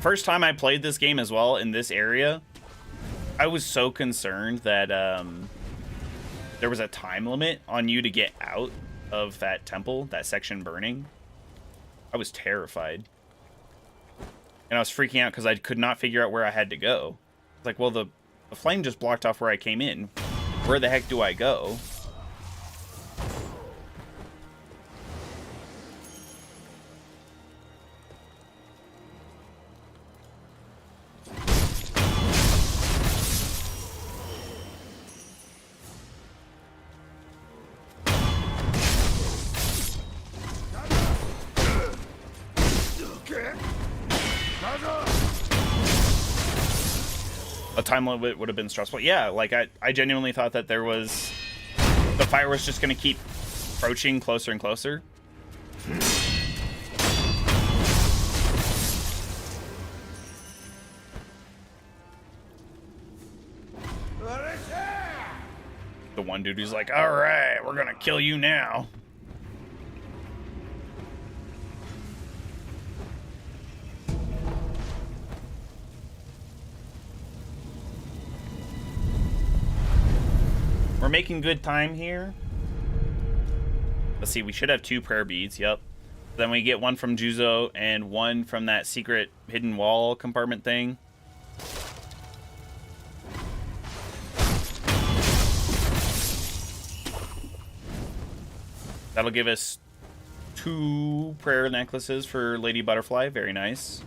first time I played this game as well in this area, I was so concerned that there was a time limit on you to get out of that temple, that section burning. I was terrified. And I was freaking out because I could not figure out where I had to go. It's like, well, the flame just blocked off where I came in. Where the heck do I go? A time limit would have been stressful. Yeah, like I genuinely thought that there was... the fire was just going to keep approaching closer and closer. The one dude who's like, alright, we're going to kill you now. We're making good time here. Let's see, we should have 2 prayer beads, yep. Then we get 1 from Juzo and 1 from that secret hidden wall compartment thing. That'll give us 2 prayer necklaces for Lady Butterfly, very nice.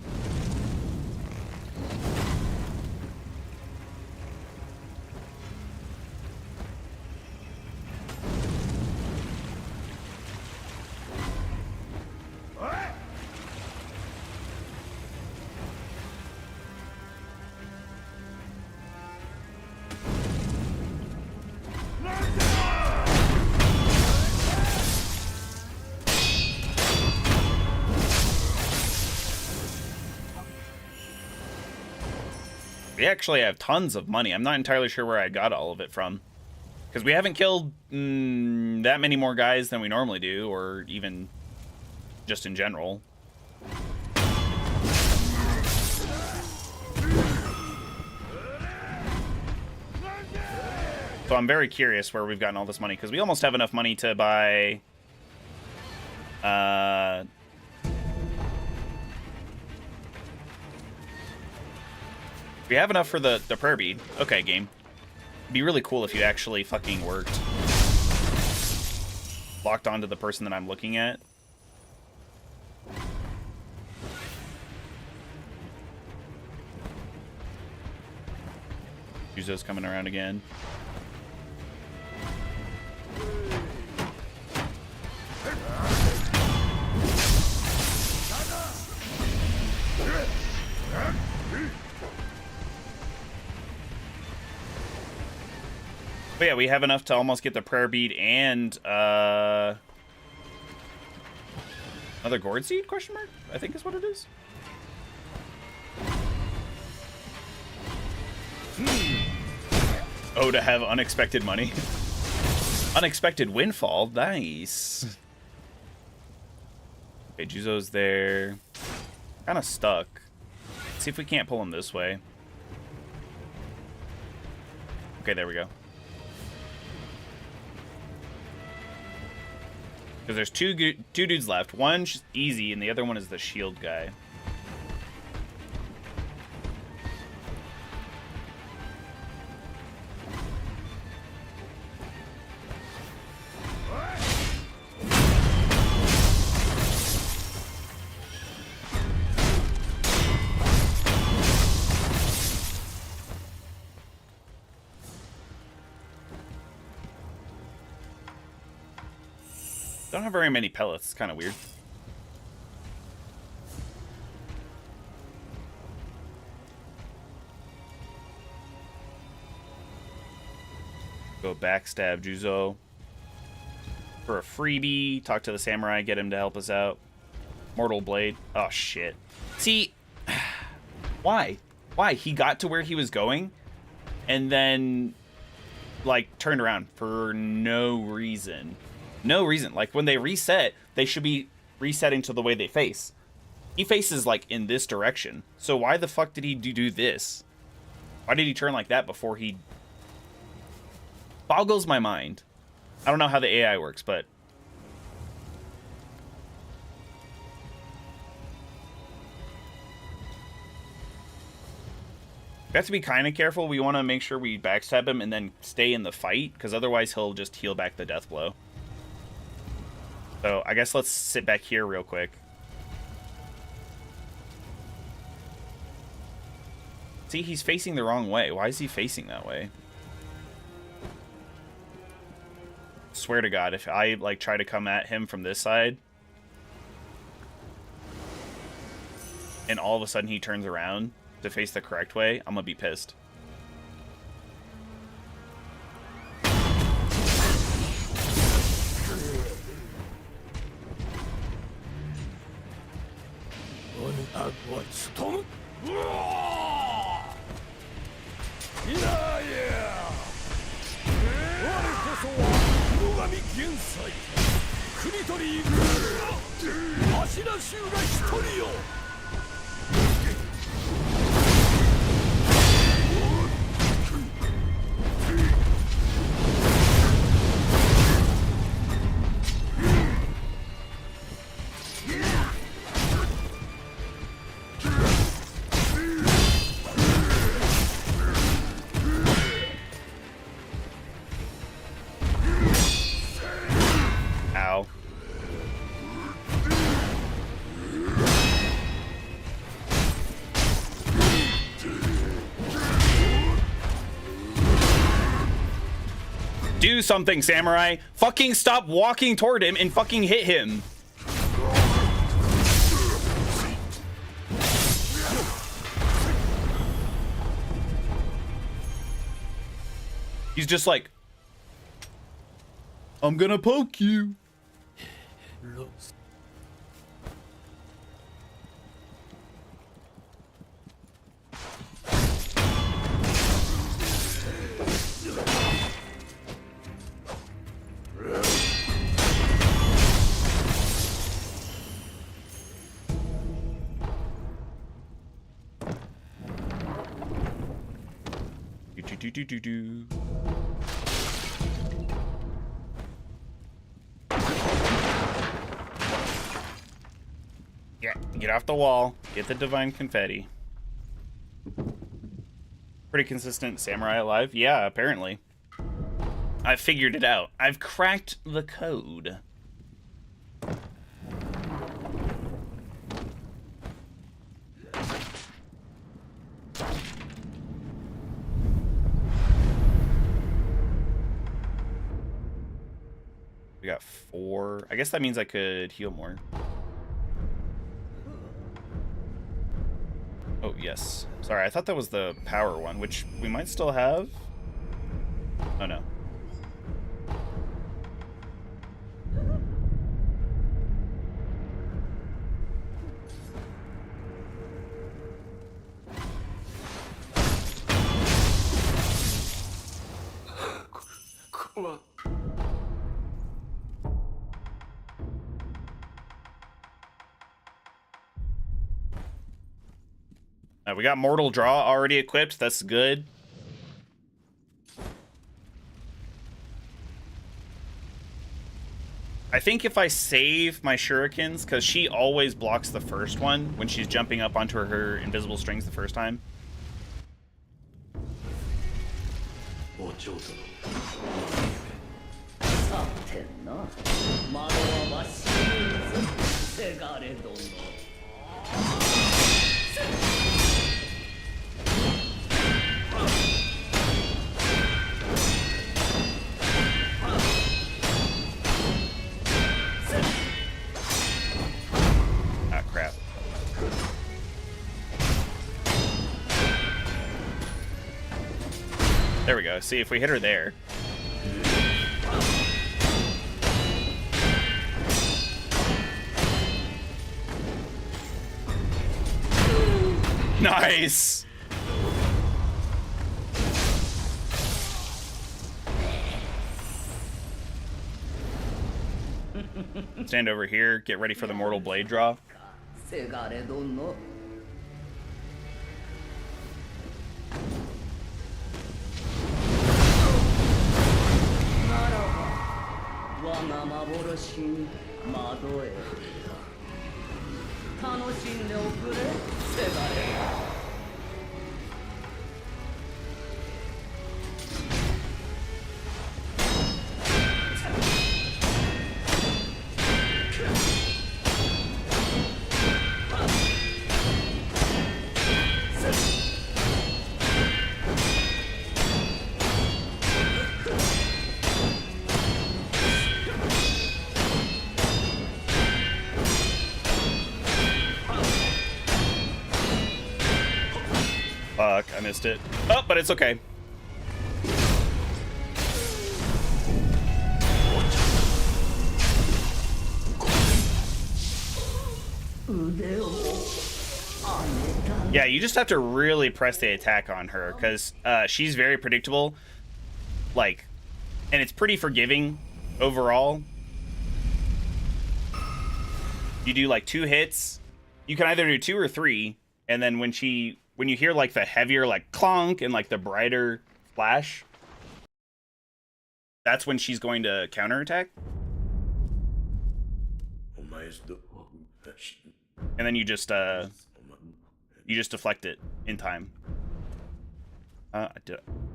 We actually have tons of money. I'm not entirely sure where I got all of it from. Because we haven't killed that many more guys than we normally do, or even just in general. So I'm very curious where we've gotten all this money, because we almost have enough money to buy... we have enough for the prayer bead. Okay, game. It'd be really cool if you actually fucking worked. Locked onto the person that I'm looking at. Juzo's coming around again. But yeah, we have enough to almost get the prayer bead and another gourd seed, question mark? I think is what it is. Oh, to have unexpected money. Unexpected windfall, nice. Okay, Juzo's there. Kind of stuck. Let's see if we can't pull him this way. Okay, there we go. Because there's two dudes left. One's easy, and the other one is the shield guy. Don't have very many pellets. It's kind of weird. Go backstab Juzo for a freebie. Talk to the samurai. Get him to help us out. Mortal Blade. Oh, shit. See, why? Why? He got to where he was going and then, like, turned around for no reason. No reason. Like, when they reset, they should be resetting to the way they face. He faces, like, in this direction. So why the fuck did he do this? Why did he turn like that before he... Boggles my mind. I don't know how the AI works, but... We have to be kind of careful. We want to make sure we backstab him and then stay in the fight, because otherwise he'll just heal back the death blow. So I guess let's sit back here real quick. See, he's facing the wrong way. Why is he facing that way? Swear to God, if I like try to come at him from this side, and all of a sudden he turns around to face the correct way, I'm gonna be pissed. Ow. Do something, samurai! Fucking stop walking toward him and fucking hit him! He's just like, I'm gonna poke you. Do. Yeah, get off the wall. Get the divine confetti. Pretty consistent samurai alive? Yeah, apparently. I figured it out. I've cracked the code. We got 4. I guess that means I could heal more. Oh, yes. Sorry, I thought that was the power one, which we might still have. Oh, no. We got Mortal Draw already equipped. That's good. I think if I save my shurikens, because she always blocks the first one when she's jumping up onto her invisible strings the first time. There we go. See, if we hit her there. Nice! Stand over here. Get ready for the Mortal Blade draw. せがれどのならば我が幻に惑え楽しんでおくれせがれ Fuck, I missed it. Oh, but it's okay. Yeah, you just have to really press the attack on her, because she's very predictable. Like, and it's pretty forgiving overall. You do like 2 hits. You can either do 2 or 3, and then when you hear like the heavier like clonk and like the brighter flash, that's when she's going to counterattack. And then you just deflect it in time. I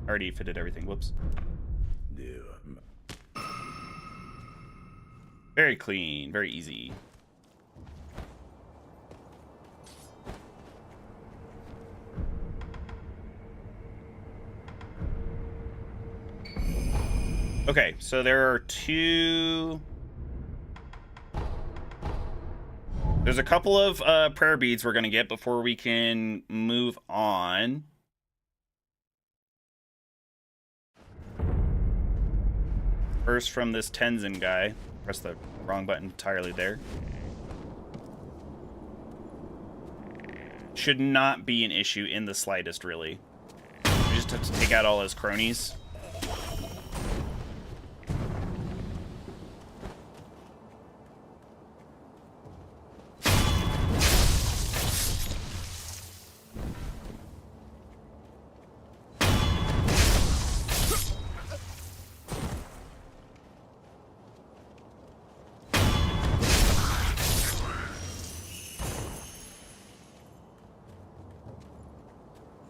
already fitted everything. Whoops. Very clean, very easy. Okay, so there are 2... There's a couple of prayer beads we're going to get before we can move on. First from this Tenzin guy. Press the wrong button entirely there. Should not be an issue in the slightest, really. We just have to take out all his cronies.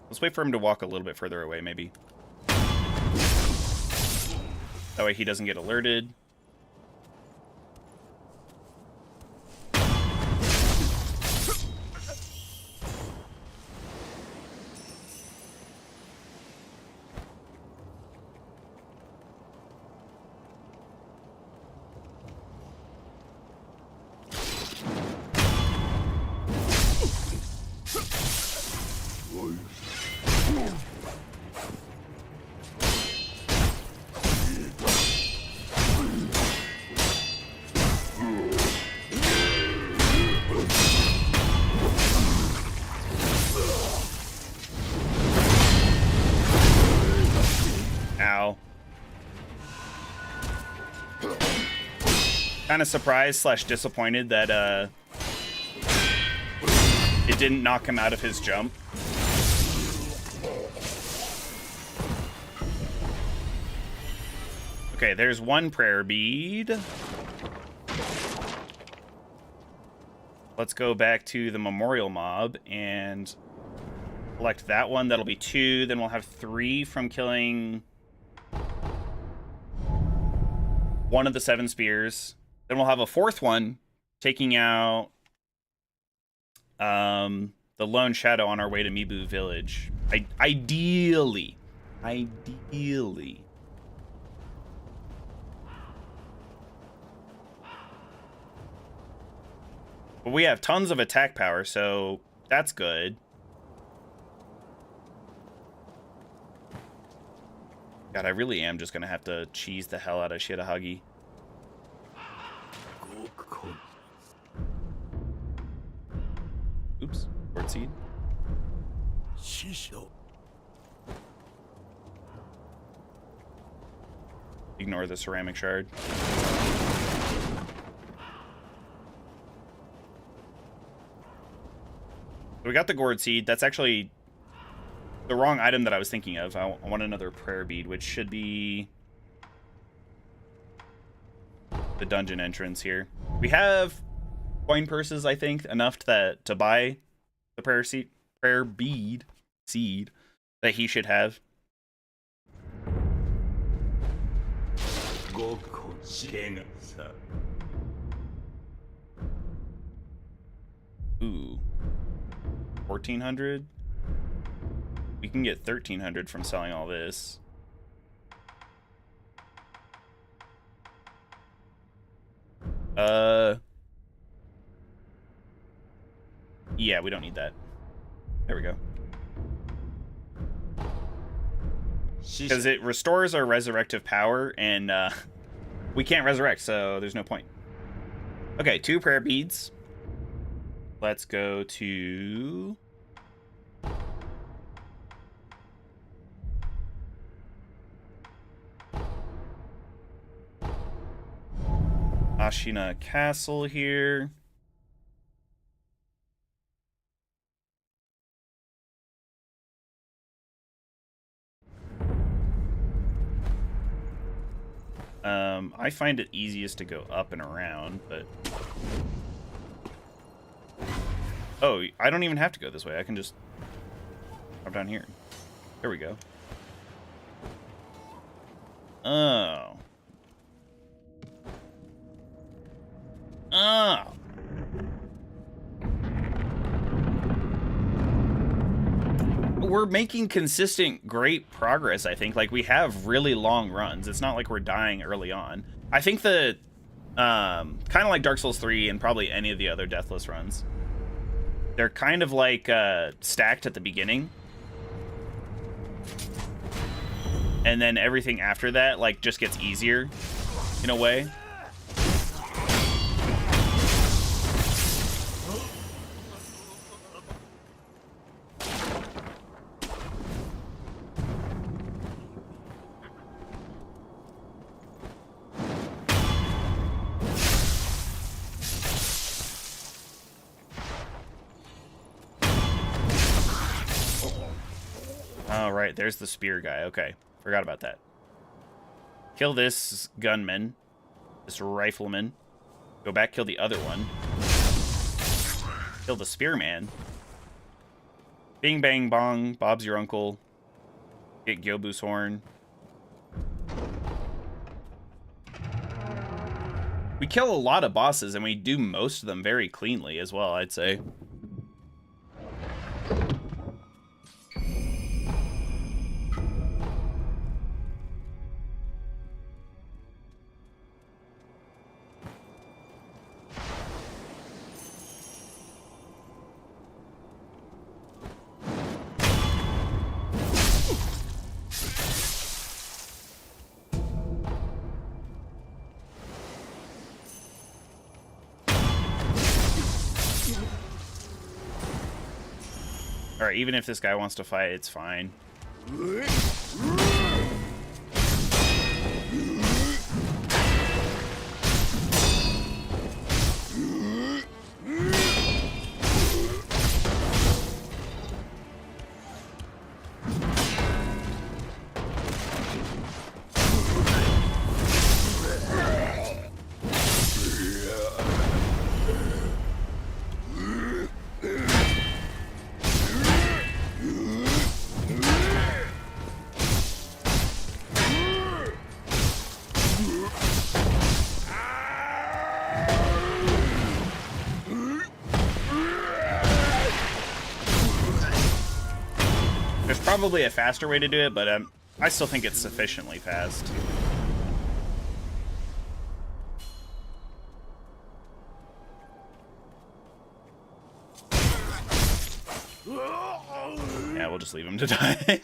Let's wait for him to walk a little bit further away, maybe. That way he doesn't get alerted. Ow. Kind of surprised / disappointed that it didn't knock him out of his jump. Okay, there's one prayer bead. Let's go back to the memorial mob and collect that one. That'll be 2. Then we'll have 3 from killing one of the 7 spears. Then we'll have a 4th one taking out the lone shadow on our way to Mibu village. Ideally. But we have tons of attack power, so that's good. God, I really am just gonna have to cheese the hell out of Shirahagi. Oops, word seed. Ignore the ceramic shard. We got the gourd seed. That's actually the wrong item that I was thinking of. I want another prayer bead, which should be the dungeon entrance here. We have coin purses, I think, enough to buy the prayer bead seed that he should have. Ooh. 1,400? We can get 1,300 from selling all this. Yeah, we don't need that. There we go. Because it restores our resurrective power, and we can't resurrect, so there's no point. Okay, 2 prayer beads. Let's go to... Ashina Castle here. I find it easiest to go up and around, but... Oh, I don't even have to go this way. I can just come down here. There we go. Oh. Oh. We're making consistent great progress, I think. Like, we have really long runs. It's not like we're dying early on. I think the kind of like Dark Souls 3 and probably any of the other deathless runs, they're kind of like stacked at the beginning, and then everything after that like just gets easier in a way. Oh, right, there's the spear guy. Okay, forgot about that. Kill this gunman, this rifleman. Go back, kill the other one. Kill the spearman. Bing, bang, bong. Bob's your uncle. Get Gyobu's horn. We kill a lot of bosses, and we do most of them very cleanly as well, I'd say. Alright, even if this guy wants to fight, it's fine. Probably a faster way to do it, but I still think it's sufficiently fast. Yeah, we'll just leave him to die.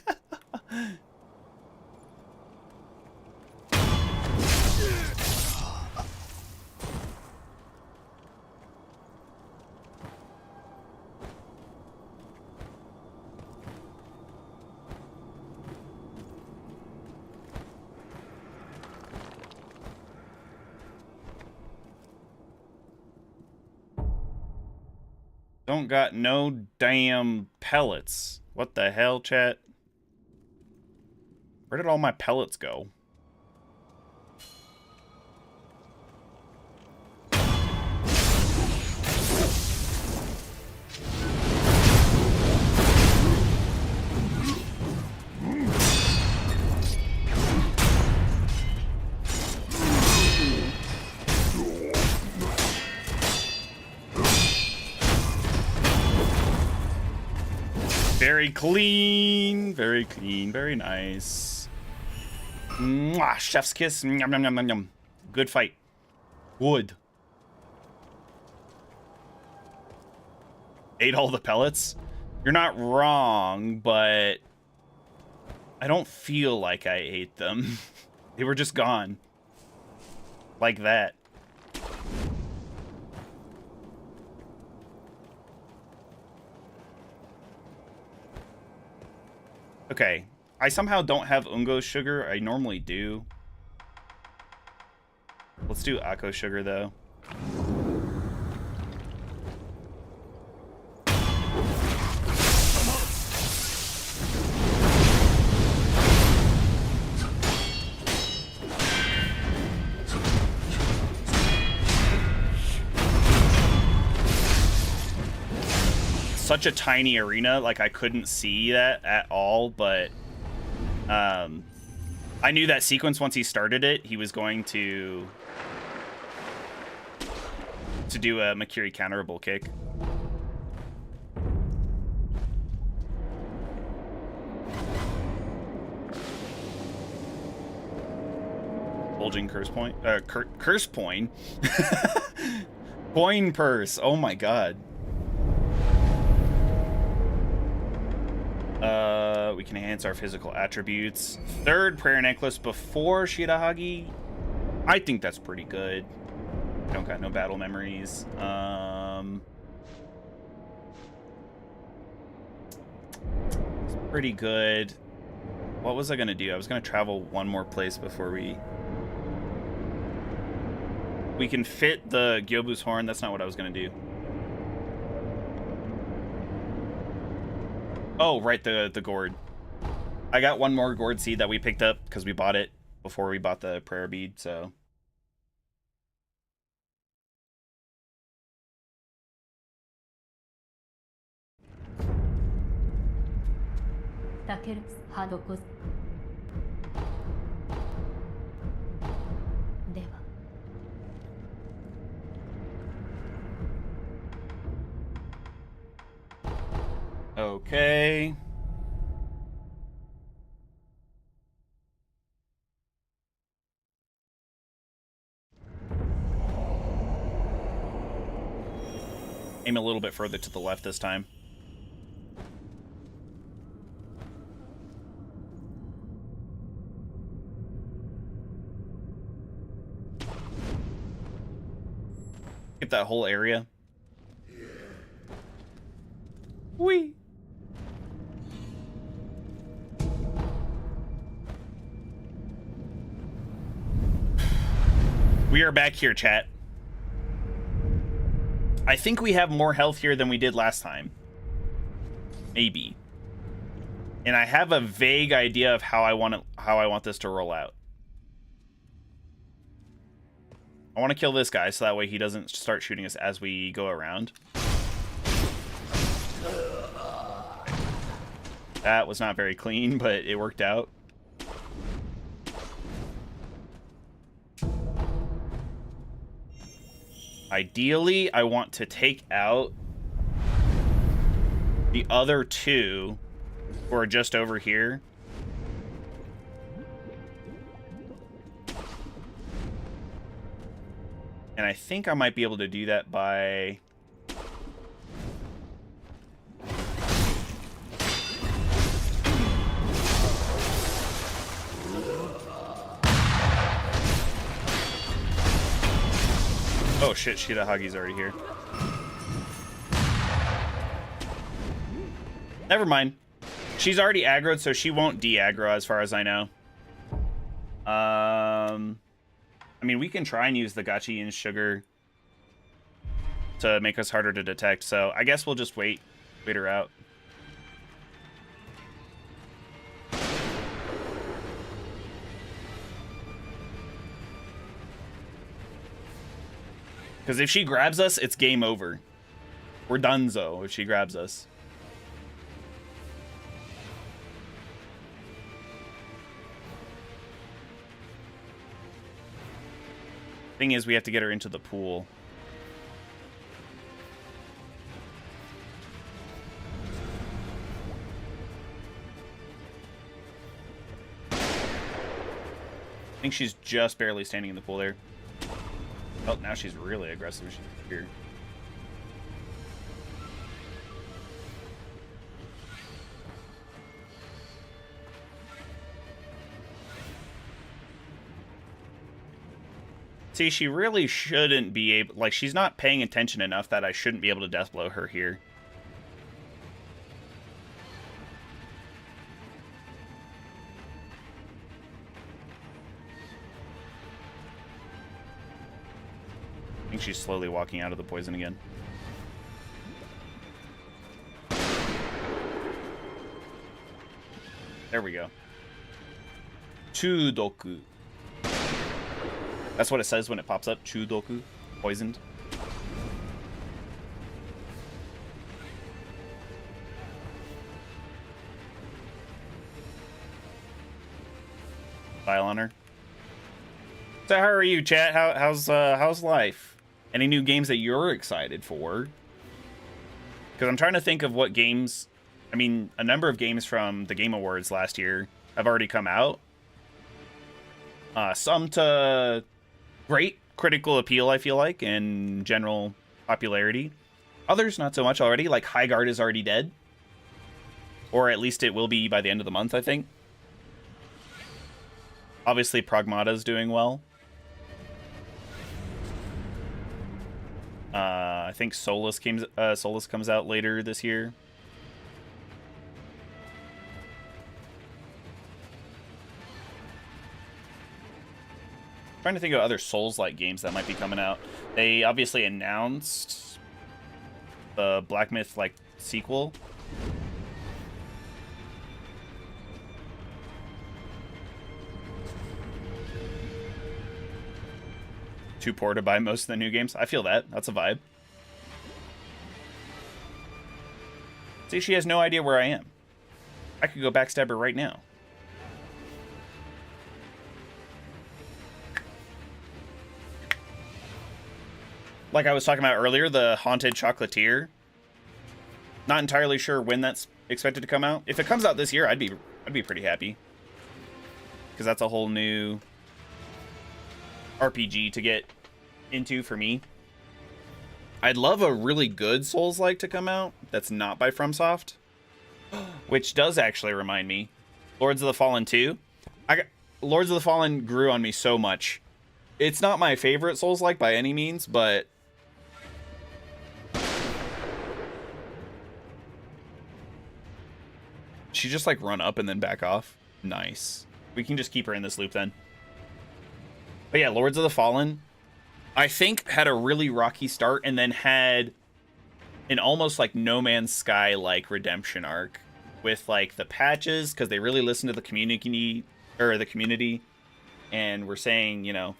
Don't got no damn pellets. What the hell, chat? Where did all my pellets go? Very clean, very nice. Mwah, chef's kiss. Yum, yum, yum, yum, yum. Good fight. Wood. Ate all the pellets? You're not wrong, but I don't feel like I ate them. They were just gone. Like that. Okay, I somehow don't have Ungo sugar. I normally do. Let's do Akko sugar, though. Such a tiny arena, like I couldn't see that at all, but I knew that sequence once he started it, he was going to do a Makiri counterable kick. Bulging curse point, curse point, coin purse. Oh my god. We can enhance our physical attributes. Third prayer necklace before Shirahagi. I think that's pretty good. Don't got no battle memories. It's pretty good. What was I gonna do? I was gonna travel one more place before we can fit the Gyobu's horn. That's not what I was gonna do. Oh, right, the gourd. I got one more gourd seed that we picked up because we bought it before we bought the prayer bead, so. Okay. Aim a little bit further to the left this time. Get that whole area. Whee! We are back here, chat. I think we have more health here than we did last time. Maybe. And I have a vague idea of how I want this to roll out. I want to kill this guy so that way he doesn't start shooting us as we go around. That was not very clean, but it worked out. Ideally, I want to take out the other two who are just over here. And I think I might be able to do that by... Oh shit, Shirahagi's already here. Never mind. She's already aggroed, so she won't de-aggro as far as I know. I mean, we can try and use the Gachi and Sugar to make us harder to detect. So I guess we'll just wait her out. Because if she grabs us, it's game over. We're donezo if she grabs us. Thing is, we have to get her into the pool. I think she's just barely standing in the pool there. Oh, now she's really aggressive. She's here. See, she really shouldn't be able... Like, she's not paying attention enough that I shouldn't be able to death blow her here. I think she's slowly walking out of the poison again. There we go. Chudoku. That's what it says when it pops up. Chudoku. Poisoned. File on her. So how are you, chat? How's life? Any new games that you're excited for? Because I'm trying to think of what games... I mean, a number of games from the Game Awards last year have already come out. Some to great critical appeal, I feel like, and general popularity. Others, not so much already. Like, High Guard is already dead. Or at least it will be by the end of the month, I think. Obviously, Pragmata's doing well. I think Solus comes out later this year. Trying to think of other Souls-like games that might be coming out. They obviously announced the Black Myth like sequel. Too poor to buy most of the new games. I feel that. That's a vibe. See, she has no idea where I am. I could go backstab her right now. Like I was talking about earlier, the Haunted Chocolatier. Not entirely sure when that's expected to come out. If it comes out this year, I'd be pretty happy. Because that's a whole new RPG to get into for me. I'd love a really good Souls-like to come out that's not by FromSoft. Which does actually remind me. Lords of the Fallen 2. Lords of the Fallen grew on me so much. It's not my favorite Souls-like by any means, but... She just like run up and then back off. Nice. We can just keep her in this loop then. But yeah, Lords of the Fallen, I think had a really rocky start and then had an almost like No Man's Sky like redemption arc with like the patches, because they really listened to the community and we're saying, you know,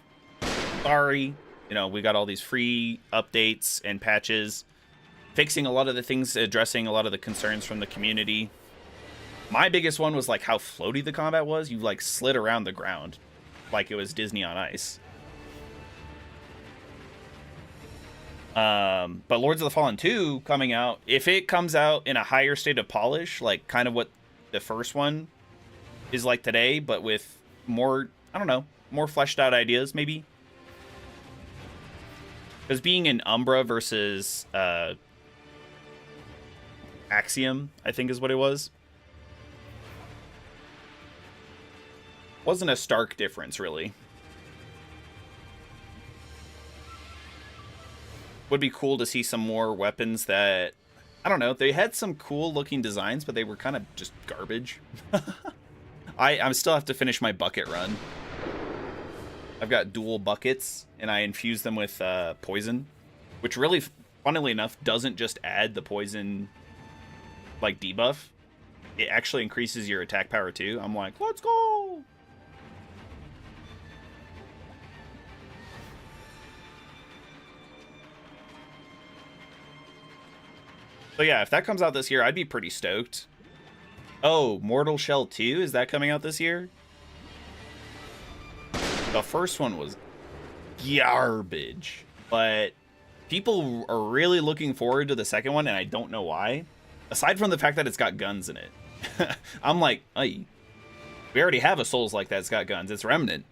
sorry, you know, we got all these free updates and patches, fixing a lot of the things, addressing a lot of the concerns from the community. My biggest one was like how floaty the combat was. You like slid around the ground like it was Disney on Ice. But Lords of the Fallen 2 coming out, if it comes out in a higher state of polish, like kind of what the first one is like today, but with more, I don't know, more fleshed out ideas maybe. Because being an Umbra versus Axiom, I think is what it was. Wasn't a stark difference, really. Would be cool to see some more weapons that... I don't know, they had some cool looking designs, but they were kind of just garbage. I still have to finish my bucket run. I've got dual buckets, and I infuse them with poison, which really funnily enough, doesn't just add the poison, like, debuff. It actually increases your attack power, too. I'm like, let's go! So yeah, if that comes out this year, I'd be pretty stoked. Oh, Mortal Shell 2? Is that coming out this year? The first one was garbage, but people are really looking forward to the second one, and I don't know why. Aside from the fact that it's got guns in it. I'm like, ay, we already have a Souls like that's got guns. It's Remnant.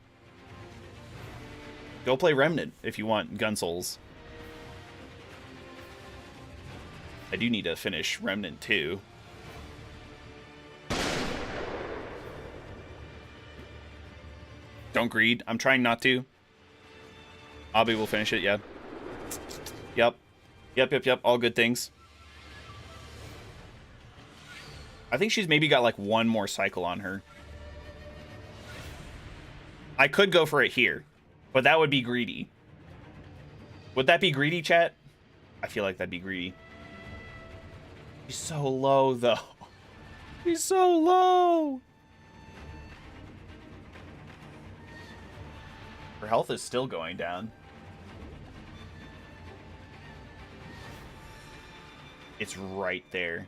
Go play Remnant if you want gun Souls. I do need to finish Remnant 2. Don't greed. I'm trying not to. Abby will finish it, yeah. Yep. Yep. All good things. I think she's maybe got like one more cycle on her. I could go for it here, but that would be greedy. Would that be greedy, chat? I feel like that'd be greedy. He's so low, though. He's so low. Her health is still going down. It's right there.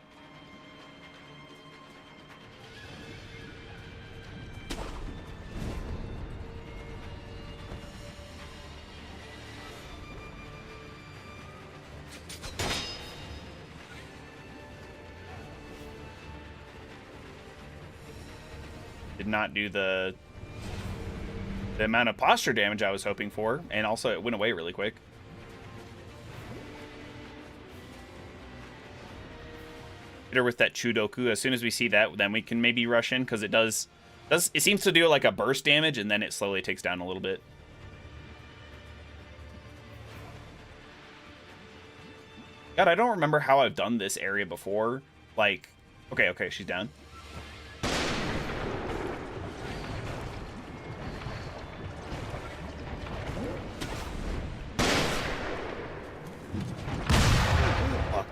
Did not do the amount of posture damage I was hoping for, and also it went away really quick. Hit her with that Chudoku. As soon as we see that, then we can maybe rush in, because it does it seems to do like a burst damage, and then it slowly takes down a little bit. God, I don't remember how I've done this area before. Like, okay, she's down.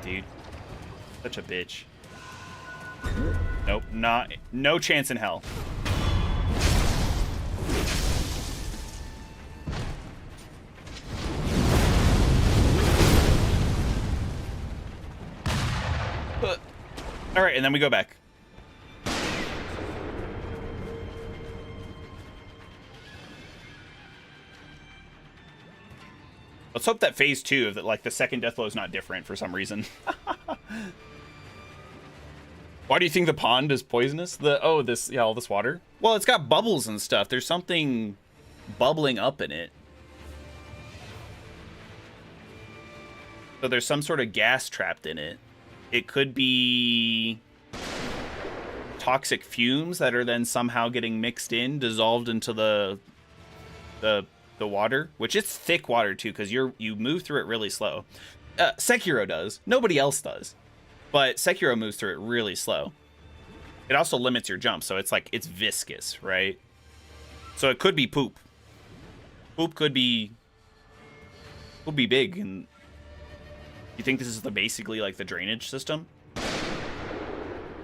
Dude, such a bitch. Nope, no chance in hell. All right, and then we go back. Let's hope that phase 2 of that, like the second death blow, is not different for some reason. Why do you think the pond is poisonous? All this water. Well, it's got bubbles and stuff. There's something bubbling up in it. So there's some sort of gas trapped in it. It could be toxic fumes that are then somehow getting mixed in, dissolved into the water, which it's thick water too, because you move through it really slow. Sekiro does. Nobody else does. But Sekiro moves through it really slow. It also limits your jump, so it's like, it's viscous, right? So it could be poop. Poop could be big, and you think this is basically like the drainage system?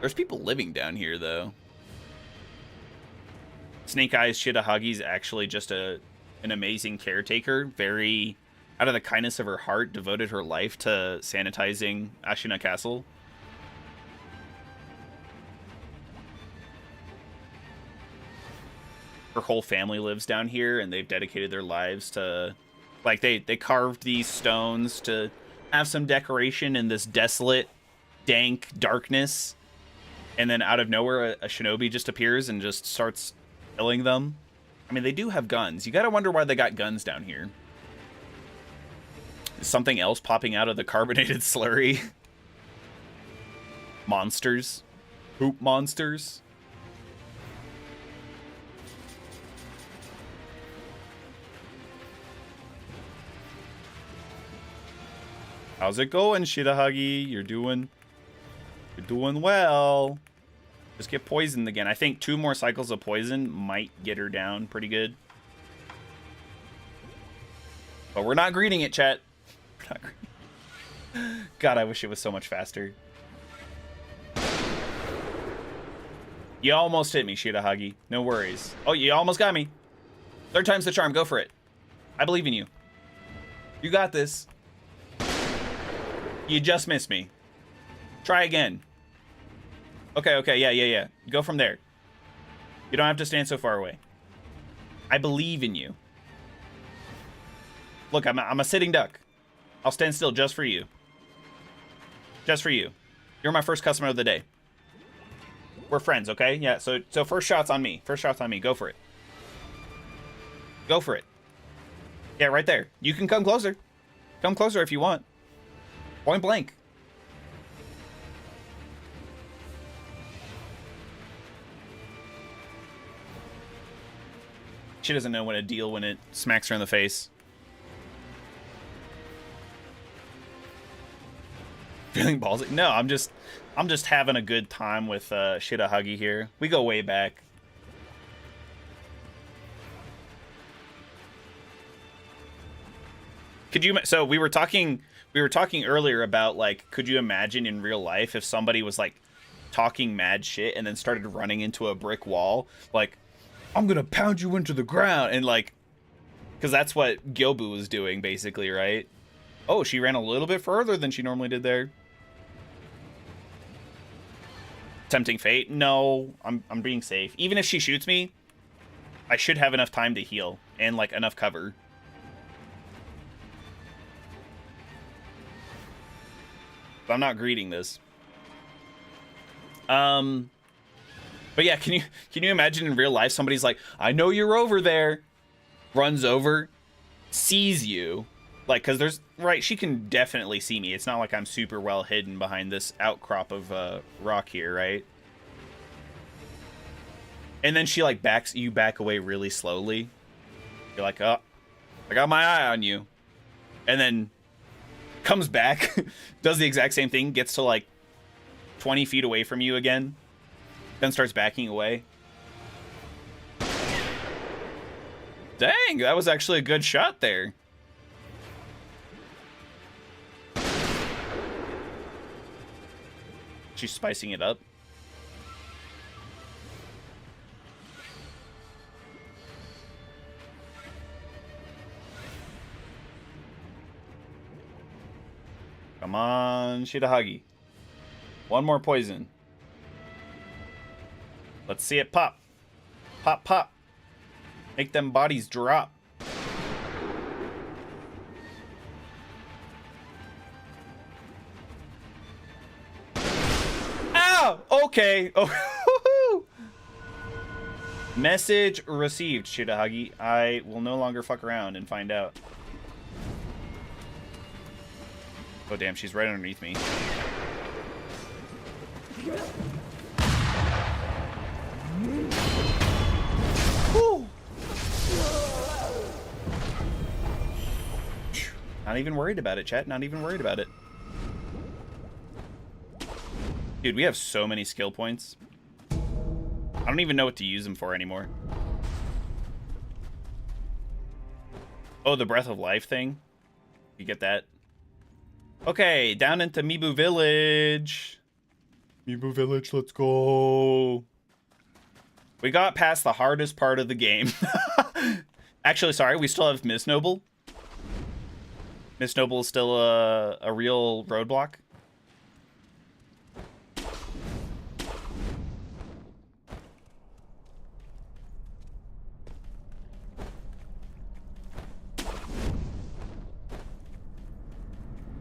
There's people living down here, though. Snake Eyes Shitahagi's actually just an amazing caretaker. Very, out of the kindness of her heart, devoted her life to sanitizing Ashina Castle. Her whole family lives down here, and they've dedicated their lives to, like, they carved these stones to have some decoration in this desolate, dank darkness. And then out of nowhere, a shinobi just appears and just starts killing them. I mean, they do have guns. You gotta wonder why they got guns down here. Is something else popping out of the carbonated slurry? Monsters. Poop monsters. How's it going, Shitahagi? You're doing well. Just get poisoned again. I think 2 more cycles of poison might get her down pretty good. But we're not greeting it, chat. We're not greeting. God, I wish it was so much faster. You almost hit me, Shirahagi. No worries. Oh, you almost got me. Third time's the charm. Go for it. I believe in you. You got this. You just missed me. Try again. Okay, yeah. Go from there. You don't have to stand so far away. I believe in you. Look, I'm a sitting duck. I'll stand still just for you. Just for you. You're my first customer of the day. We're friends, okay? Yeah, so first shot's on me. First shot's on me. Go for it. Go for it. Yeah, right there. You can come closer. Come closer if you want. Point blank. She doesn't know when to deal when it smacks her in the face. Feeling ballsy? No, I'm just having a good time with Shirahagi here. We go way back. Could you? So we were talking earlier about, like, could you imagine in real life if somebody was like talking mad shit and then started running into a brick wall, like, I'm gonna pound you into the ground, and like, because that's what Gyobu was doing basically, right? Oh, she ran a little bit further than she normally did there. Tempting fate? No, I'm being safe. Even if she shoots me, I should have enough time to heal and like enough cover. But I'm not greeting this. But yeah, can you imagine in real life somebody's like, I know you're over there, runs over, sees you, like, because there's, right, she can definitely see me. It's not like I'm super well hidden behind this outcrop of rock here, right? And then she like backs you back away really slowly. You're like, oh, I got my eye on you. And then comes back, does the exact same thing, gets to like 20 feet away from you again, then starts backing away. Dang, that was actually a good shot there. She's spicing it up. Come on, Shirahagi. One more poison. Let's see it pop. Pop, pop. Make them bodies drop. Ow! Okay. Oh. Message received, Shirahagi. I will no longer fuck around and find out. Oh, damn, she's right underneath me. Whew. Not even worried about it, chat. Not even worried about it. Dude, we have so many skill points. I don't even know what to use them for anymore. Oh, the Breath of Life thing? You get that? Okay, down into Mibu Village. Mibu Village, let's go. We got past the hardest part of the game. Actually, sorry, we still have Miss Noble. Miss Noble is still a real roadblock.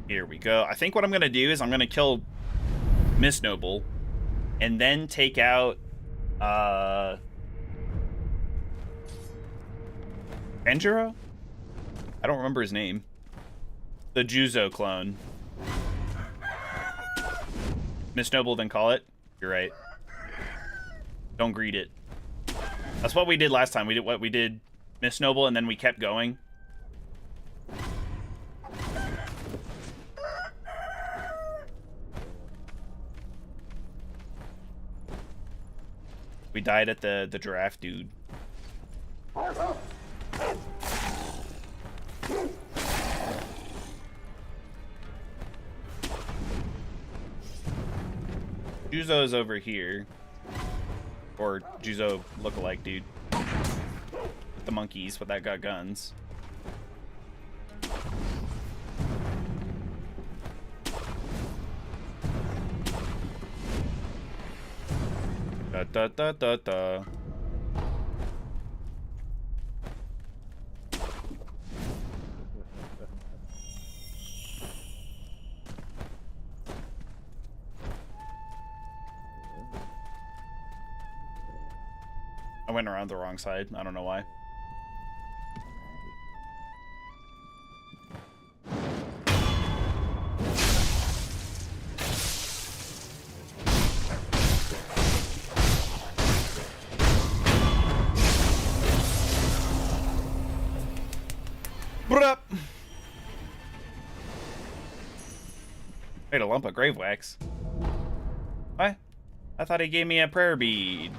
Here we go. I think what I'm going to do is I'm going to kill Miss Noble and then take out Enjiro? I don't remember his name. The Juzo clone. Miss Noble, then call it. You're right. Don't greet it. That's what we did last time. We did Miss Noble and then we kept going. We died at the giraffe dude. Juzo's over here. Or Juzo lookalike dude. With the monkeys, but that got guns. Da da da da da. I went around the wrong side. I don't know why. Bruh. Made a lump of grave wax. What? I thought he gave me a prayer bead.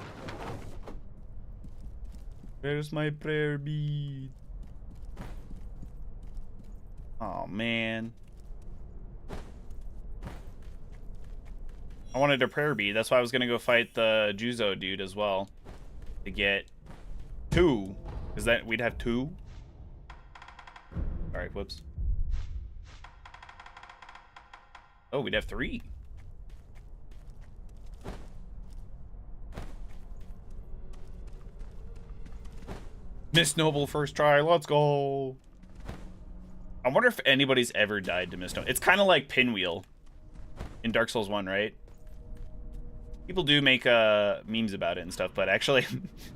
Where's my prayer bead? Oh man. I wanted a prayer bead. That's why I was gonna go fight the Juzo dude as well. To get 2. Is that we'd have 2? Alright, whoops. Oh, we'd have 3. Miss Noble first try, let's go. I wonder if anybody's ever died to Miss Noble. It's kind of like Pinwheel in Dark Souls 1, right? People do make memes about it and stuff, but actually,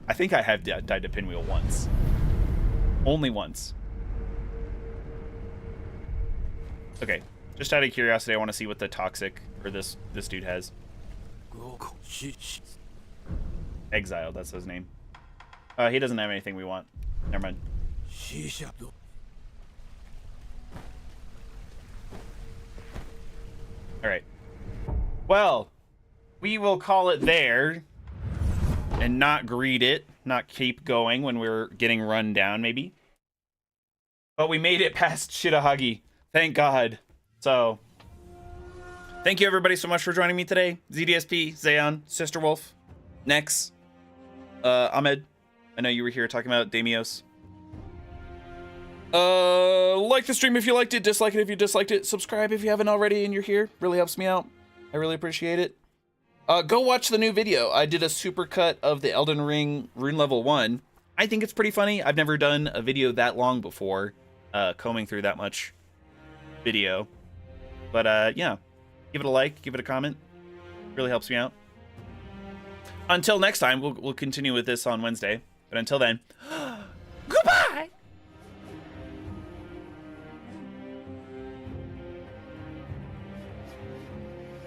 I think I have died to Pinwheel once. Only once. Okay, just out of curiosity, I want to see what the toxic, or this dude has. Exiled, that's his name. He doesn't have anything we want. Never mind. Alright. Well, we will call it there. And not greet it. Not keep going when we're getting run down, maybe. But we made it past Shitahagi. Thank God. So, thank you everybody so much for joining me today. ZDSP, Zayon, Sister Wolf, Nex, Ahmed. I know you were here talking about Damios. Like the stream if you liked it, dislike it if you disliked it, subscribe if you haven't already and you're here. Really helps me out. I really appreciate it. Go watch the new video. I did a supercut of the Elden Ring Rune Level 1. I think it's pretty funny. I've never done a video that long before, combing through that much video. But yeah, give it a like, give it a comment. Really helps me out. Until next time, we'll continue with this on Wednesday. But until then, goodbye!